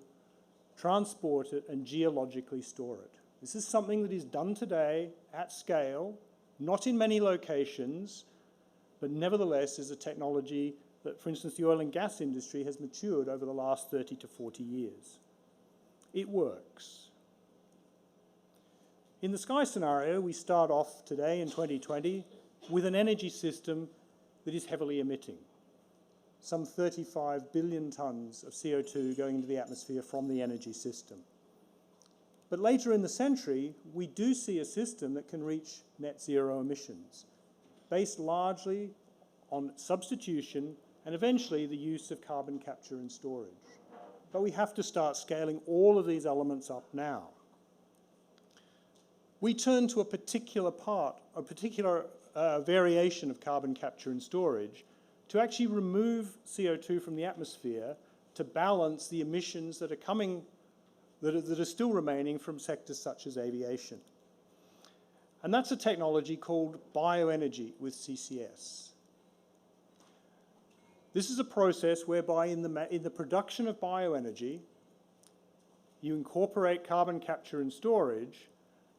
transport it, and geologically store it. This is something that is done today at scale, not in many locations, but nevertheless is a technology that, for instance, the oil and gas industry has matured over the last 30 to 40 years. It works. In the Sky scenario, we start off today in 2020 with an energy system that is heavily emitting. Some 35 billion tons of CO2 going into the atmosphere from the energy system. But later in the century, we do see a system that can reach net zero emissions, based largely on substitution and eventually the use of carbon capture and storage. But we have to start scaling all of these elements up now. We turn to a particular variation of carbon capture and storage to actually remove CO2 from the atmosphere to balance the emissions that are coming, that are still remaining from sectors such as aviation. And that's a technology called bioenergy with CCS. This is a process whereby in the production of bioenergy, you incorporate carbon capture and storage,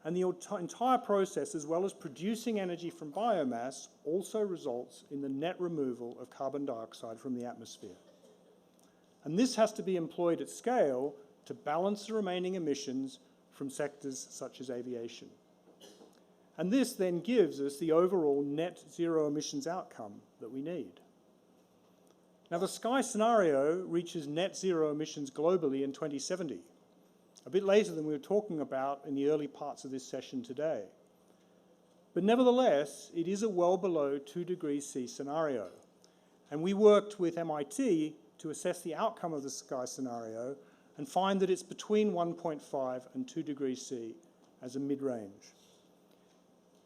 and the entire process, as well as producing energy from biomass, also results in the net removal of carbon dioxide from the atmosphere. And this has to be employed at scale to balance the remaining emissions from sectors such as aviation. And this then gives us the overall net zero emissions outcome that we need. Now, the Sky scenario reaches net zero emissions globally in 2070. A bit later than we were talking about in the early parts of this session today. But nevertheless, it is a well below 2 degrees C scenario. And we worked with MIT to assess the outcome of the Sky scenario and find that it's between 1.5 and 2 degrees C as a mid-range.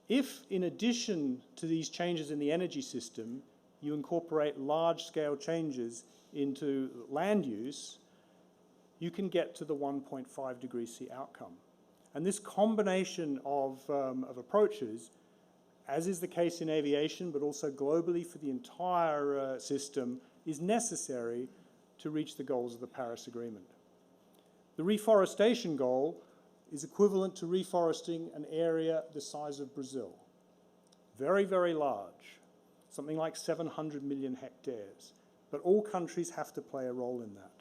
If, in addition to these changes in the energy system, you incorporate large-scale changes into land use, you can get to the 1.5 degrees C outcome. And this combination of approaches, as is the case in aviation, but also globally for the entire system, is necessary to reach the goals of the Paris Agreement. The reforestation goal is equivalent to reforesting an area the size of Brazil. Very, very large, something like 700 million hectares. But all countries have to play a role in that.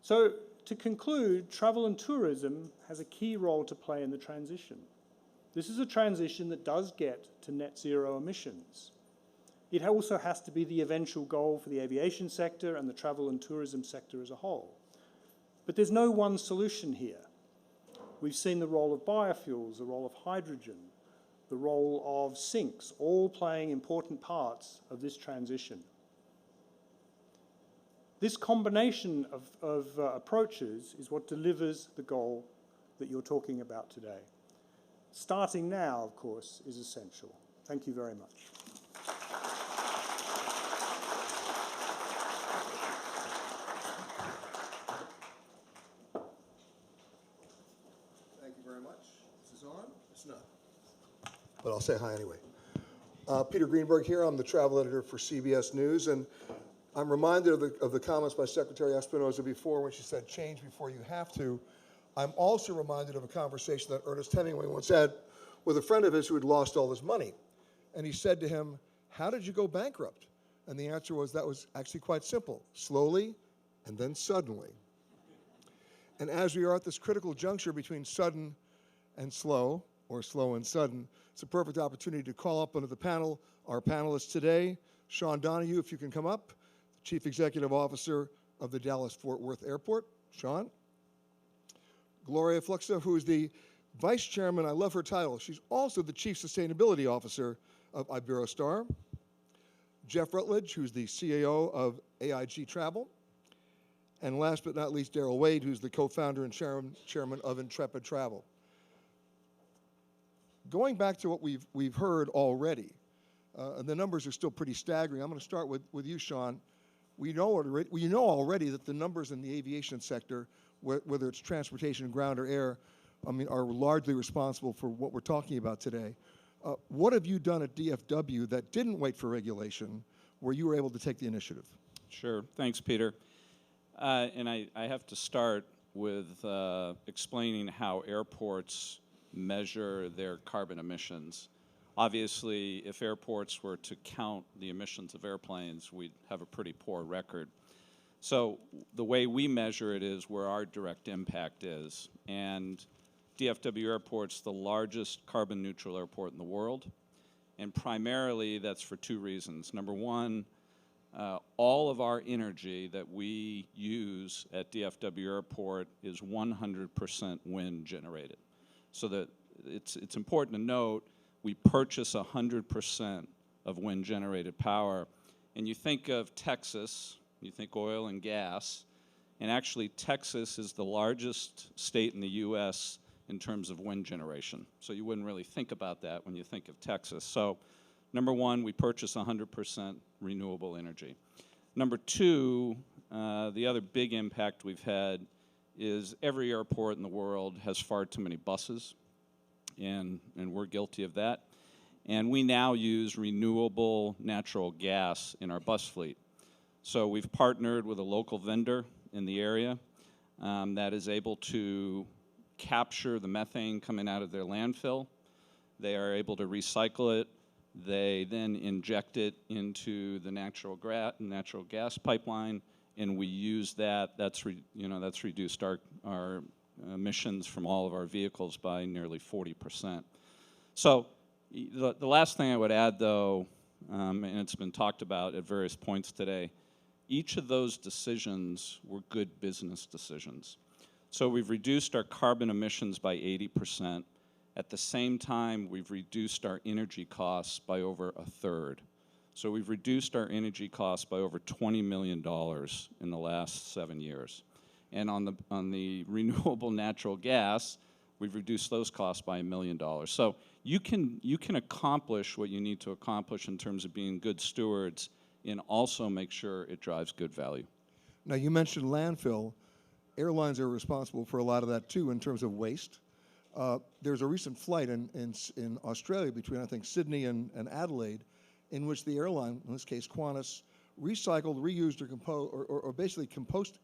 So, to conclude, travel and tourism has a key role to play in the transition. This is a transition that does get to net zero emissions. It also has to be the eventual goal for the aviation sector and the travel and tourism sector as a whole. But there's no one solution here. We've seen the role of biofuels, the role of hydrogen, the role of sinks, all playing important parts of this transition. This combination of approaches is what delivers the goal that you're talking about today. Starting now, of course, is essential. Thank you very much. Thank you very much. Is this on? It's not. But I'll say hi anyway. Peter Greenberg here. I'm the travel editor for CBS News, and I'm reminded of the comments by Secretary Espinosa before when she said, change before you have to. I'm also reminded of a conversation that Ernest Hemingway once had with a friend of his who had lost all his money. And he said to him, "How did you go bankrupt?" And the answer was, that was actually quite simple: slowly and then suddenly. And as we are at this critical juncture between sudden and slow, or slow and sudden, it's a perfect opportunity to call up onto the panel our panelists today. Sean Donohue, if you can come up, Chief Executive Officer of the Dallas-Fort Worth Airport. Sean. Gloria Fluxa, who is the Vice Chairman, I love her title, she's also the Chief Sustainability Officer of Iberostar. Jeff Rutledge, who's the CAO of AIG Travel. And last but not least, Darrell Wade, who's the co-founder and chairman of Intrepid Travel. Going back to what we've heard already, the numbers are still pretty staggering. I'm going to start with you, Sean. We know already that the numbers in the aviation sector, whether it's transportation, ground, or air, are largely responsible for what we're talking about today. What have you done at DFW that didn't wait for regulation, where you were able to take the initiative? Sure. Thanks, Peter. And I have to start with explaining how airports measure their carbon emissions. Obviously, if airports were to count the emissions of airplanes, we'd have a pretty poor record. So the way we measure it is where our direct impact is. And DFW Airport's the largest carbon neutral airport in the world. And primarily that's for two reasons. Number one, all of our energy that we use at DFW Airport is 100% wind generated. So that it's important to note we purchase 100% of wind generated power. And you think of Texas, you think oil and gas, and actually Texas is the largest state in the U.S. in terms of wind generation. So you wouldn't really think about that when you think of Texas. So number one, we purchase 100% renewable energy. Number two, the other big impact we've had is every airport in the world has far too many buses, and we're guilty of that. And we now use renewable natural gas in our bus fleet. So we've partnered with a local vendor in the area that is able to capture the methane coming out of their landfill. They are able to recycle it. They then inject it into the natural gas pipeline, and we use that. That's reduced our emissions from all of our vehicles by nearly 40%. So the last thing I would add, though, and it's been talked about at various points today, each of those decisions were good business decisions. So we've reduced our carbon emissions by 80%. At the same time, we've reduced our energy costs by over a third. So we've reduced our energy costs by over $20 million in the last 7 years. And on the renewable natural gas, we've reduced those costs by $1 million. So you can accomplish what you need to accomplish in terms of being good stewards and also make sure it drives good value. Now, you mentioned landfill. Airlines are responsible for a lot of that, too, in terms of waste. There's a recent flight in Australia between, I think, Sydney and Adelaide, in which the airline, in this case Qantas, recycled, reused, or basically composted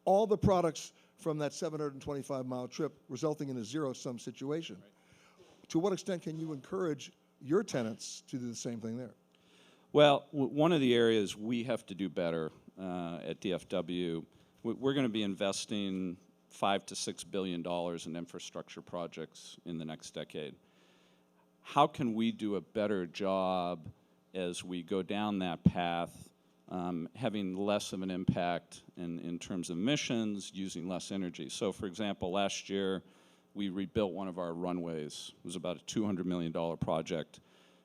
all the products from that 725-mile trip, resulting in a zero-sum situation. Right. To what extent can you encourage your tenants to do the same thing there? Well, one of the areas we have to do better at DFW, we're going to be investing $5 to $6 billion in infrastructure projects in the next decade. How can we do a better job as we go down that path, having less of an impact in terms of emissions, using less energy? So, for example, last year we rebuilt one of our runways. It was about a $200 million project.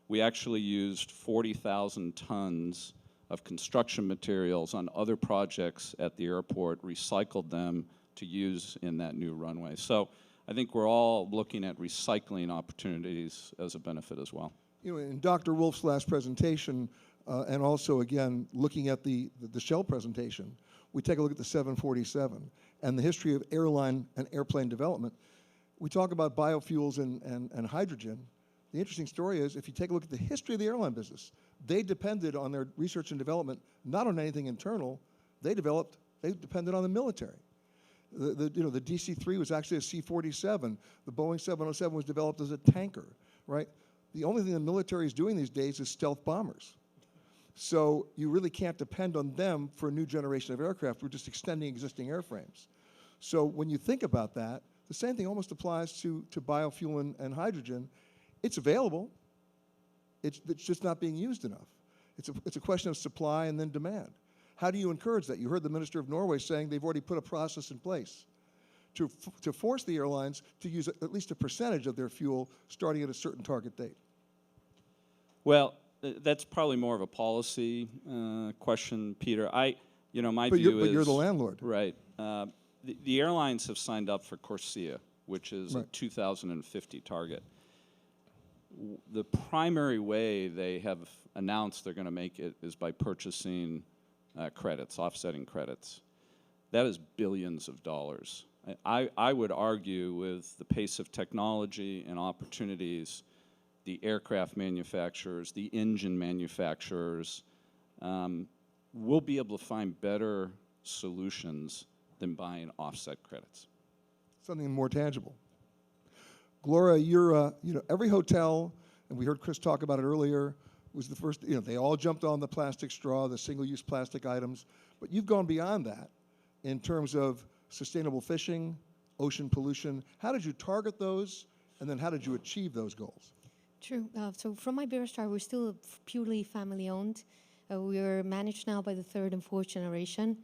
We actually used 40,000 tons of construction materials on other projects at the airport, recycled them to use in that new runway. So I think we're all looking at recycling opportunities as a benefit as well. You know, in Dr. Wolf's last presentation, and also again looking at the Shell presentation, we take a look at the 747 and the history of airline and airplane development. We talk about biofuels and hydrogen. The interesting story is, if you take a look at the history of the airline business, they depended on their research and development not on anything internal. They depended on the military. The DC-3 was actually a C-47. The Boeing 707 was developed as a tanker, right? The only thing the military is doing these days is stealth bombers. So you really can't depend on them for a new generation of aircraft. We're just extending existing airframes. So when you think about that, the same thing almost applies to biofuel and hydrogen. It's available. It's just not being used enough. It's a question of supply and then demand. How do you encourage that? You heard the Minister of Norway saying they've already put a process in place to force the airlines to use at least a percentage of their fuel starting at a certain target date. Well, that's probably more of a policy question, Peter. My but view is... But you're the landlord. Right. The airlines have signed up for CORSIA, which is a 2050 target. The primary way they have announced they're going to make it is by purchasing credits, offsetting credits. That is billions of dollars. I would argue with the pace of technology and opportunities, the aircraft manufacturers, the engine manufacturers, will be able to find better solutions than buying offset credits. Something more tangible. Gloria, you're, every hotel, and we heard Chris talk about it earlier, was the first, they all jumped on the plastic straw, the single-use plastic items, but you've gone beyond that in terms of sustainable fishing, ocean pollution. How did you target those, and then how did you achieve those goals? True. So from my very start, we're still purely family-owned. We're managed now by the third and fourth generation.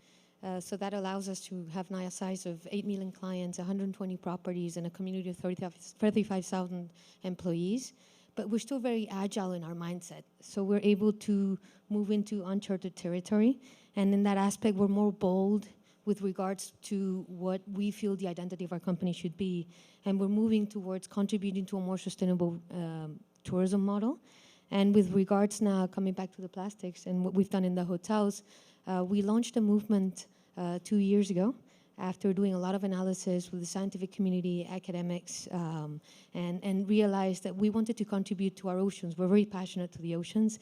So that allows us to have now a size of 8 million clients, 120 properties, and a community of 35,000 employees. But we're still very agile in our mindset. So we're able to move into uncharted territory. And in that aspect, we're more bold with regards to what we feel the identity of our company should be. And we're moving towards contributing to a more sustainable tourism model. And with regards now, coming back to the plastics and what we've done in the hotels, we launched a movement 2 years ago after doing a lot of analysis with the scientific community, academics, and realized that we wanted to contribute to our oceans. We're very passionate to the oceans.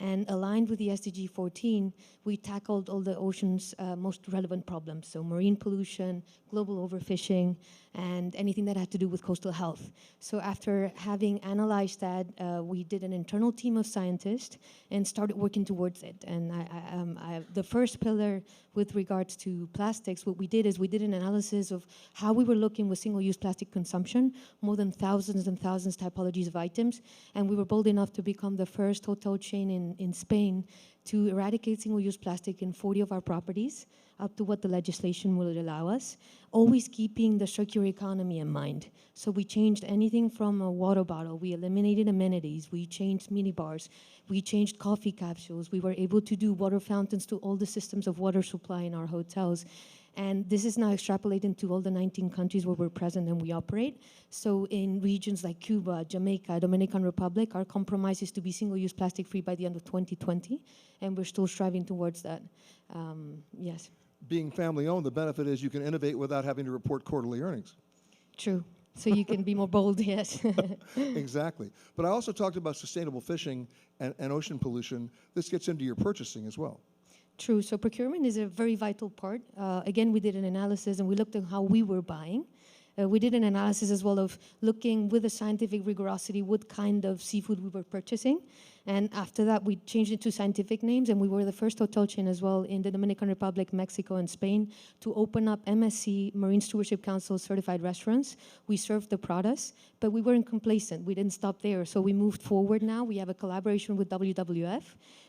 And aligned with the SDG 14, we tackled all the ocean's most relevant problems. So marine pollution, global overfishing, and anything that had to do with coastal health. So after having analyzed that, we did an internal team of scientists and started working towards it. And the first pillar with regards to plastics, what we did is we did an analysis of how we were looking with single-use plastic consumption, more than thousands and thousands typologies of items. And we were bold enough to become the first hotel chain in Spain to eradicate single-use plastic in 40 of our properties, up to what the legislation will allow us, always keeping the circular economy in mind. So we changed anything from a water bottle, we eliminated amenities, we changed minibars, we changed coffee capsules, we were able to do water fountains to all the systems of water supply in our hotels. And this is now extrapolated to all the 19 countries where we're present and we operate. So in regions like Cuba, Jamaica, Dominican Republic, our compromise is to be single-use plastic-free by the end of 2020, and we're still striving towards that. Yes. Being family-owned, the benefit is you can innovate without having to report quarterly earnings. True. So you can be more bold, yes. Exactly. But I also talked about sustainable fishing and ocean pollution. This gets into your purchasing as well. True. So procurement is a very vital part. Again, we did an analysis and we looked at how we were buying. We did an analysis as well of looking with a scientific rigorosity what kind of seafood we were purchasing. And after that, we changed it to scientific names, and we were the first hotel chain as well in the Dominican Republic, Mexico, and Spain to open up MSC, Marine Stewardship Council certified restaurants. We served the products, but we weren't complacent. We didn't stop there. So we moved forward now. We have a collaboration with WWF.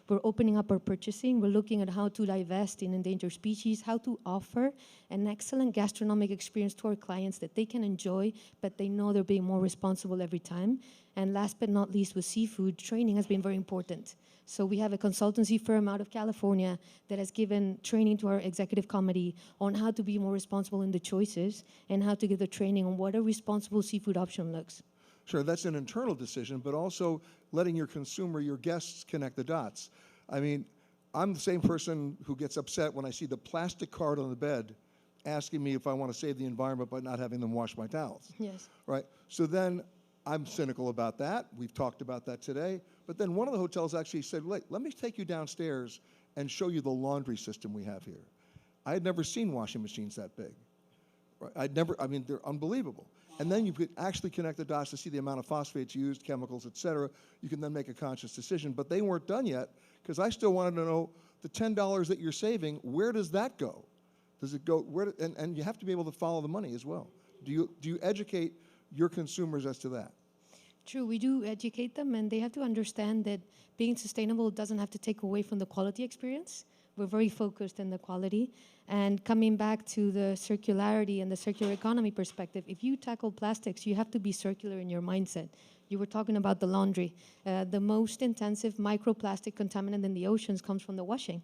We're opening up our purchasing. We're looking at how to divest in endangered species, how to offer an excellent gastronomic experience to our clients that they can enjoy, but they know they're being more responsible every time. And last but not least, with seafood, training has been very important. So we have a consultancy firm out of California that has given training to our executive committee on how to be more responsible in the choices and how to give the training on what a responsible seafood option looks. Sure, that's an internal decision, but also letting your consumer, your guests, connect the dots. I mean, I'm the same person who gets upset when I see the plastic card on the bed asking me if I want to save the environment by not having them wash my towels. Yes. Right? So then I'm cynical about that. We've talked about that today. But then one of the hotels actually said, let me take you downstairs and show you the laundry system we have here. I had never seen washing machines that big. Right? I mean, they're unbelievable. And then you could actually connect the dots to see the amount of phosphates used, chemicals, et cetera. You can then make a conscious decision. But they weren't done yet, because I still wanted to know the $10 that you're saving, where does that go? Does it go, and you have to be able to follow the money as well. Do you educate your consumers as to that? True, we do educate them, and they have to understand that being sustainable doesn't have to take away from the quality experience. We're very focused in the quality. And coming back to the circularity and the circular economy perspective, if you tackle plastics, you have to be circular in your mindset. You were talking about the laundry. The most intensive microplastic contaminant in the oceans comes from the washing.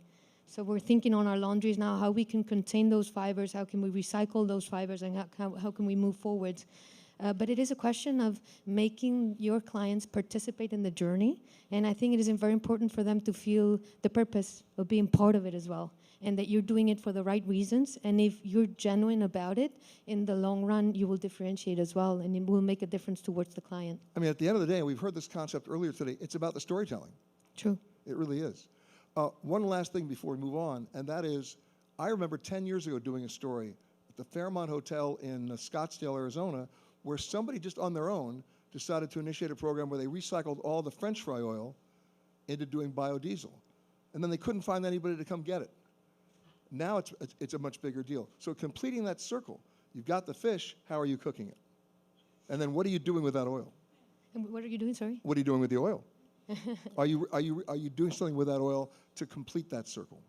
So we're thinking on our laundries now how we can contain those fibers, how can we recycle those fibers, and how can we move forward. But it is a question of making your clients participate in the journey. And I think it is very important for them to feel the purpose of being part of it as well, and that you're doing it for the right reasons. And if you're genuine about it, in the long run, you will differentiate as well, and it will make a difference towards the client. I mean, at the end of the day, we've heard this concept earlier today, it's about the storytelling. True. It really is. One last thing before we move on, and that is, I remember 10 years ago doing a story at the Fairmont Hotel in Scottsdale, Arizona, where somebody just on their own decided to initiate a program where they recycled all the French fry oil into doing biodiesel. And then they couldn't find anybody to come get it. Now it's a much bigger deal. So completing that circle, you've got the fish, how are you cooking it? And then what are you doing with that oil? And what are you doing, sorry? What are you doing with the oil? Are you doing something with that oil to complete that circle?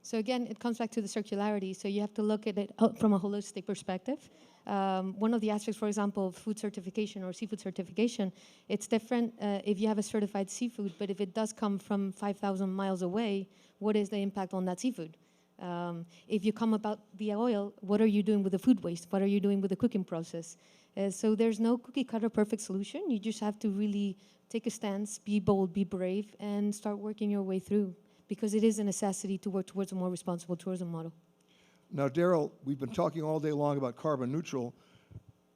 So again, it comes back to the circularity. So you have to look at it from a holistic perspective. One of the aspects, for example, of food certification or seafood certification, it's different if you have a certified seafood, but if it does come from 5,000 miles away, what is the impact on that seafood? If you come about the oil, what are you doing with the food waste? What are you doing with the cooking process? So there's no cookie cutter perfect solution. You just have to really take a stance, be bold, be brave, and start working your way through, because it is a necessity to work towards a more responsible tourism model. Now, Darrell, we've been talking all day long about carbon neutral.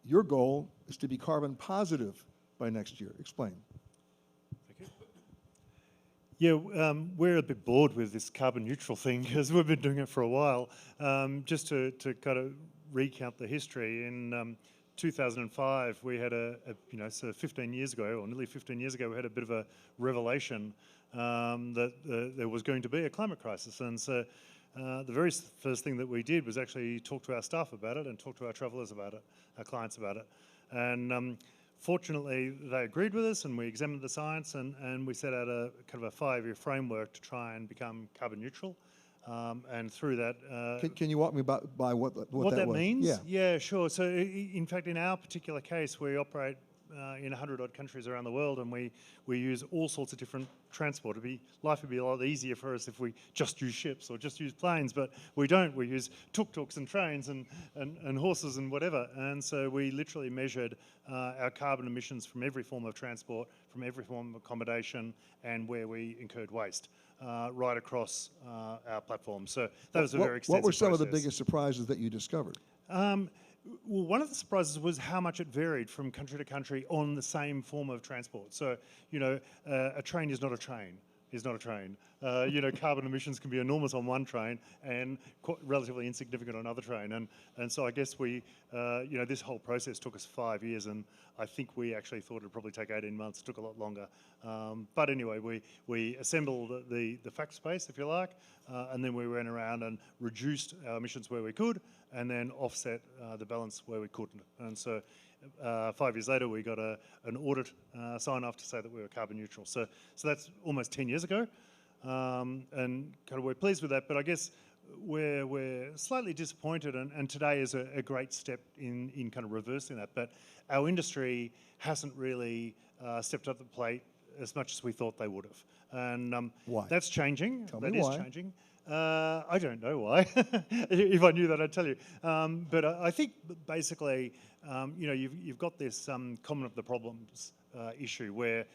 Your goal is to be carbon positive by next year. Explain. Yeah, we're a bit bored with this carbon neutral thing because we've been doing it for a while. Just to kind of recount the history, in 2005, we had so 15 years ago, or nearly 15 years ago, we had a bit of a revelation that there was going to be a climate crisis. And so the very first thing that we did was actually talk to our staff about it and talk to our travellers about it, our clients about it. And fortunately, they agreed with us, and we examined the science, and we set out a kind of a 5-year framework to try and become carbon neutral. And through that... Can you walk me by what that was? means? Yeah. Yeah, sure. So in fact, in our particular case, we operate in 100-odd countries around the world, and we use all sorts of different transport. Life would be a lot easier for us if we just use ships or just use planes, but we don't. We use tuk-tuks and trains and horses and whatever. And so we literally measured our carbon emissions from every form of transport, from every form of accommodation, and where we incurred waste, right across our platform. So that was a very extensive What were some process. of the biggest surprises that you discovered? Well, one of the surprises was how much it varied from country to country on the same form of transport. So, a train is not a train. Carbon emissions can be enormous on one train and relatively insignificant on another train. And so I guess we, this whole process took us 5 years, and I think we actually thought it'd probably take 18 months. It took a lot longer. But anyway, we assembled the fact space, if you like, and then we went around and reduced our emissions where we could, and then offset the balance where we couldn't. And so 5 years later, we got an audit sign-off to say that we were carbon neutral. So that's almost 10 years ago, and kind of we're pleased with that. But I guess we're slightly disappointed, and today is a great step in kind of reversing that. But our industry hasn't really stepped up to the plate as much as we thought they would have. And why? That's changing. Tell me why. Changing. I don't know why. If I knew that, I'd tell you. But I think basically, you've got this common of the problems issue where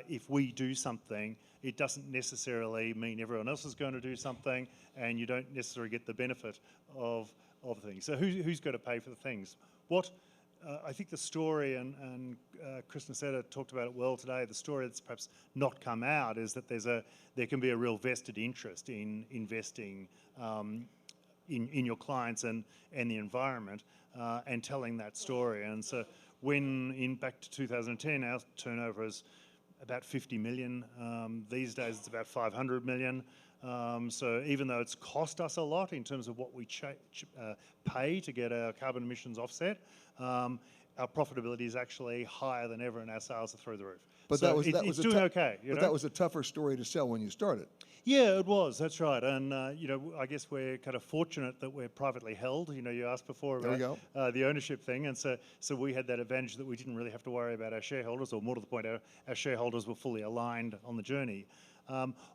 if we do something, it doesn't necessarily mean everyone else is going to do something, and you don't necessarily get the benefit of things. So who's going to pay for the things? I think the story, and Chris Nacetta talked about it well today, the story that's perhaps not come out is that there can be a real vested interest in investing in your clients and the environment, and telling that story. And so when back to 2010, our turnover is about 50 million. These days it's about 500 million. So even though it's cost us a lot in terms of what we pay to get our carbon emissions offset, our profitability is actually higher than ever, and our sales are through the roof. But so it's doing okay. But that was a tougher story to sell when you started. Yeah, it was. That's right. And, I guess we're kind of fortunate that we're privately held. You asked before about the ownership thing. And so we had that advantage that we didn't really have to worry about our shareholders, or more to the point, our shareholders were fully aligned on the journey.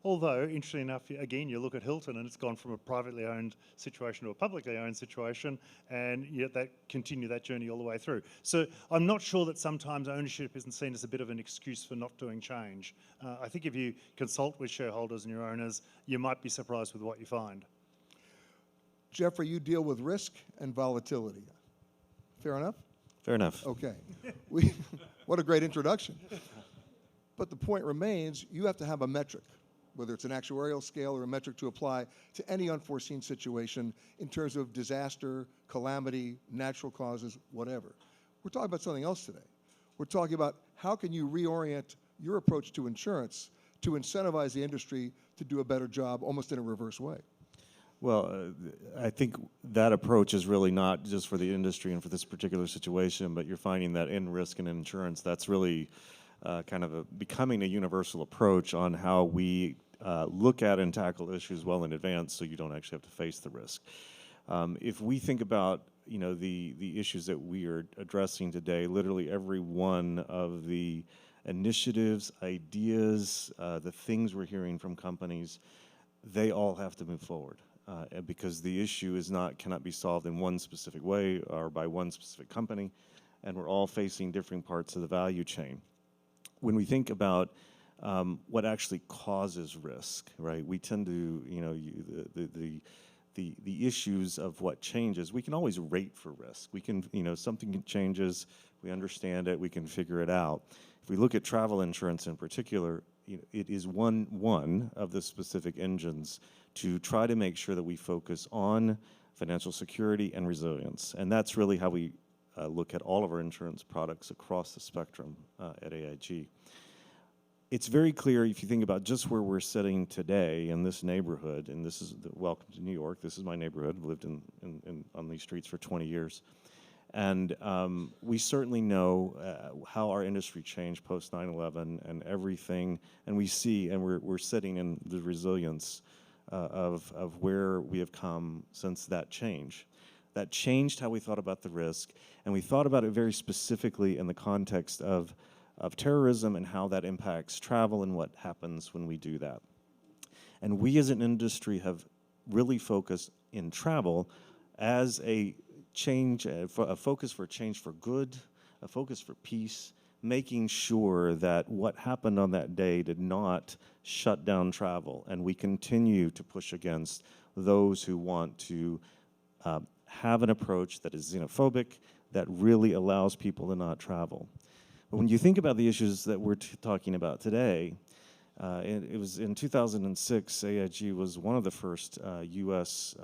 Although, interestingly enough, again, you look at Hilton and it's gone from a privately owned situation to a publicly owned situation, and yet continue that journey all the way through. So I'm not sure that sometimes ownership isn't seen as a bit of an excuse for not doing change. I think if you consult with shareholders and your owners, you might be surprised with what you find. Jeffrey, you deal with risk and volatility. Fair enough? Fair enough. Okay. What a great introduction. But the point remains, you have to have a metric, whether it's an actuarial scale or a metric to apply to any unforeseen situation in terms of disaster, calamity, natural causes, whatever. We're talking about something else today. We're talking about how can you reorient your approach to insurance to incentivize the industry to do a better job, almost in a reverse way. Well, I think that approach is really not just for the industry and for this particular situation, but you're finding that in risk and insurance, that's really kind of becoming a universal approach on how we look at and tackle issues well in advance, so you don't actually have to face the risk. If we think about the issues that we are addressing today, literally every one of the initiatives, ideas, the things we're hearing from companies, they all have to move forward. Because the issue cannot be solved in one specific way or by one specific company, and we're all facing different parts of the value chain. When we think about what actually causes risk, right? We tend to, the issues of what changes, we can always rate for risk. We can, something changes, we understand it, we can figure it out. If we look at travel insurance in particular, it is one of the specific engines to try to make sure that we focus on financial security and resilience. And that's really how we look at all of our insurance products across the spectrum at AIG. It's very clear if you think about just where we're sitting today in this neighborhood, and this is welcome to New York. This is my neighborhood. I've lived on these streets for 20 years. And we certainly know how our industry changed post 9/11 and everything, and we see, and we're sitting in the resilience of where we have come since that change. That changed how we thought about the risk, and we thought about it very specifically in the context of terrorism and how that impacts travel and what happens when we do that. And we as an industry have really focused in travel as a change, a focus for change for good, a focus for peace, making sure that what happened on that day did not shut down travel. And we continue to push against those who want to have an approach that is xenophobic, that really allows people to not travel. But when you think about the issues that we're talking about today, it was in 2006, AIG was one of the first U.S.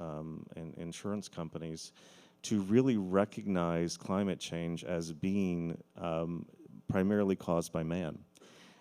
insurance companies to really recognize climate change as being primarily caused by man.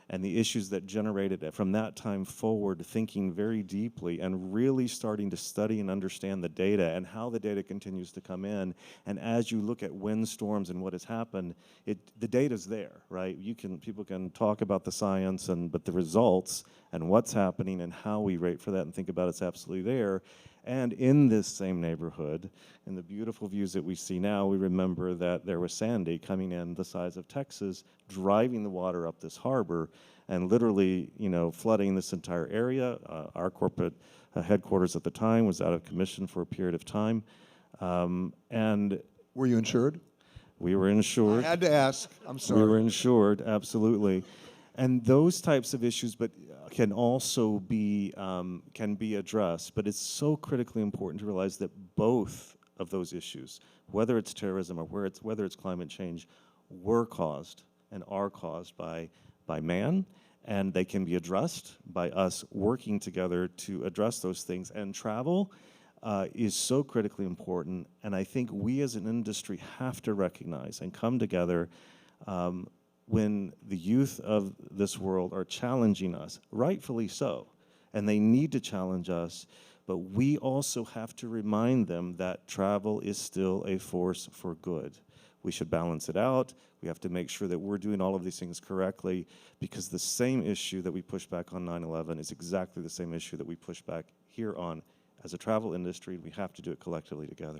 And the issues that generated it from that time forward, thinking very deeply and really starting to study and understand the data and how the data continues to come in. And as you look at windstorms and what has happened, the data's there, right? People can talk about the science, but the results and what's happening and how we rate for that and think about it's absolutely there. And in this same neighborhood, in the beautiful views that we see now, we remember that there was Sandy coming in the size of Texas, driving the water up this harbor, and literally, flooding this entire area. Our corporate headquarters at the time was out of commission for a period of time. And were you insured? We were insured. I had to ask. I'm sorry. We were insured, absolutely. And those types of issues, but can also be addressed. But it's so critically important to realize that both of those issues, whether it's terrorism or whether it's climate change, were caused and are caused by man, and they can be addressed by us working together to address those things. And travel, is so critically important. And I think we as an industry have to recognize and come together when the youth of this world are challenging us, rightfully so, and they need to challenge us, but we also have to remind them that travel is still a force for good. We should balance it out. We have to make sure that we're doing all of these things correctly, because the same issue that we push back on 9/11 is exactly the same issue that we push back here on as a travel industry, and we have to do it collectively together.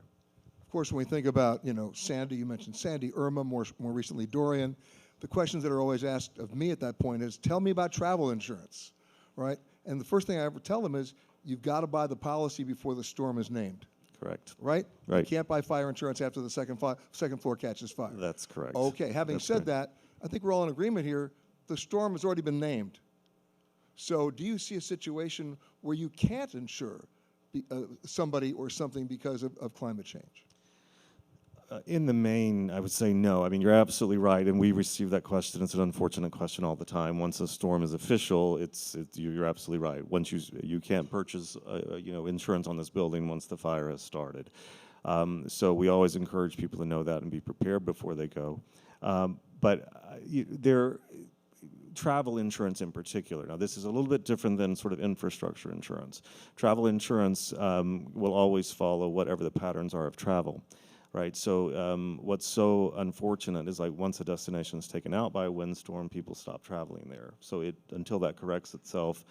Of course, when we think about, Sandy, you mentioned Sandy, Irma, more recently Dorian, the questions that are always asked of me at that point is, tell me about travel insurance, right? And the first thing I ever tell them is, you've got to buy the policy before the storm is named. Correct. Right? Right. You can't buy fire insurance after the second floor catches fire. That's correct. Okay, having said that, I think we're all in agreement here. The storm has already been named. So do you see a situation where you can't insure somebody or something because of climate change? In the main, I would say no. I mean, you're absolutely right, and we receive that question. It's an unfortunate question all the time. Once a storm is official, you're absolutely right. Once you can't purchase insurance on this building once the fire has started. So we always encourage people to know that and be prepared before they go. Travel insurance in particular. Now, this is a little bit different than sort of infrastructure insurance. Travel insurance will always follow whatever the patterns are of travel. Right, so what's so unfortunate is, like, once a destination is taken out by a windstorm, people stop traveling there. So until that corrects itself,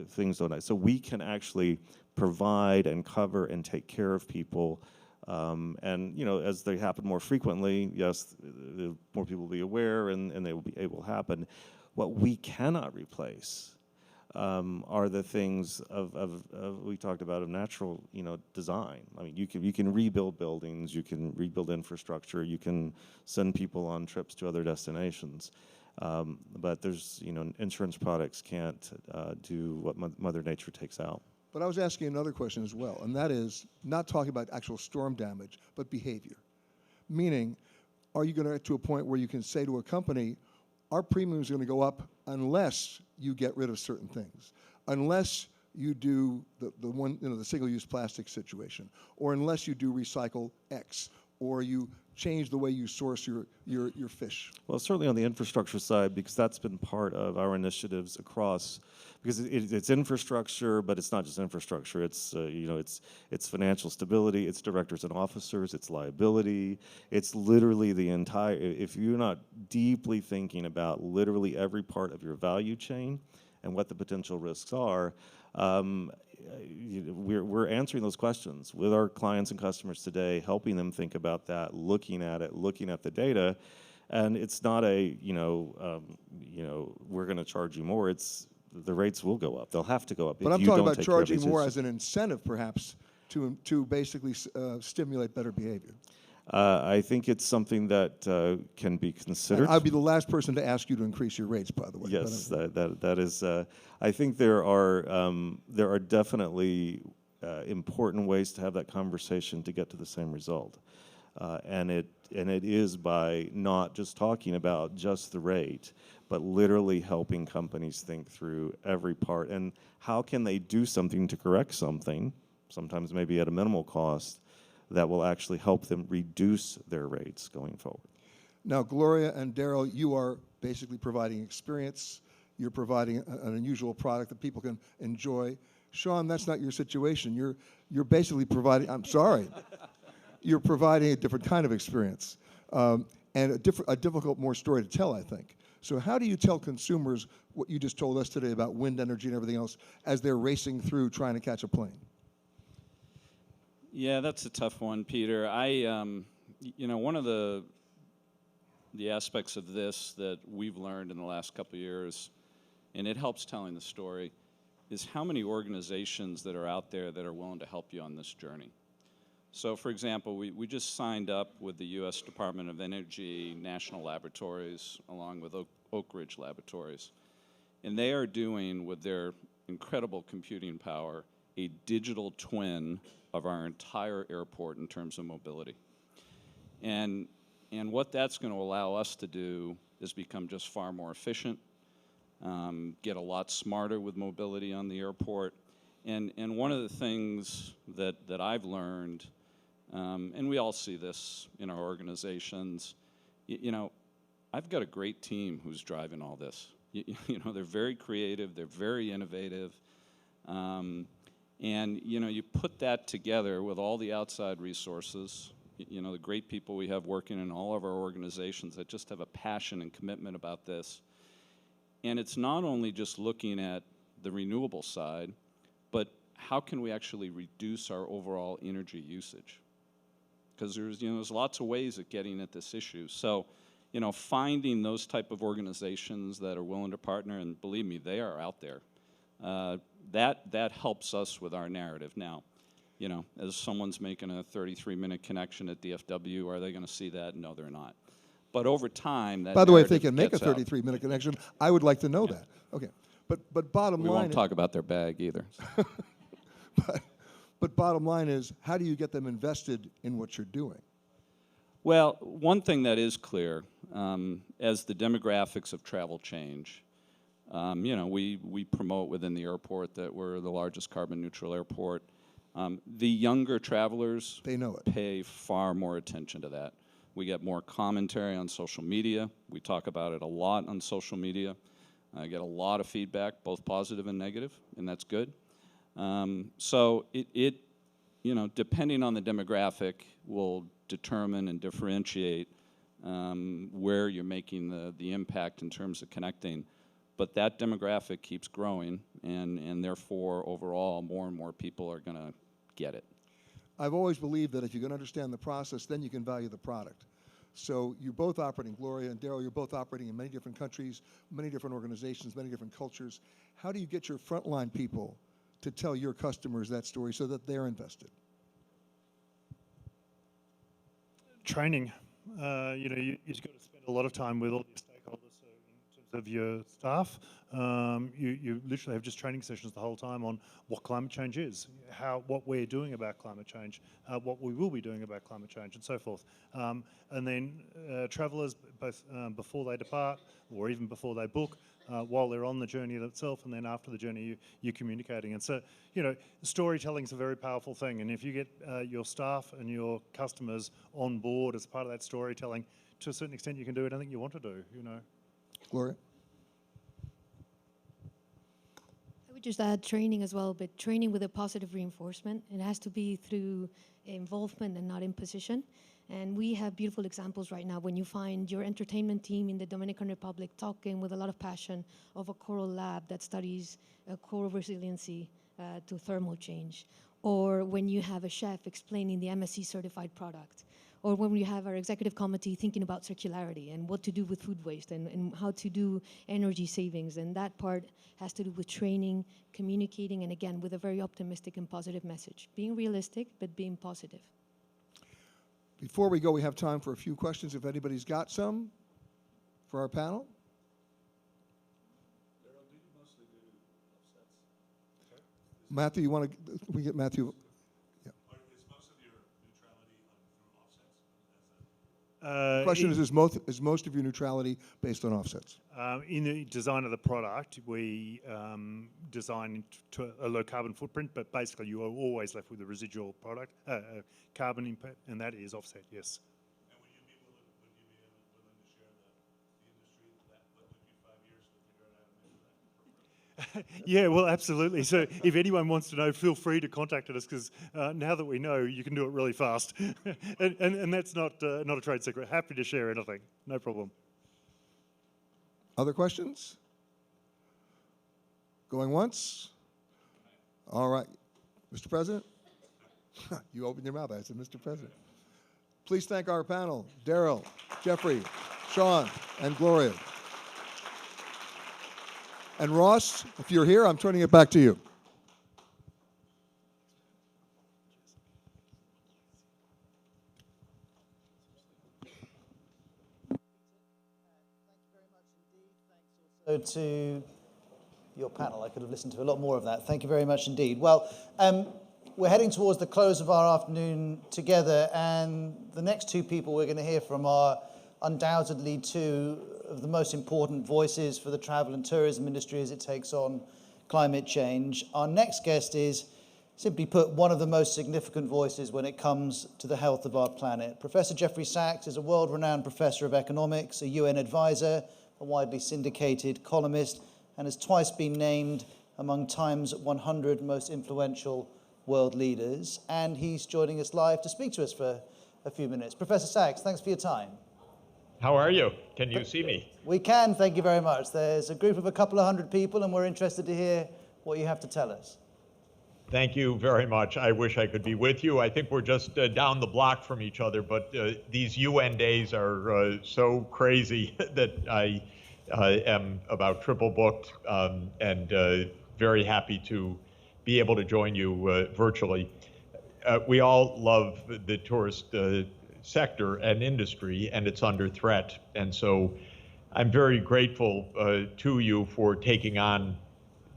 things don't. So we can actually provide and cover and take care of people, and as they happen more frequently, yes, more people will be aware, and they will be able to happen. What we cannot replace are the things we talked about of natural, design. I mean, you can rebuild buildings, you can rebuild infrastructure, you can send people on trips to other destinations, but there's, insurance products can't do what Mother Nature takes out. But I was asking another question as well, and that is not talking about actual storm damage, but behavior. Meaning, are you going to get to a point where you can say to a company, our premium is going to go up unless you get rid of certain things, unless you do the single-use plastic situation, or unless you do recycle X, or you change the way you source your fish? Well, certainly on the infrastructure side, because that's been part of our initiatives across, because it's infrastructure, but it's not just infrastructure. It's it's financial stability, it's directors and officers, it's liability, it's literally the entire. If you're not deeply thinking about literally every part of your value chain and what the potential risks are, we're answering those questions with our clients and customers today, helping them think about that, looking at it, looking at the data, and it's not we're going to charge you more. It's the rates will go up. They'll have to go up. But I'm talking about charging more as an incentive, perhaps, to basically stimulate better behavior. I think it's something that can be considered. I'd be the last person to ask you to increase your rates, by the way. Yes, that is. I think there are definitely important ways to have that conversation to get to the same result, and it is by not just talking about just the rate, but literally helping companies think through every part and how can they do something to correct something, sometimes maybe at a minimal cost, that will actually help them reduce their rates going forward. Now, Gloria and Darrell, you are basically providing experience. You're providing an unusual product that people can enjoy. Sean, that's not your situation. You're basically providing, I'm sorry, you're providing a different kind of experience and a difficult more story to tell, I think. So how do you tell consumers what you just told us today about wind energy and everything else as they're racing through trying to catch a plane? Yeah, that's a tough one, Peter. One of the aspects of this that we've learned in the last couple of years, and it helps telling the story, is how many organizations that are out there that are willing to help you on this journey. So, for example, we just signed up with the U.S. Department of Energy National Laboratories, along with Oak Ridge Laboratories, and they are doing, with their incredible computing power, a digital twin of our entire airport in terms of mobility. And what that's going to allow us to do is become just far more efficient, get a lot smarter with mobility on the airport, And one of the things that I've learned, and we all see this in our organizations, you know, I've got a great team who's driving all this. You know, they're very creative, they're very innovative, and you know, you put that together with all the outside resources, you know, the great people we have working in all of our organizations that just have a passion and commitment about this. And it's not only just looking at the renewable side, but how can we actually reduce our overall energy usage? Because there's lots of ways of getting at this issue. So, you know, finding those type of organizations that are willing to partner, and believe me, they are out there. That helps us with our narrative. Now, you know, as someone's making a 33-minute connection at DFW, are they going to see that? No, they're not. But over time, that By the way, if they narrative can make a gets out. 33-minute connection, I would like to know that. Okay, but bottom line. We won't talk about their bag either. But bottom line is, how do you get them invested in what you're doing? Well, one thing that is clear, as the demographics of travel change, you know, we promote within the airport that we're the largest carbon neutral airport. The younger travelers, they know it, pay far more attention to that. We get more commentary on social media. We talk about it a lot on social media. I get a lot of feedback, both positive and negative, and that's good. So it, you know, depending on the demographic, will determine and differentiate where you're making the impact in terms of connecting. But that demographic keeps growing, and therefore, overall, more and more people are going to get it. I've always believed that if you can understand the process, then you can value the product. So you're both operating, Gloria and Darrell, you're both operating in many different countries, many different organizations, many different cultures. How do you get your frontline people to tell your customers that story so that they're invested? Training. You know, you've got to spend a lot of time with all your stakeholders. So in terms of your staff, you literally have just training sessions the whole time on what climate change is, what we're doing about climate change, what we will be doing about climate change, and so forth. And then travellers, both before they depart or even before they book, while they're on the journey itself, and then after the journey, you're communicating. And so, you know, storytelling is a very powerful thing. And if you get your staff and your customers on board as part of that storytelling, to a certain extent, you can do anything you want to do, you know. Gloria? I would just add training as well, but training with a positive reinforcement. It has to be through involvement and not imposition. And we have beautiful examples right now when you find your entertainment team in the Dominican Republic talking with a lot of passion of a coral lab that studies coral resiliency to thermal change. Or when you have a chef explaining the MSC certified product. Or when we have our executive committee thinking about circularity and what to do with food waste and how to do energy savings. And that part has to do with training, communicating, and again, with a very optimistic and positive message. Being realistic, but being positive. Before we go, we have time for a few questions, if anybody's got some for our panel. Matthew, you want to, we get Matthew. Yeah. The question is most of your neutrality based on offsets? In the design of the product, we design to a low carbon footprint, but basically you are always left with a residual product, carbon impact, and that is offset, yes. And would you be willing to share the industry, what took you 5 years to figure out how to measure that? Yeah, well, absolutely. So if anyone wants to know, feel free to contact us, because now that we know, you can do it really fast. and that's not a trade secret. Happy to share anything, no problem. Other questions? Going once? All right. Mr. President? You opened your mouth. I said, Mr. President. Please thank our panel, Darrell, Jeffrey, Sean, and Gloria. And Ross, if you're here, I'm turning it back to you. So to your panel, I could have listened to a lot more of that. Thank you very much indeed. Well, we're heading towards the close of our afternoon together, and the next two people we're going to hear from are undoubtedly two of the most important voices for the travel and tourism industry as it takes on climate change. Our next guest is, simply put, one of the most significant voices when it comes to the health of our planet. Professor Jeffrey Sachs is a world-renowned professor of economics, a UN advisor, a widely syndicated columnist, and has twice been named among Time's 100 most influential world leaders. And he's joining us live to speak to us for a few minutes. Professor Sachs, thanks for your time. How are you? Can you see me? We can, thank you very much. There's a group of a couple of hundred people, and we're interested to hear what you have to tell us. Thank you very much. I wish I could be with you. I think we're just down the block from each other, but these UN days are so crazy that I am about triple booked and very happy to be able to join you virtually. We all love the tourist sector and industry, and it's under threat. And so I'm very grateful to you for taking on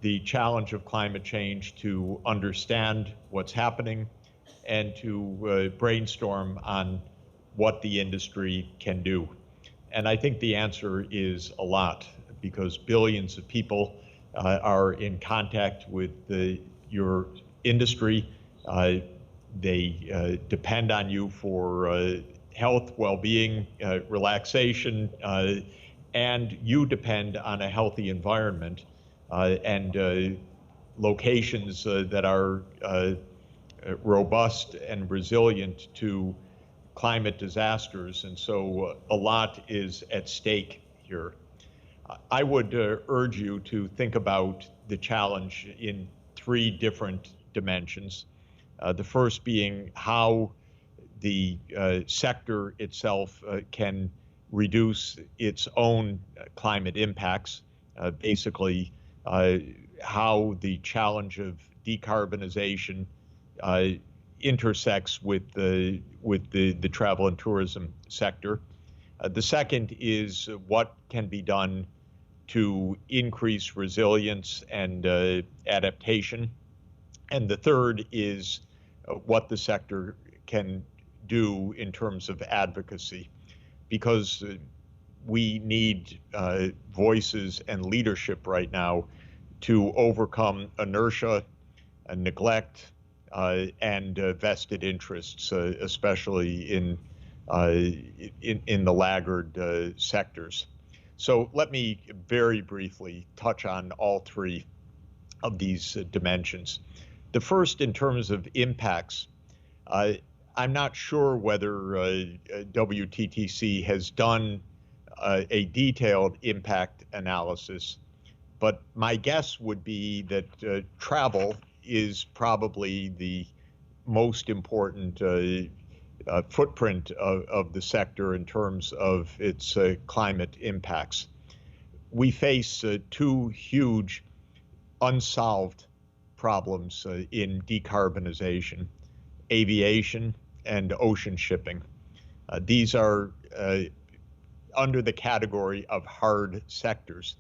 the challenge of climate change to understand what's happening and to brainstorm on what the industry can do. And I think the answer is a lot, because billions of people are in contact with your industry. They depend on you for health, well-being, relaxation, and you depend on a healthy environment and locations that are robust and resilient to climate disasters. And so a lot is at stake here. I would urge you to think about the challenge in 3 different dimensions. The first being how the sector itself can reduce its own climate impacts, basically how the challenge of decarbonization intersects with the travel and tourism sector. The second is what can be done to increase resilience and adaptation. And the third is what the sector can do in terms of advocacy, because we need voices and leadership right now to overcome inertia, neglect, and vested interests, especially in the laggard sectors. So let me very briefly touch on all 3 of these dimensions. The first, in terms of impacts, I'm not sure whether WTTC has done a detailed impact analysis, but my guess would be that travel is probably the most important footprint of the sector in terms of its climate impacts. We face 2 huge unsolved problems in decarbonization: aviation and ocean shipping. These are under the category of hard sectors,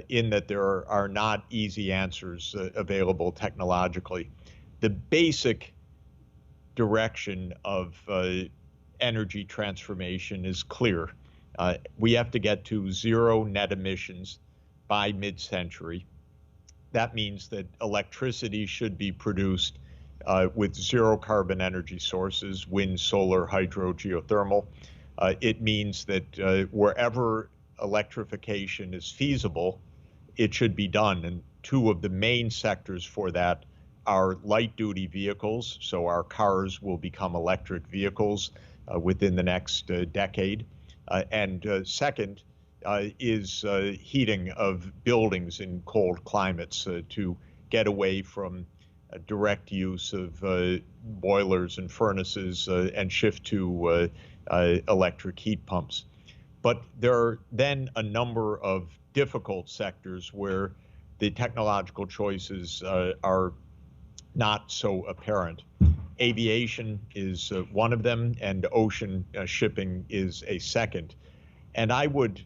in that there are not easy answers available technologically. The basic direction of energy transformation is clear. We have to get to 0 net emissions by mid-century. That means that electricity should be produced with 0 carbon energy sources: wind, solar, hydro, geothermal. It means that wherever electrification is feasible, it should be done. And 2 of the main sectors for that are light-duty vehicles, so our cars will become electric vehicles within the next decade. And second is heating of buildings in cold climates to get away from direct use of boilers and furnaces and shift to electric heat pumps. But there are then a number of difficult sectors where the technological choices are not so apparent. Aviation is one of them, and ocean shipping is a second. And I would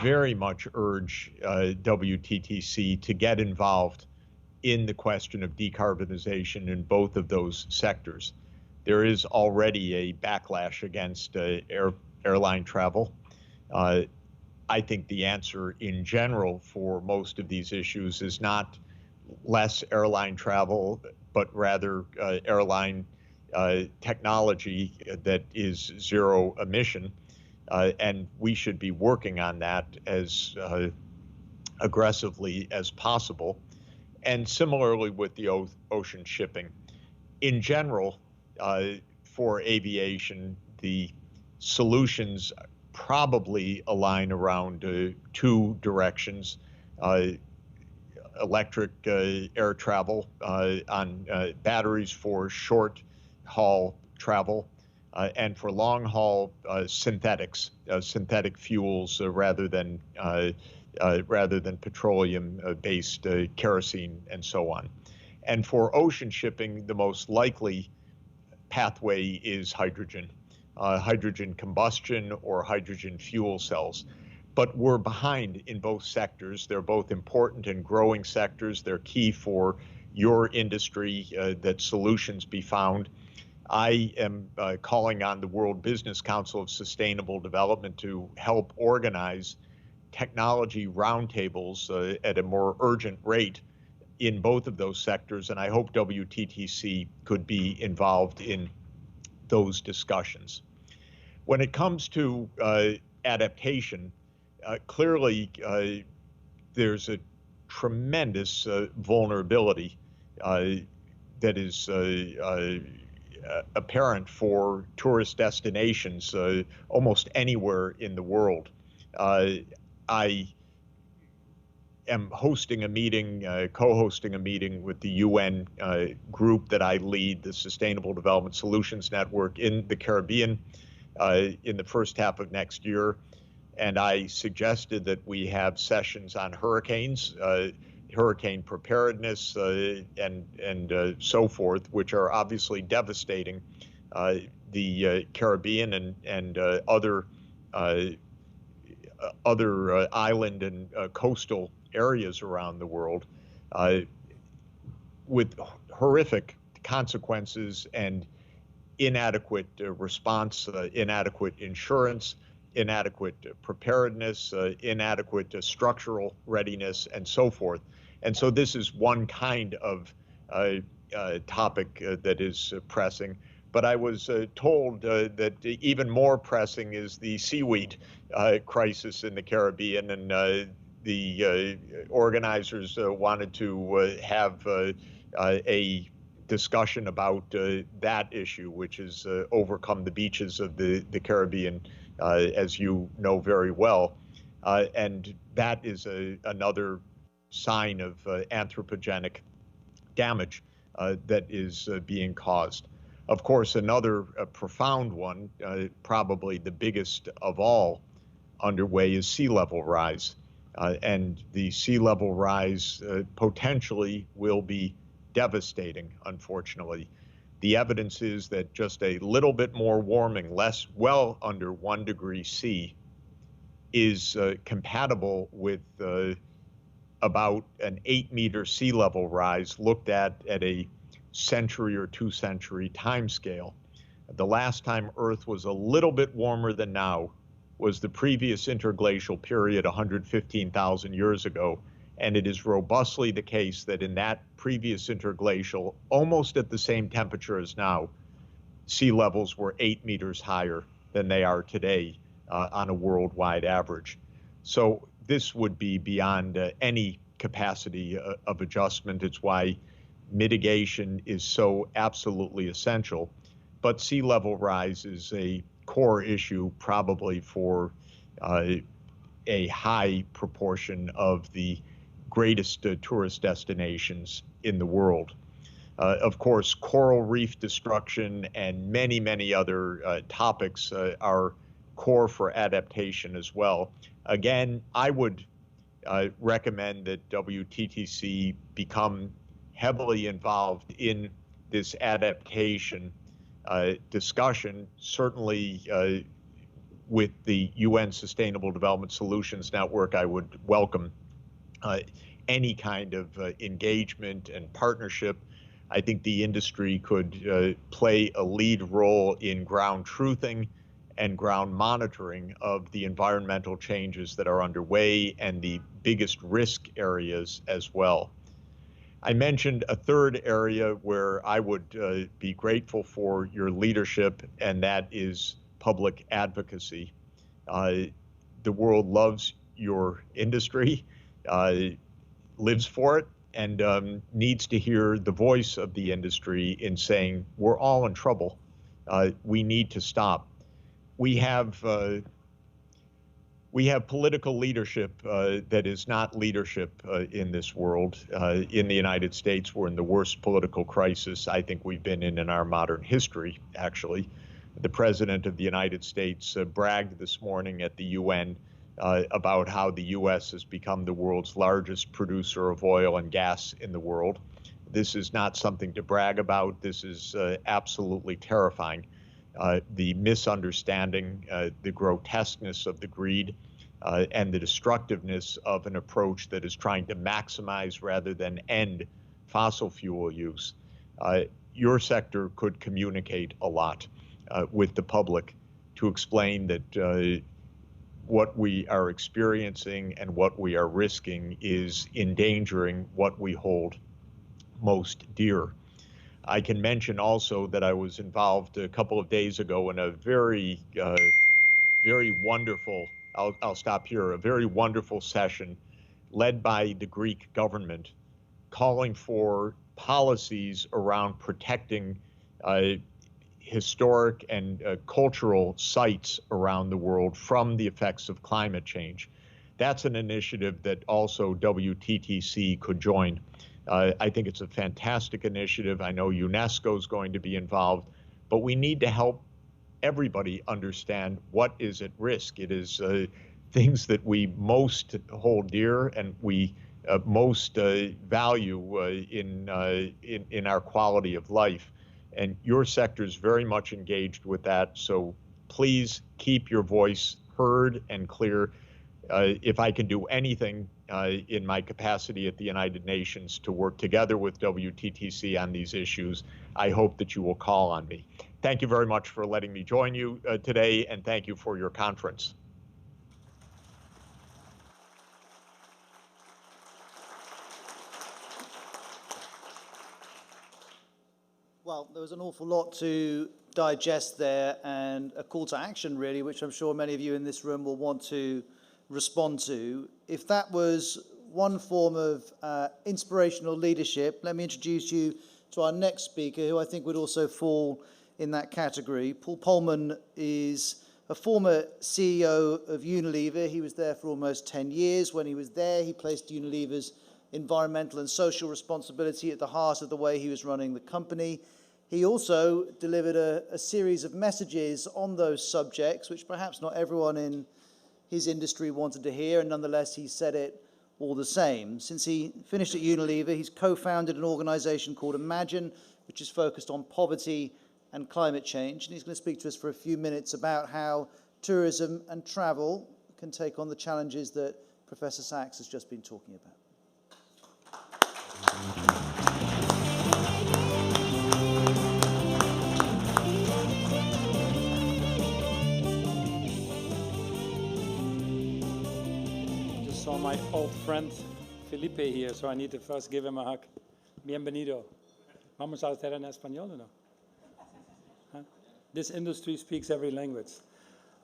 very much urge WTTC to get involved in the question of decarbonization in both of those sectors. There is already a backlash against airline travel. I think the answer in general for most of these issues is not less airline travel, but rather airline technology that is zero emission. And we should be working on that as aggressively as possible. And similarly with the ocean shipping. In general, for aviation, the solutions probably align around two directions. Electric air travel on batteries for short haul travel, and for long haul synthetics, synthetic fuels rather than petroleum-based kerosene and so on. And for ocean shipping, the most likely pathway is hydrogen, hydrogen combustion or hydrogen fuel cells. But we're behind in both sectors. They're both important and growing sectors. They're key for your industry that solutions be found. I am calling on the World Business Council of Sustainable Development to help organize technology roundtables at a more urgent rate in both of those sectors, and I hope WTTC could be involved in those discussions. When it comes to adaptation, clearly there's a tremendous vulnerability that is apparent for tourist destinations almost anywhere in the world. I am hosting a meeting, co-hosting a meeting with the UN group that I lead, the Sustainable Development Solutions Network in the Caribbean in the first half of next year. And I suggested that we have sessions on hurricanes, hurricane preparedness, and so forth, which are obviously devastating the Caribbean and other island and coastal areas around the world, with horrific consequences and inadequate response, inadequate insurance, inadequate preparedness, inadequate structural readiness, and so forth. And so this is one kind of topic that is pressing. But I was told that even more pressing is the seaweed crisis in the Caribbean, and the organizers wanted to have a discussion about that issue, which has overcome the beaches of the Caribbean, as you know very well. And that is another sign of anthropogenic damage that is being caused. Of course, another profound one, probably the biggest of all underway, is sea level rise. And the sea level rise potentially will be devastating, unfortunately. The evidence is that just a little bit more warming, well under 1 degree C, is compatible with about an 8-meter sea level rise looked at a century or 2-century time scale. The last time Earth was a little bit warmer than now was the previous interglacial period 115,000 years ago, and it is robustly the case that in that previous interglacial, almost at the same temperature as now, sea levels were 8 meters higher than they are today on a worldwide average. So this would be beyond any capacity of adjustment. It's why mitigation is so absolutely essential. But sea level rise is a core issue probably for a high proportion of the greatest tourist destinations in the world. Of course, coral reef destruction and many, many other topics are core for adaptation as well. Again, I would recommend that WTTC become heavily involved in this adaptation discussion, certainly with the UN Sustainable Development Solutions Network. I would welcome any kind of engagement and partnership. I think the industry could play a lead role in ground truthing and ground monitoring of the environmental changes that are underway and the biggest risk areas as well. I mentioned a third area where I would be grateful for your leadership, and that is public advocacy. The world loves your industry, lives for it, and needs to hear the voice of the industry in saying, we're all in trouble. We need to stop. We have political leadership that is not leadership in this world. In the United States, we're in the worst political crisis I think we've been in our modern history, actually. The President of the United States bragged this morning at the UN about how the U.S. has become the world's largest producer of oil and gas in the world. This is not something to brag about. This is absolutely terrifying. The misunderstanding, the grotesqueness of the greed, and the destructiveness of an approach that is trying to maximize rather than end fossil fuel use. Your sector could communicate a lot with the public to explain that what we are experiencing and what we are risking is endangering what we hold most dear. I can mention also that I was involved a couple of days ago in a very wonderful, I'll stop here, a very wonderful session led by the Greek government calling for policies around protecting historic and cultural sites around the world from the effects of climate change. That's an initiative that also WTTC could join. I think it's a fantastic initiative. I know UNESCO is going to be involved, but we need to help everybody understand what is at risk. It is things that we most hold dear and we most value in our quality of life. And your sector is very much engaged with that. So please keep your voice heard and clear. If I can do anything in my capacity at the United Nations to work together with WTTC on these issues, I hope that you will call on me. Thank you very much for letting me join you today, and thank you for your conference. Well, there was an awful lot to digest there, and a call to action, really, which I'm sure many of you in this room will want to respond to. If that was one form of inspirational leadership, let me introduce you to our next speaker, who I think would also fall in that category. Paul Polman is a former CEO of Unilever. He was there for almost 10 years. When he was there, he placed Unilever's environmental and social responsibility at the heart of the way he was running the company. He also delivered a series of messages on those subjects, which perhaps not everyone in his industry wanted to hear, and nonetheless he said it all the same. Since he finished at Unilever, he's co-founded an organization called Imagine, which is focused on poverty and climate change. And he's going to speak to us for a few minutes about how tourism and travel can take on the challenges that Professor Sachs has just been talking about. Saw my old friend Felipe here, so I need to first give him a hug. Bienvenido. Vamos a hacer en español, no? Huh? This industry speaks every language.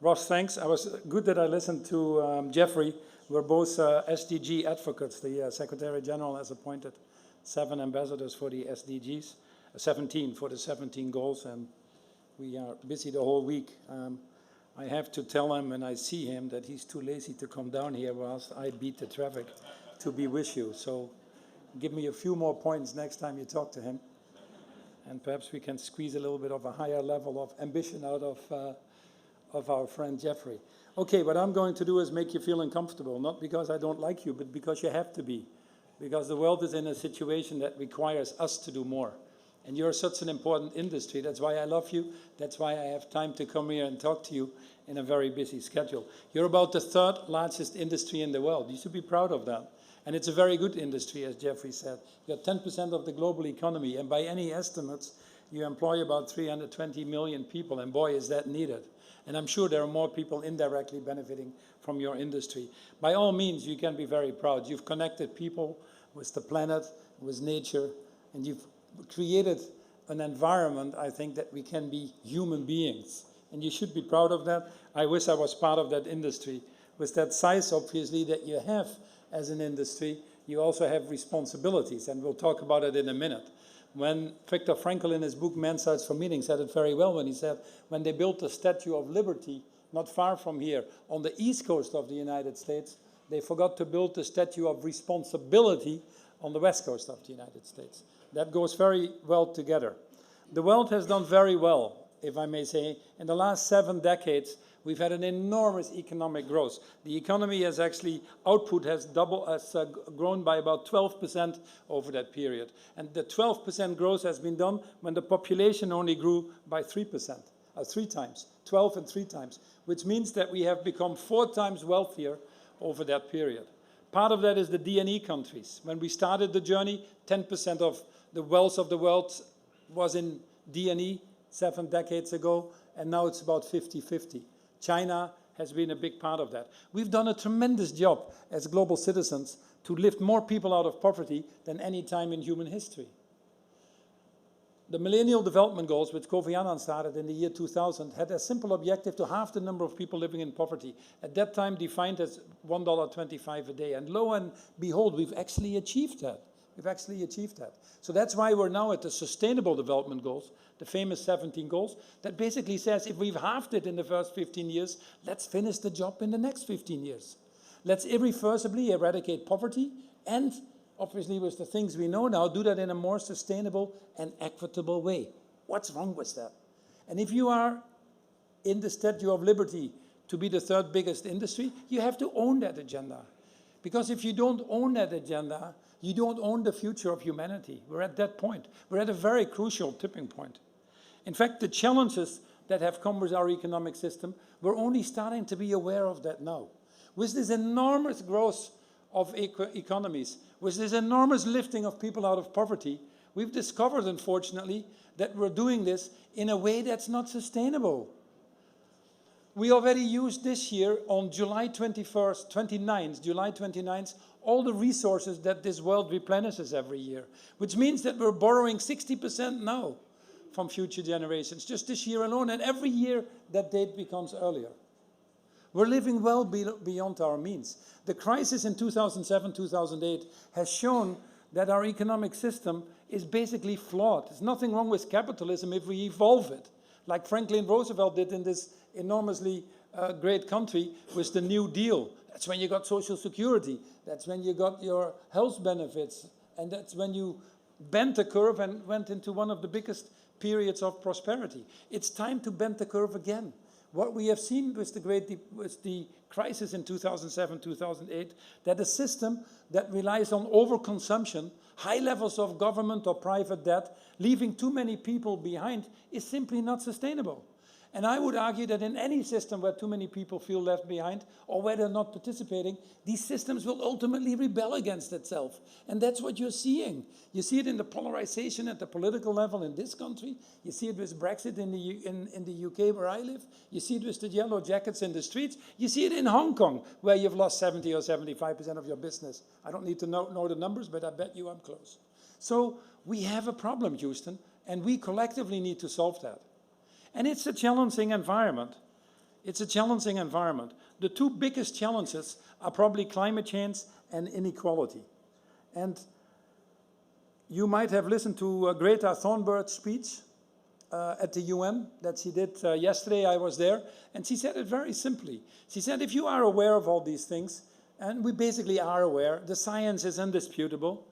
Ross, thanks. I was good that I listened to Jeffrey. We're both SDG advocates. The Secretary General has appointed 7 ambassadors for the SDGs, 17 for the 17 goals, and we are busy the whole week. I have to tell him when I see him that he's too lazy to come down here whilst I beat the traffic to be with you. So give me a few more points next time you talk to him. And perhaps we can squeeze a little bit of a higher level of ambition out of our friend Jeffrey. Okay, what I'm going to do is make you feel uncomfortable, not because I don't like you, but because you have to be. Because the world is in a situation that requires us to do more. And you're such an important industry. That's why I love you. That's why I have time to come here and talk to you in a very busy schedule. You're about the 3rd largest industry in the world. You should be proud of that. And it's a very good industry, as Jeffrey said. You're 10% of the global economy. And by any estimates, you employ about 320 million people, and boy, is that needed. And I'm sure there are more people indirectly benefiting from your industry. By all means, you can be very proud. You've connected people with the planet, with nature, and you've created an environment, I think, that we can be human beings. And you should be proud of that. I wish I was part of that industry. With that size, obviously, that you have as an industry, you also have responsibilities, and we'll talk about it in a minute. When Viktor Frankl in his book, Man's Size for Meaning, said it very well when he said, when they built the Statue of Liberty, not far from here, on the east coast of the United States, they forgot to build the Statue of Responsibility on the west coast of the United States. That goes very well together. The world has done very well, if I may say. In the last 7 decades, we've had an enormous economic growth. The economy has actually, output has grown by about 12% over that period. And the 12% growth has been done when the population only grew by 3%, 3 times, 12 and 3 times, which means that we have become 4 times wealthier over that period. Part of that is the D&E countries. When we started the journey, 10% of the wealth of the world was in D&E 7 decades ago, and now it's about 50-50. China has been a big part of that. We've done a tremendous job as global citizens to lift more people out of poverty than any time in human history. The Millennial Development Goals, which Kofi Annan started in the year 2000, had a simple objective to halve the number of people living in poverty, at that time defined as $1.25 a day. And lo and behold, we've actually achieved that. We've actually achieved that. So that's why we're now at the Sustainable Development Goals, the famous 17 goals, that basically says if we've halved it in the first 15 years, let's finish the job in the next 15 years. Let's irreversibly eradicate poverty and, obviously with the things we know now, do that in a more sustainable and equitable way. What's wrong with that? And if you are in the Statue of Liberty to be the 3rd biggest industry, you have to own that agenda. Because if you don't own that agenda, you don't own the future of humanity. We're at that point. We're at a very crucial tipping point. In fact, the challenges that have come with our economic system, we're only starting to be aware of that now. With this enormous growth of economies, with this enormous lifting of people out of poverty, we've discovered, unfortunately, that we're doing this in a way that's not sustainable. We already used this year on July 29th, all the resources that this world replenishes every year, which means that we're borrowing 60% now from future generations, just this year alone, and every year that date becomes earlier. We're living well beyond our means. The crisis in 2007, 2008 has shown that our economic system is basically flawed. There's nothing wrong with capitalism if we evolve it, like Franklin Roosevelt did in this enormously great country with the New Deal. That's when you got Social Security. That's when you got your health benefits. And that's when you bent the curve and went into one of the biggest periods of prosperity. It's time to bend the curve again. What we have seen with the crisis in 2007, 2008, that a system that relies on overconsumption, high levels of government or private debt, leaving too many people behind, is simply not sustainable. And I would argue that in any system where too many people feel left behind or where they're not participating, these systems will ultimately rebel against itself. And that's what you're seeing. You see it in the polarization at the political level in this country. You see it with Brexit in the UK where I live. You see it with the yellow jackets in the streets. You see it in Hong Kong where you've lost 70 or 75% of your business. I don't need to know the numbers, but I bet you I'm close. So we have a problem, Houston, and we collectively need to solve that. And it's a challenging environment. It's a challenging environment. The 2 biggest challenges are probably climate change and inequality. And you might have listened to Greta Thunberg's speech at the UN that she did yesterday. I was there. And she said it very simply. She said, if you are aware of all these things, and we basically are aware, the science is indisputable.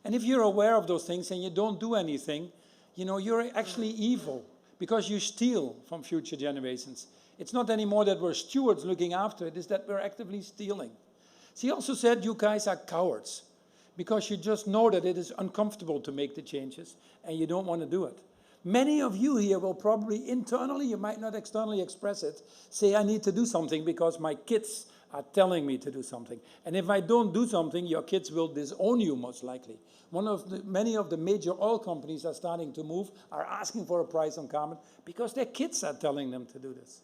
And if you're aware of those things and you don't do anything, you know, you're actually evil. Because you steal from future generations. It's not anymore that we're stewards looking after it, it's that we're actively stealing. She also said you guys are cowards because you just know that it is uncomfortable to make the changes and you don't want to do it. Many of you here will probably internally, you might not externally express it, say I need to do something because my kids are telling me to do something. And if I don't do something, your kids will disown you most likely. Many of the major oil companies are starting to move, are asking for a price on carbon because their kids are telling them to do this.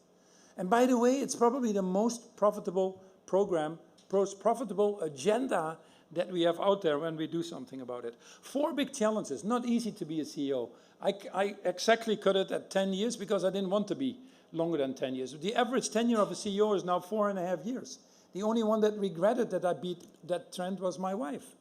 And by the way, it's probably the most profitable program, most profitable agenda that we have out there when we do something about it. 4 big challenges, not easy to be a CEO. I exactly cut it at 10 years because I didn't want to be longer than 10 years. The average tenure of a CEO is now 4.5 years. The only one that regretted that I beat that trend was my wife.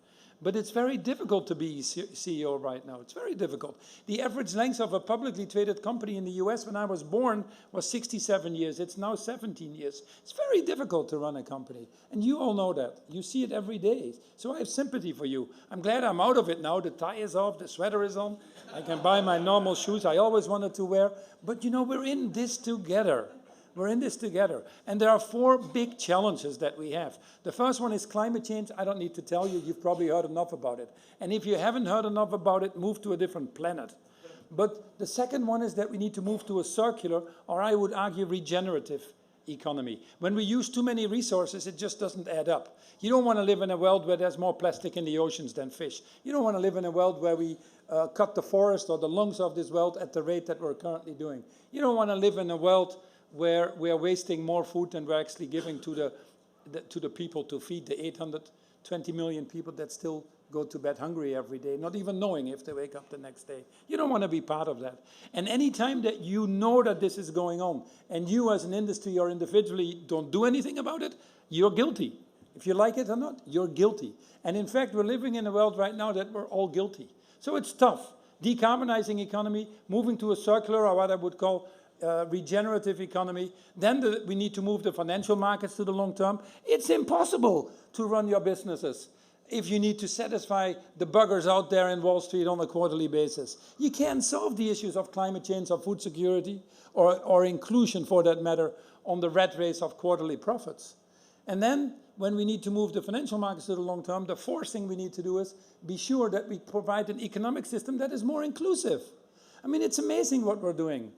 But it's very difficult to be CEO right now. It's very difficult. The average length of a publicly traded company in the US when I was born was 67 years. It's now 17 years. It's very difficult to run a company. And you all know that. You see it every day. So I have sympathy for you. I'm glad I'm out of it now. The tie is off, the sweater is on. I can buy my normal shoes I always wanted to wear. But you know, we're in this together. We're in this together. And there are 4 big challenges that we have. The first one is climate change. I don't need to tell you. You've probably heard enough about it. And if you haven't heard enough about it, move to a different planet. But the second one is that we need to move to a circular, or I would argue regenerative economy. When we use too many resources, it just doesn't add up. You don't want to live in a world where there's more plastic in the oceans than fish. You don't want to live in a world where we cut the forest or the lungs of this world at the rate that we're currently doing. You don't want to live in a world where we are wasting more food than we're actually giving to the people to feed the 820 million people that still go to bed hungry every day, not even knowing if they wake up the next day. You don't want to be part of that. And any time that you know that this is going on, and you as an industry or individually don't do anything about it, you're guilty. If you like it or not, you're guilty. And in fact, we're living in a world right now that we're all guilty. So it's tough. Decarbonizing economy, moving to a circular, or what I would call regenerative economy. Then we need to move the financial markets to the long term. It's impossible to run your businesses if you need to satisfy the buggers out there in Wall Street on a quarterly basis. You can't solve the issues of climate change or food security or inclusion, for that matter, on the rat race of quarterly profits. And then when we need to move the financial markets to the long term, the 4th thing we need to do is be sure that we provide an economic system that is more inclusive. I mean, it's amazing what we're doing.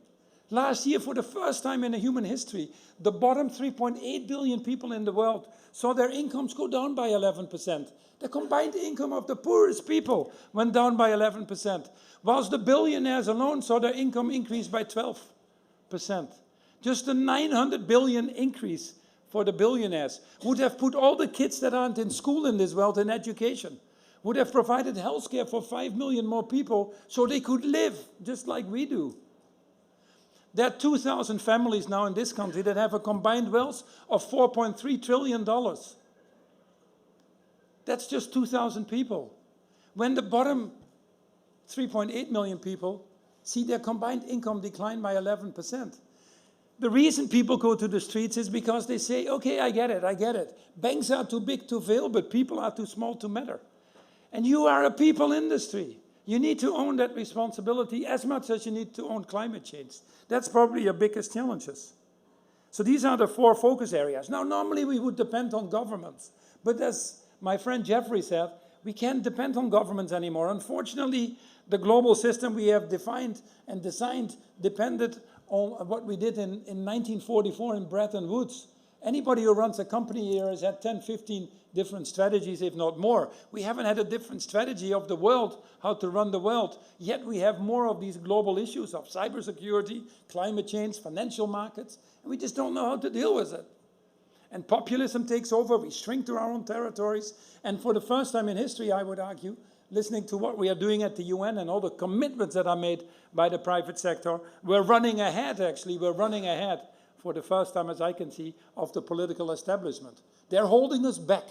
Last year, for the first time in human history, the bottom 3.8 billion people in the world saw their incomes go down by 11%. The combined income of the poorest people went down by 11%, whilst the billionaires alone saw their income increase by 12%. Just a 900 billion increase for the billionaires would have put all the kids that aren't in school in this world in education, would have provided health care for 5 million more people so they could live just like we do. There are 2,000 families now in this country that have a combined wealth of $4.3 trillion. That's just 2,000 people. When the bottom 3.8 million people see their combined income decline by 11%. The reason people go to the streets is because they say, okay, I get it. Banks are too big to fail, but people are too small to matter. And you are a people industry. You need to own that responsibility as much as you need to own climate change. That's probably your biggest challenges. So these are the 4 focus areas. Now, normally we would depend on governments. But as my friend Jeffrey said, we can't depend on governments anymore. Unfortunately, the global system we have defined and designed depended on what we did in 1944 in Bretton Woods. Anybody who runs a company here has had 10, 15 different strategies, if not more. We haven't had a different strategy of the world, how to run the world. Yet we have more of these global issues of cybersecurity, climate change, financial markets, and we just don't know how to deal with it. And populism takes over, we shrink to our own territories, and for the first time in history, I would argue, listening to what we are doing at the UN and all the commitments that are made by the private sector, we're running ahead, actually. We're running ahead for the first time, as I can see, of the political establishment. They're holding us back.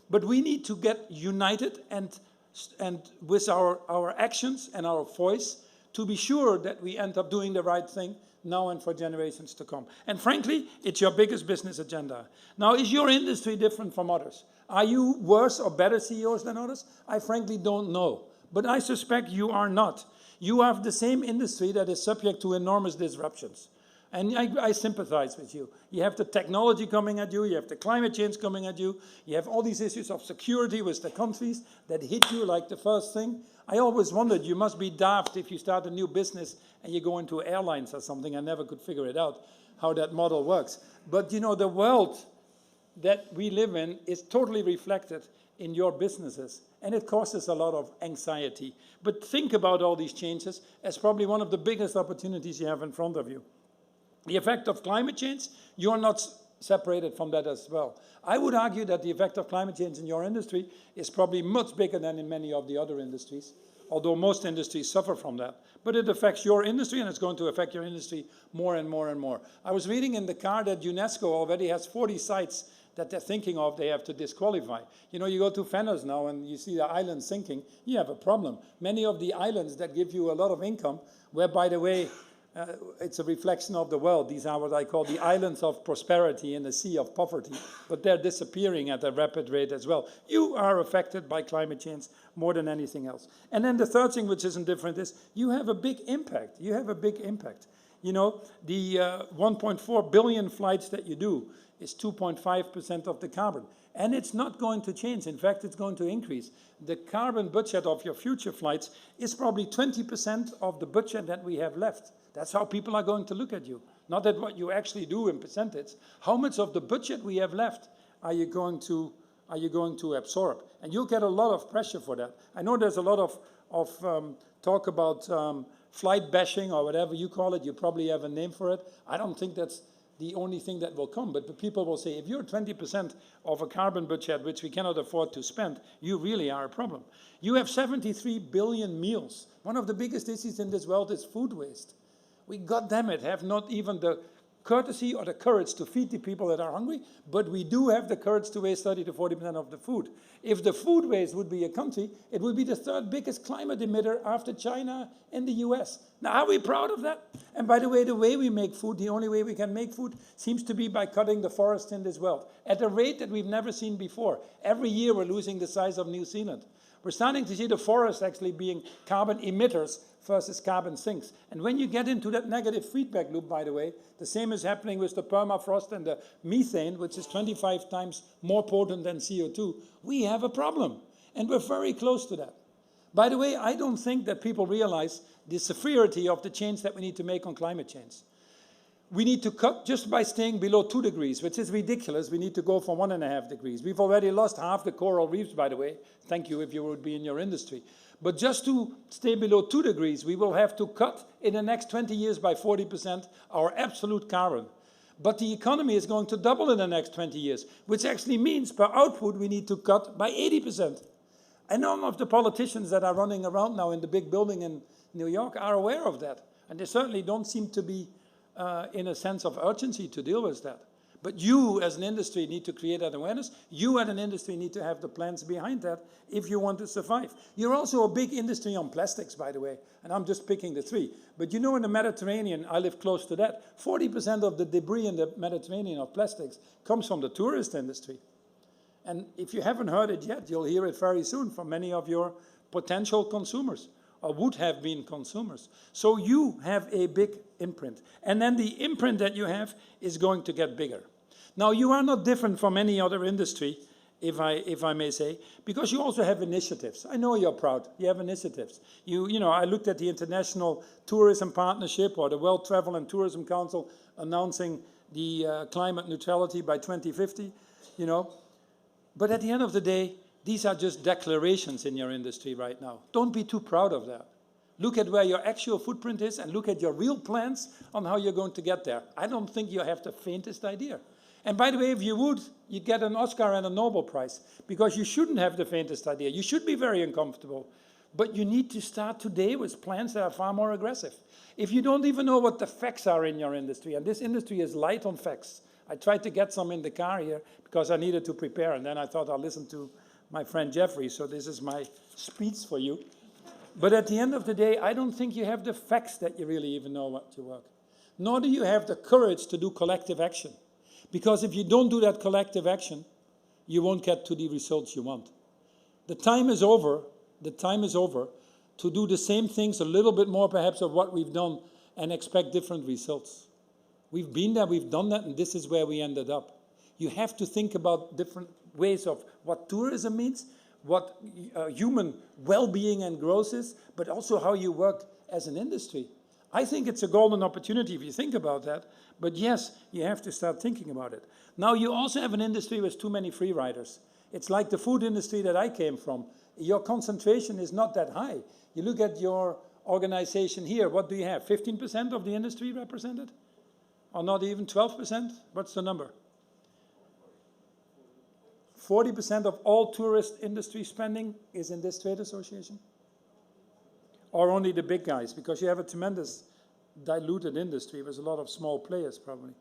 But we need to get united and with our actions and our voice to be sure that we end up doing the right thing now and for generations to come. And frankly, it's your biggest business agenda. Now, is your industry different from others? Are you worse or better CEOs than others? I frankly don't know. But I suspect you are not. You have the same industry that is subject to enormous disruptions. And I sympathize with you. You have the technology coming at you, you have the climate change coming at you, you have all these issues of security with the countries that hit you like the first thing. I always wondered, you must be daft if you start a new business and you go into airlines or something. I never could figure it out, how that model works. But you know, the world that we live in is totally reflected in your businesses, and it causes a lot of anxiety. But think about all these changes as probably one of the biggest opportunities you have in front of you. The effect of climate change, you're not separated from that as well. I would argue that the effect of climate change in your industry is probably much bigger than in many of the other industries, although most industries suffer from that. But it affects your industry, and it's going to affect your industry more and more and more. I was reading in the car that UNESCO already has 40 sites that they're thinking of they have to disqualify. You know, you go to Fenner's now and you see the island sinking, you have a problem. Many of the islands that give you a lot of income, where, by the way, it's a reflection of the world. These are what I call the islands of prosperity in the sea of poverty, but they're disappearing at a rapid rate as well. You are affected by climate change more than anything else. And then the third thing, which isn't different, is you have a big impact. You have a big impact. You know, the 1.4 billion flights that you do is 2.5% of the carbon. And it's not going to change. In fact, it's going to increase. The carbon budget of your future flights is probably 20% of the budget that we have left. That's how people are going to look at you. Not at what you actually do in percentage. How much of the budget we have left are you going to absorb? And you'll get a lot of pressure for that. I know there's a lot of talk about flight bashing or whatever you call it. You probably have a name for it. I don't think that's the only thing that will come. But the people will say, if you're 20% of a carbon budget, which we cannot afford to spend, you really are a problem. You have 73 billion meals. One of the biggest issues in this world is food waste. We, goddammit, have not even the courtesy or the courage to feed the people that are hungry, but we do have the courage to waste 30 to 40% of the food. If the food waste would be a country, it would be the third biggest climate emitter after China and the US. Now, are we proud of that? And by the way we make food, the only way we can make food seems to be by cutting the forests in this world at a rate that we've never seen before. Every year we're losing the size of New Zealand. We're starting to see the forests actually being carbon emitters versus carbon sinks. And when you get into that negative feedback loop, by the way, the same is happening with the permafrost and the methane, which is 25 times more potent than CO2. We have a problem, and we're very close to that. By the way, I don't think that people realize the severity of the change that we need to make on climate change. We need to cut just by staying below 2 degrees, which is ridiculous. We need to go for 1.5 degrees. We've already lost half the coral reefs, by the way. Thank you if you would be in your industry. But just to stay below 2 degrees, we will have to cut in the next 20 years by 40% our absolute carbon. But the economy is going to double in the next 20 years, which actually means per output we need to cut by 80%. And none of the politicians that are running around now in the big building in New York are aware of that. And they certainly don't seem to be in a sense of urgency to deal with that. But you as an industry need to create that awareness. You as an industry need to have the plans behind that if you want to survive. You're also a big industry on plastics, by the way, and I'm just picking the three. But you know, in the Mediterranean, I live close to that, 40% of the debris in the Mediterranean of plastics comes from the tourist industry. And if you haven't heard it yet, you'll hear it very soon from many of your potential consumers, or would have been consumers. So you have a big imprint. And then the imprint that you have is going to get bigger. Now, you are not different from any other industry, if I may say, because you also have initiatives. I know you're proud. You have initiatives. You know, I looked at the International Tourism Partnership or the World Travel and Tourism Council announcing the climate neutrality by 2050, you know. But at the end of the day, these are just declarations in your industry right now. Don't be too proud of that. Look at where your actual footprint is and look at your real plans on how you're going to get there. I don't think you have the faintest idea. And by the way, if you would, you'd get an Oscar and a Nobel Prize, because you shouldn't have the faintest idea. You should be very uncomfortable. But you need to start today with plans that are far more aggressive. If you don't even know what the facts are in your industry, and this industry is light on facts. I tried to get some in the car here because I needed to prepare, and then I thought I'll listen to my friend Jeffrey, so this is my speech for you. But at the end of the day, I don't think you have the facts that you really even know what to work. Nor do you have the courage to do collective action. Because if you don't do that collective action, you won't get to the results you want. The time is over to do the same things, a little bit more perhaps of what we've done, and expect different results. We've been there, we've done that, and this is where we ended up. You have to think about different ways of what tourism means, what human well-being and growth is, but also how you work as an industry. I think it's a golden opportunity if you think about that. But yes, you have to start thinking about it. Now, you also have an industry with too many free riders. It's like the food industry that I came from. Your concentration is not that high. You look at your organization here, what do you have? 15% of the industry represented? Or not even 12%? What's the number? 40% of all tourist industry spending is in this trade association? Or only the big guys? Because you have a tremendous diluted industry with a lot of small players probably.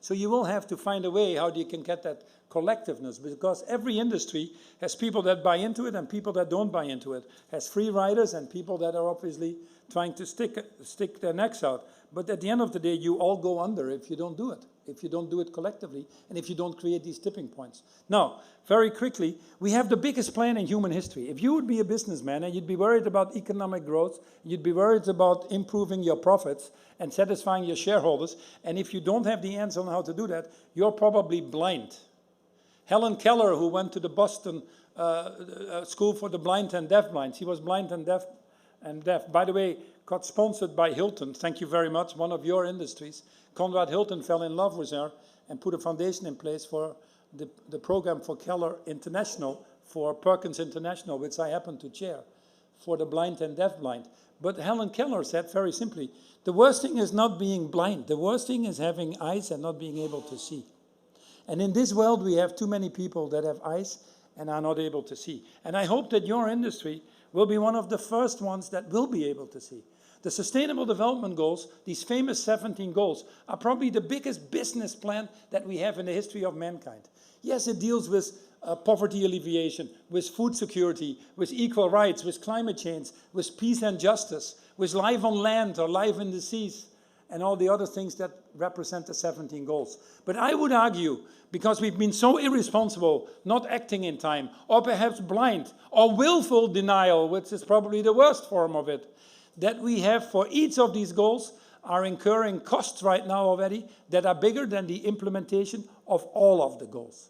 So you will have to find a way how you can get that collectiveness, because every industry has people that buy into it and people that don't buy into it, has free riders and people that are obviously trying to stick their necks out. But at the end of the day, you all go under if you don't do it, if you don't do it collectively, and if you don't create these tipping points. Now, very quickly, we have the biggest plan in human history. If you would be a businessman and you'd be worried about economic growth, you'd be worried about improving your profits and satisfying your shareholders, and if you don't have the answer on how to do that, you're probably blind. Helen Keller, who went to the Boston School for the Blind and Deafblind, she was blind and deaf. By the way, got sponsored by Hilton. Thank you very much, one of your industries. Conrad Hilton fell in love with her and put a foundation in place for the program for Keller International, for Perkins International, which I happen to chair, for the blind and deafblind. But Helen Keller said very simply, the worst thing is not being blind. The worst thing is having eyes and not being able to see. And in this world, we have too many people that have eyes and are not able to see. And I hope that your industry will be one of the first ones that will be able to see. The Sustainable Development Goals, these famous 17 goals, are probably the biggest business plan that we have in the history of mankind. Yes, it deals with poverty alleviation, with food security, with equal rights, with climate change, with peace and justice, with life on land or life in the seas, and all the other things that represent the 17 goals. But I would argue, because we've been so irresponsible, not acting in time, or perhaps blind, or willful denial, which is probably the worst form of it, that we have for each of these goals are incurring costs right now already that are bigger than the implementation of all of the goals.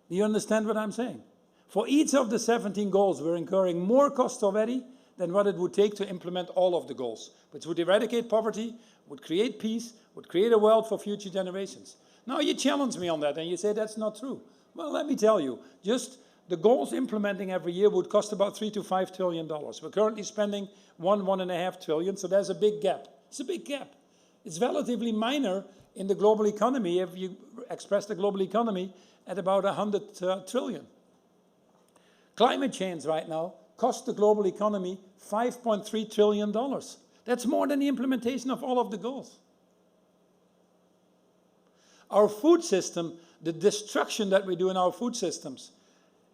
Do you understand what I'm saying? For each of the 17 goals, we're incurring more costs already than what it would take to implement all of the goals, which would eradicate poverty, would create peace, would create a world for future generations. Now you challenge me on that and you say that's not true. Well, let me tell you, just the goals implementing every year would cost about $3 to $5 trillion. We're currently spending $1.5 trillion, so there's a big gap. It's a big gap. It's relatively minor in the global economy if you express the global economy at about 100 trillion. Climate change right now costs the global economy $5.3 trillion. That's more than the implementation of all of the goals. Our food system, the destruction that we do in our food systems,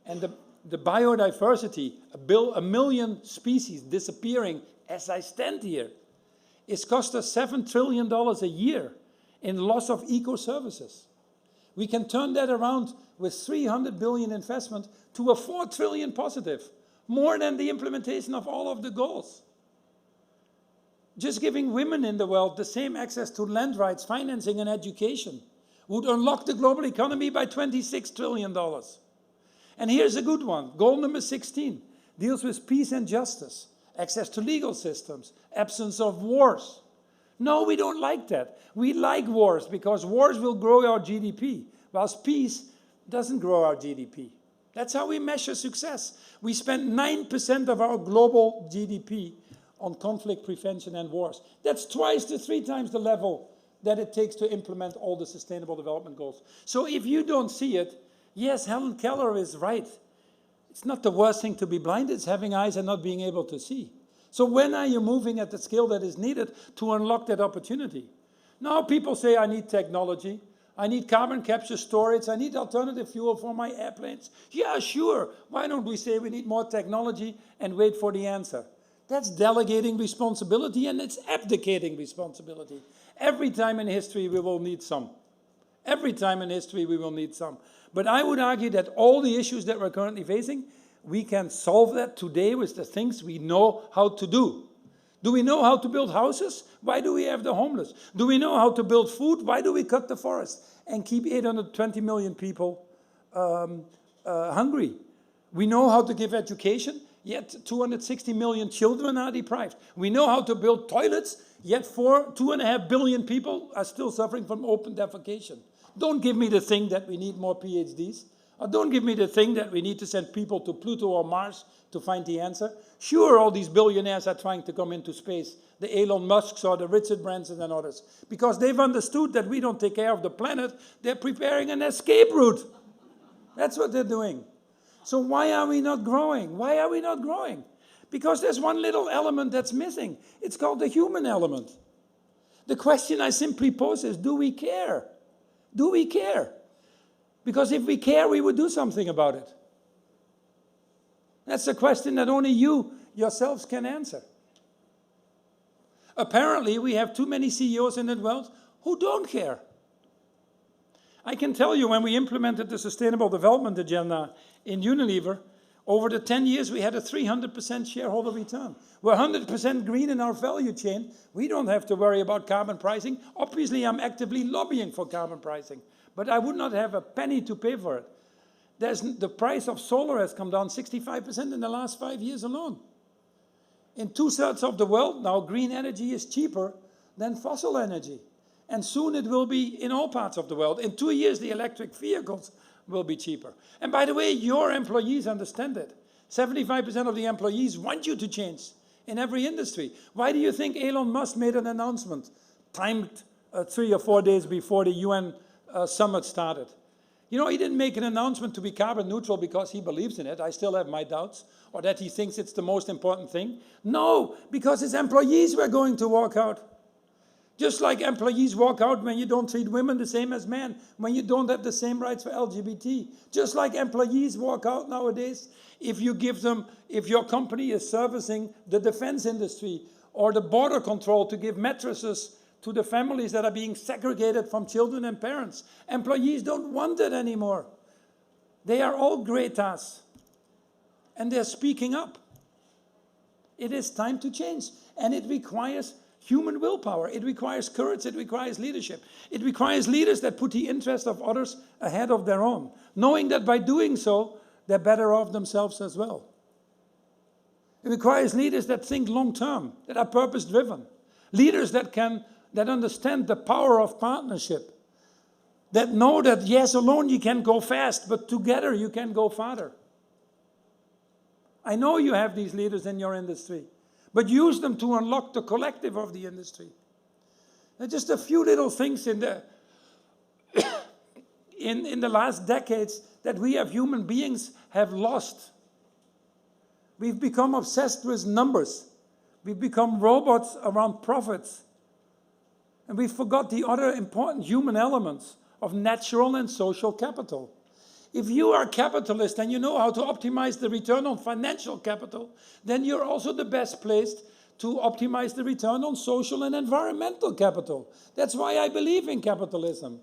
and the biodiversity, a million species disappearing as I stand here, it's cost us $7 trillion a year in loss of eco-services. We can turn that around with $300 billion investment to a $4 trillion positive, more than the implementation of all of the goals. Just giving women in the world the same access to land rights, financing, and education would unlock the global economy by $26 trillion. And here's a good one. Goal number 16 deals with peace and justice, access to legal systems, absence of wars. No, we don't like that. We like wars because wars will grow our GDP, whilst peace doesn't grow our GDP. That's how we measure success. We spend 9% of our global GDP on conflict prevention and wars. That's twice to 3 times the level that it takes to implement all the Sustainable Development Goals. So if you don't see it, yes, Helen Keller is right. It's not the worst thing to be blind, it's having eyes and not being able to see. So when are you moving at the scale that is needed to unlock that opportunity? Now people say, I need technology, I need carbon capture storage, I need alternative fuel for my airplanes. Yeah, sure. Why don't we say we need more technology and wait for the answer? That's delegating responsibility and it's abdicating responsibility. Every time in history we will need some. Every time in history we will need some. But I would argue that all the issues that we're currently facing, we can solve that today with the things we know how to do. Do we know how to build houses? Why do we have the homeless? Do we know how to build food? Why do we cut the forest and keep 820 million people hungry? We know how to give education, yet 260 million children are deprived. We know how to build toilets, yet 2.5 billion people are still suffering from open defecation. Don't give me the thing that we need more PhDs. Or don't give me the thing that we need to send people to Pluto or Mars to find the answer. Sure, all these billionaires are trying to come into space, the Elon Musks or the Richard Bransons and others, because they've understood that we don't take care of the planet. They're preparing an escape route. That's what they're doing. So why are we not growing? Why are we not growing? Because there's one little element that's missing. It's called the human element. The question I simply pose is, do we care? Do we care? Because if we care, we would do something about it. That's a question that only you yourselves can answer. Apparently, we have too many CEOs in the world who don't care. I can tell you, when we implemented the Sustainable Development Agenda in Unilever, over the 10 years, we had a 300% shareholder return. We're 100% green in our value chain. We don't have to worry about carbon pricing. Obviously, I'm actively lobbying for carbon pricing, but I would not have a penny to pay for it. The price of solar has come down 65% in the last 5 years alone. In 2/3 of the world now, green energy is cheaper than fossil energy. And soon it will be in all parts of the world. In 2 years, the electric vehicles will be cheaper. And by the way, your employees understand it. 75% of the employees want you to change in every industry. Why do you think Elon Musk made an announcement timed 3 or 4 days before the UN summit started? You know, he didn't make an announcement to be carbon neutral because he believes in it. I still have my doubts. Or that he thinks it's the most important thing. No, because his employees were going to walk out. Just like employees walk out when you don't treat women the same as men, when you don't have the same rights for LGBT. Just like employees walk out nowadays if your company is servicing the defense industry or the border control to give mattresses to the families that are being segregated from children and parents. Employees don't want it anymore. They are all Gretas, and they're speaking up. It is time to change, and it requires human willpower. It requires courage. It requires leadership. It requires leaders that put the interest of others ahead of their own, knowing that by doing so, they're better off themselves as well. It requires leaders that think long-term, that are purpose-driven, leaders that understand the power of partnership, that know that, yes, alone you can go fast, but together you can go farther. I know you have these leaders in your industry, but use them to unlock the collective of the industry. There are just a few little things in the last decades that we as human beings have lost. We've become obsessed with numbers. We've become robots around profits. And we forgot the other important human elements of natural and social capital. If you are a capitalist and you know how to optimize the return on financial capital, then you're also the best placed to optimize the return on social and environmental capital. That's why I believe in capitalism.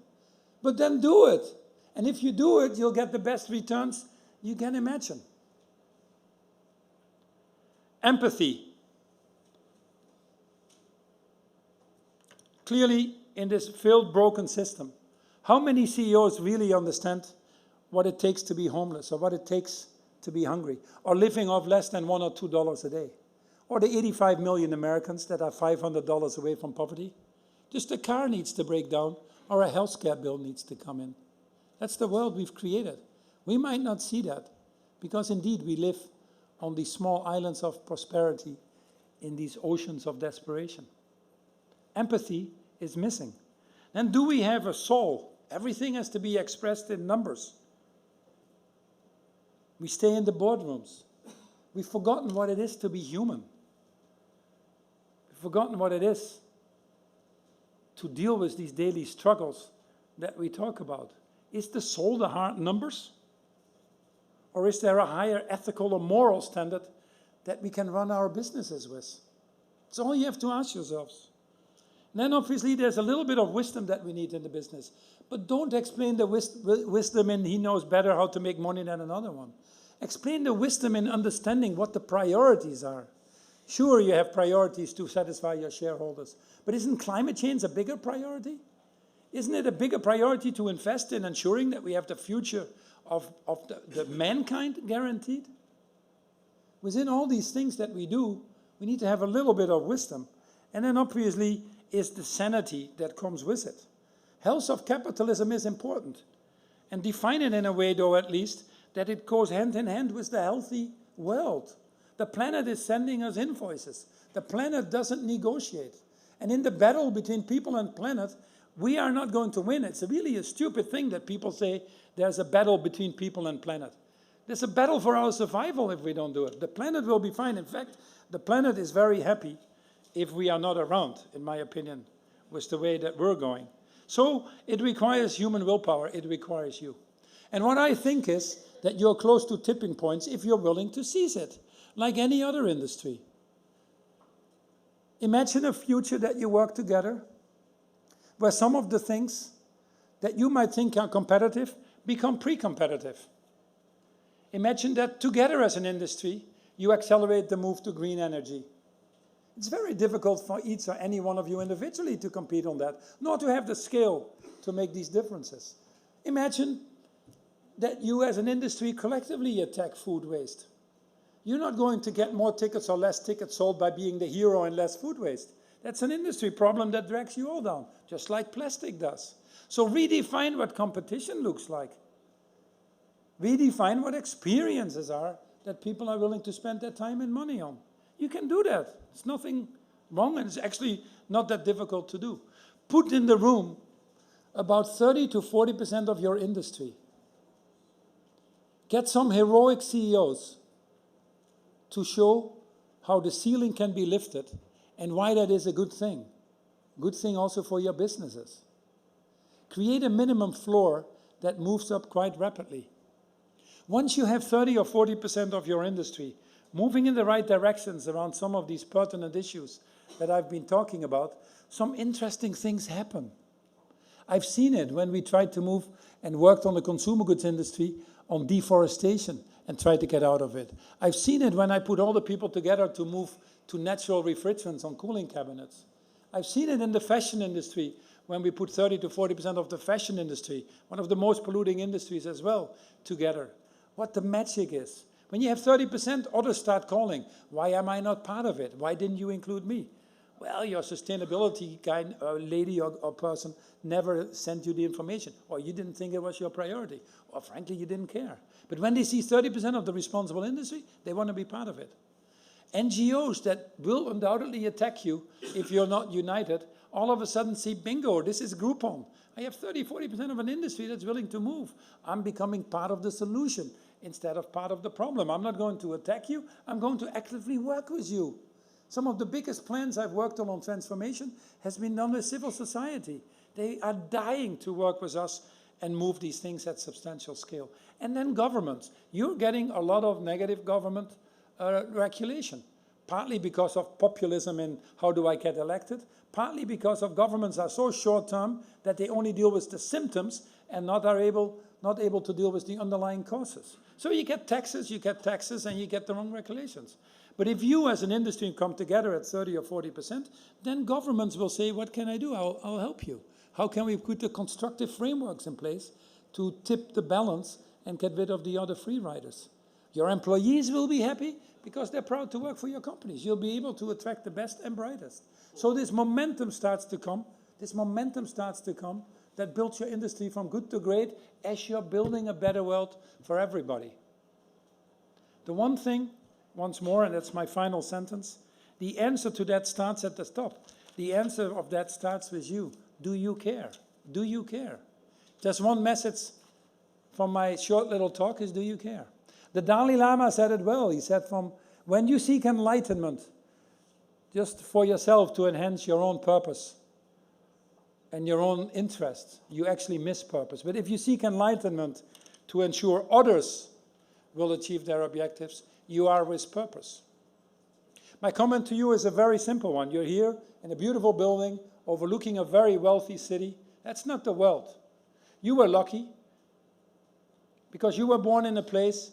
But then do it. And if you do it, you'll get the best returns you can imagine. Empathy. Clearly, in this failed, broken system, how many CEOs really understand what it takes to be homeless, or what it takes to be hungry, or living off less than $1 or $2 a day, or the 85 million Americans that are $500 away from poverty? Just a car needs to break down, or a healthcare bill needs to come in. That's the world we've created. We might not see that, because indeed we live on these small islands of prosperity in these oceans of desperation. Empathy is missing. And do we have a soul? Everything has to be expressed in numbers. We stay in the boardrooms. We've forgotten what it is to be human. We've forgotten what it is to deal with these daily struggles that we talk about. Is the soul the hard numbers? Or is there a higher ethical or moral standard that we can run our businesses with? It's all you have to ask yourselves. And then obviously there's a little bit of wisdom that we need in the business. But don't explain the wisdom in he knows better how to make money than another one. Explain the wisdom in understanding what the priorities are. Sure, you have priorities to satisfy your shareholders, but isn't climate change a bigger priority? Isn't it a bigger priority to invest in ensuring that we have the future of the mankind guaranteed? within all these things that we do, we need to have a little bit of wisdom. And then obviously is the sanity that comes with it. Health of capitalism is important. And define it in a way, though, at least, that it goes hand in hand with the healthy world. The planet is sending us invoices. The planet doesn't negotiate. And in the battle between people and planet, we are not going to win. It's really a stupid thing that people say there's a battle between people and planet. There's a battle for our survival if we don't do it. The planet will be fine. In fact, the planet is very happy if we are not around, in my opinion, with the way that we're going. So it requires human willpower. It requires you. And what I think is that you're close to tipping points if you're willing to seize it, like any other industry. Imagine a future that you work together, where some of the things that you might think are competitive become pre-competitive. Imagine that together as an industry, you accelerate the move to green energy. It's very difficult for each or any one of you individually to compete on that, nor to have the scale to make these differences. Imagine that you as an industry collectively attack food waste. You're not going to get more tickets or less tickets sold by being the hero in less food waste. That's an industry problem that drags you all down, just like plastic does. So redefine what competition looks like. Redefine what experiences are that people are willing to spend their time and money on. You can do that. It's nothing wrong, and it's actually not that difficult to do. Put in the room about 30 to 40% of your industry. Get some heroic CEOs to show how the ceiling can be lifted and why that is a good thing. Good thing also for your businesses. Create a minimum floor that moves up quite rapidly. Once you have 30 or 40% of your industry moving in the right directions around some of these pertinent issues that I've been talking about, some interesting things happen. I've seen it when we tried to move and worked on the consumer goods industry on deforestation and tried to get out of it. I've seen it when I put all the people together to move to natural refrigerants on cooling cabinets. I've seen it in the fashion industry when we put 30 to 40% of the fashion industry, one of the most polluting industries as well, together. What the magic is. When you have 30%, others start calling. Why am I not part of it? Why didn't you include me? Well, your sustainability guy, lady or person never sent you the information, or you didn't think it was your priority, or frankly, you didn't care. But when they see 30% of the responsible industry, they want to be part of it. NGOs that will undoubtedly attack you if you're not united, all of a sudden see, bingo, this is Groupon. I have 30, 40% of an industry that's willing to move. I'm becoming part of the solution instead of part of the problem. I'm not going to attack you. I'm going to actively work with you. Some of the biggest plans I've worked on transformation has been done with civil society. They are dying to work with us and move these things at substantial scale. And then governments. You're getting a lot of negative government regulation, partly because of populism and how do I get elected, partly because of governments are so short-term that they only deal with the symptoms and not able to deal with the underlying causes. So you get taxes, and you get the wrong regulations. But if you as an industry come together at 30 or 40%, then governments will say, what can I do? I'll help you. How can we put the constructive frameworks in place to tip the balance and get rid of the other free riders? Your employees will be happy because they're proud to work for your companies. You'll be able to attract the best and brightest. So this momentum starts to come. That builds your industry from good to great as you're building a better world for everybody. The one thing, once more, and that's my final sentence, the answer to that starts at the top. The answer of that starts with you. Do you care? Do you care? Just one message from my short little talk is, do you care? The Dalai Lama said it well. He said, from when you seek enlightenment, just for yourself to enhance your own purpose and your own interests, you actually miss purpose. But if you seek enlightenment to ensure others will achieve their objectives, you are with purpose. My comment to you is a very simple one. You're here in a beautiful building overlooking a very wealthy city. That's not the wealth. You were lucky because you were born in a place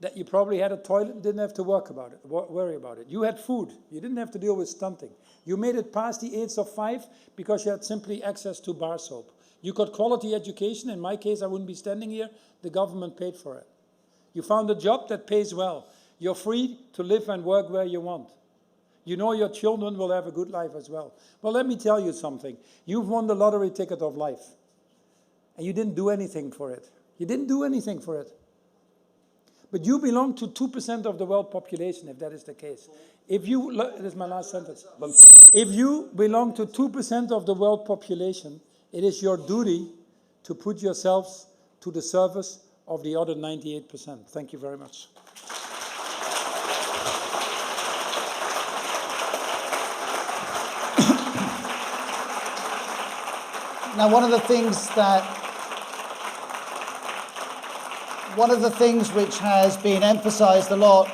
that you probably had a toilet and didn't have to worry about it. You had food. You didn't have to deal with stunting. You made it past the age of 5 because you had simply access to bar soap. You got quality education. In my case, I wouldn't be standing here. The government paid for it. You found a job that pays well. You're free to live and work where you want. You know your children will have a good life as well. Well, let me tell you something. You've won the lottery ticket of life, and you didn't do anything for it. You didn't do anything for it. But you belong to 2% of the world population, if that is the case. If you, this is my last sentence. If you belong to 2% of the world population, it is your duty to put yourselves to the service of the other 98%. Thank you very much. Now, one of the things which has been emphasized a lot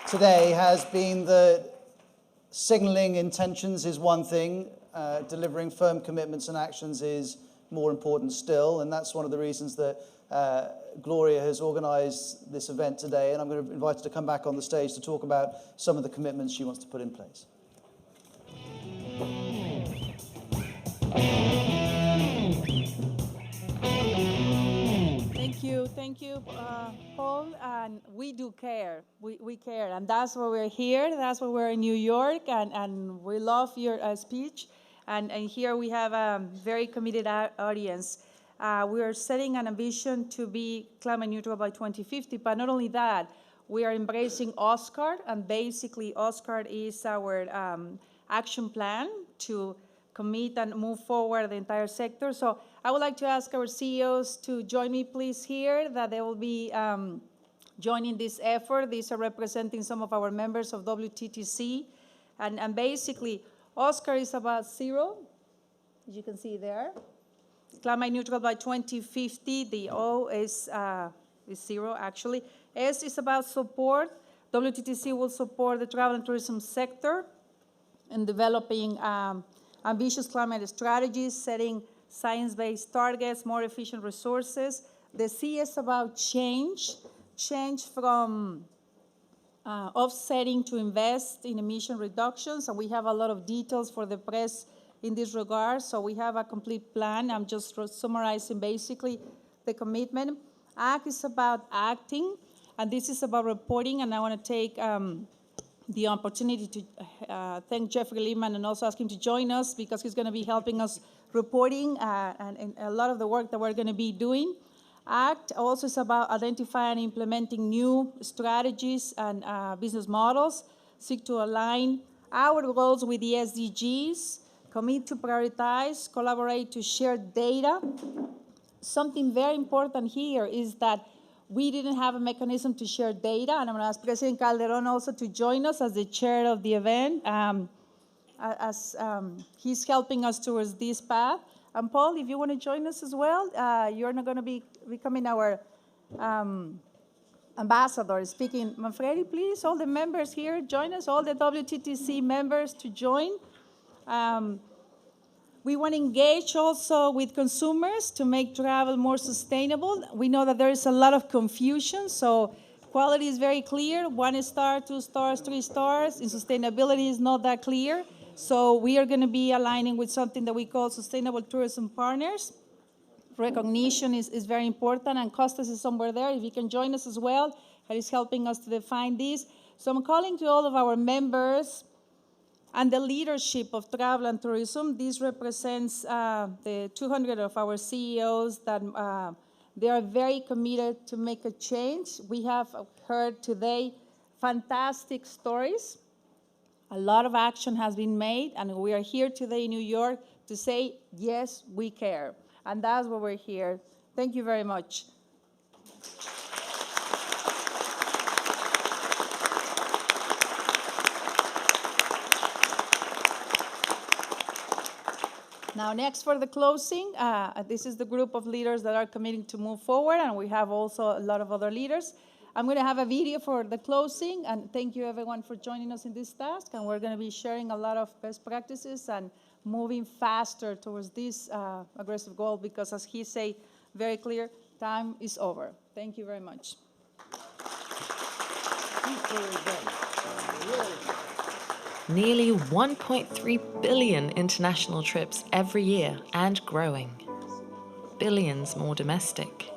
today has been that signaling intentions is one thing, delivering firm commitments and actions is more important still, and that's one of the reasons that Gloria has organized this event today, and I'm going to invite her to come back on the stage to talk about some of the commitments she wants to put in place. Thank you, Paul. And we do care. We care, and that's why we're here. That's why we're in New York, and we love your speech. And here we have a very committed audience. We are setting an ambition to be climate neutral by 2050, but not only that, we are embracing OSCAR, and basically OSCAR is our action plan to commit and move forward the entire sector. So I would like to ask our CEOs to join me, please, here, that they will be joining this effort. These are representing some of our members of WTTC. And basically, OSCAR is about zero, as you can see there. Climate neutral by 2050. The O is zero, actually. S is about support. WTTC will support the travel and tourism sector in developing ambitious climate strategies, setting science-based targets, more efficient resources. The C is about change from offsetting to invest in emission reductions, and we have a lot of details for the press in this regard, so we have a complete plan. I'm just summarizing basically the commitment. Act is about acting, and this is about reporting, and I want to take the opportunity to thank Jeffrey Lehman and also ask him to join us because he's going to be helping us reporting and a lot of the work that we're going to be doing. Act also is about identifying and implementing new strategies and business models, seek to align our goals with the SDGs, commit to prioritize, collaborate to share data. Something very important here is that we didn't have a mechanism to share data, and I'm going to ask President Calderón also to join us as the chair of the event, he's helping us towards this path. And Paul, if you want to join us as well, you're not going to be becoming our ambassador. Speaking, Manfredi, please, all the members here, join us, all the WTTC members to join. We want to engage also with consumers to make travel more sustainable. We know that there is a lot of confusion, so quality is very clear, 1 star, 2 stars, 3 stars, and sustainability is not that clear. So we are going to be aligning with something that we call sustainable tourism partners. Recognition is very important, and Costas is somewhere there. If you can join us as well, that is helping us to define this. So I'm calling to all of our members and the leadership of travel and tourism. This represents the 200 of our CEOs that they are very committed to make a change. We have heard today fantastic stories. A lot of action has been made, and we are here today in New York to say, yes, we care. And that's why we're here. Thank you very much. Now, next for the closing, this is the group of leaders that are committing to move forward, and we have also a lot of other leaders. I'm going to have a video for the closing, and thank you everyone for joining us in this task, and we're going to be sharing a lot of best practices and moving faster towards this aggressive goal because, as he said very clear, time is over. Thank you very much. Nearly 1.3 billion international trips every year and growing. Billions more domestic.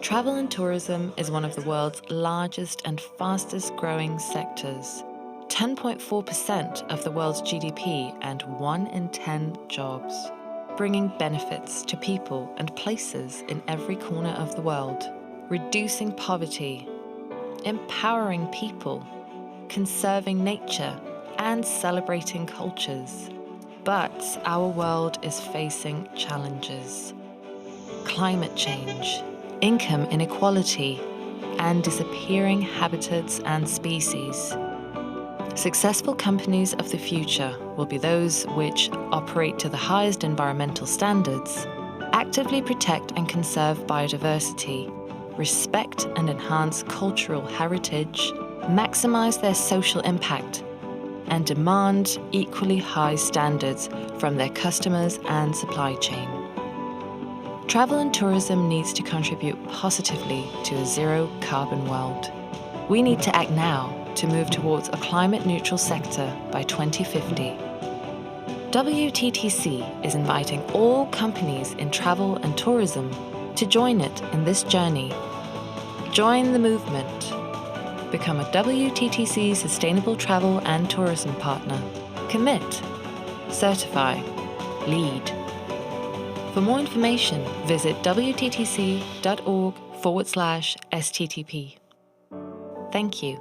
Travel and tourism is one of the world's largest and fastest growing sectors. 10.4% of the world's GDP and 1 in 10 jobs, bringing benefits to people and places in every corner of the world, reducing poverty, empowering people, conserving nature, and celebrating cultures. But our world is facing challenges: climate change, income inequality, and disappearing habitats and species. Successful companies of the future will be those which operate to the highest environmental standards, actively protect and conserve biodiversity, respect and enhance cultural heritage, maximize their social impact, and demand equally high standards from their customers and supply chain. Travel and tourism needs to contribute positively to a zero-carbon world. We need to act now to move towards a climate-neutral sector by 2050. WTTC is inviting all companies in travel and tourism to join it in this journey. Join the movement. Become a WTTC Sustainable Travel and Tourism Partner. Commit. Certify. Lead. For more information, visit wttc.org/STTP. Thank you.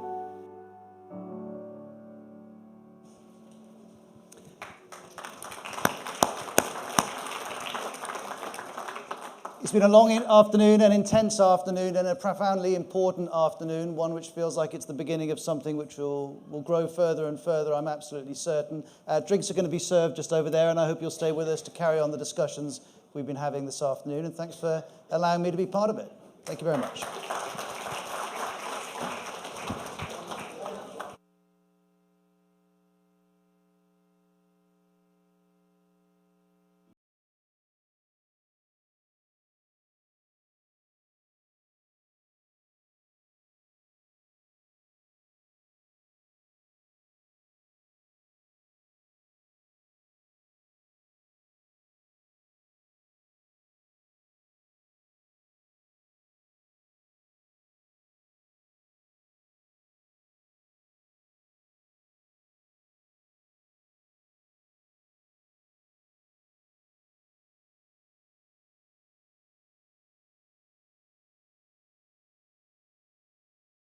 It's been a long afternoon, an intense afternoon, and a profoundly important afternoon, one which feels like it's the beginning of something which will grow further and further, I'm absolutely certain. Drinks are going to be served just over there, and I hope you'll stay with us to carry on the discussions we've been having this afternoon, and thanks for allowing me to be part of it. Thank you very much.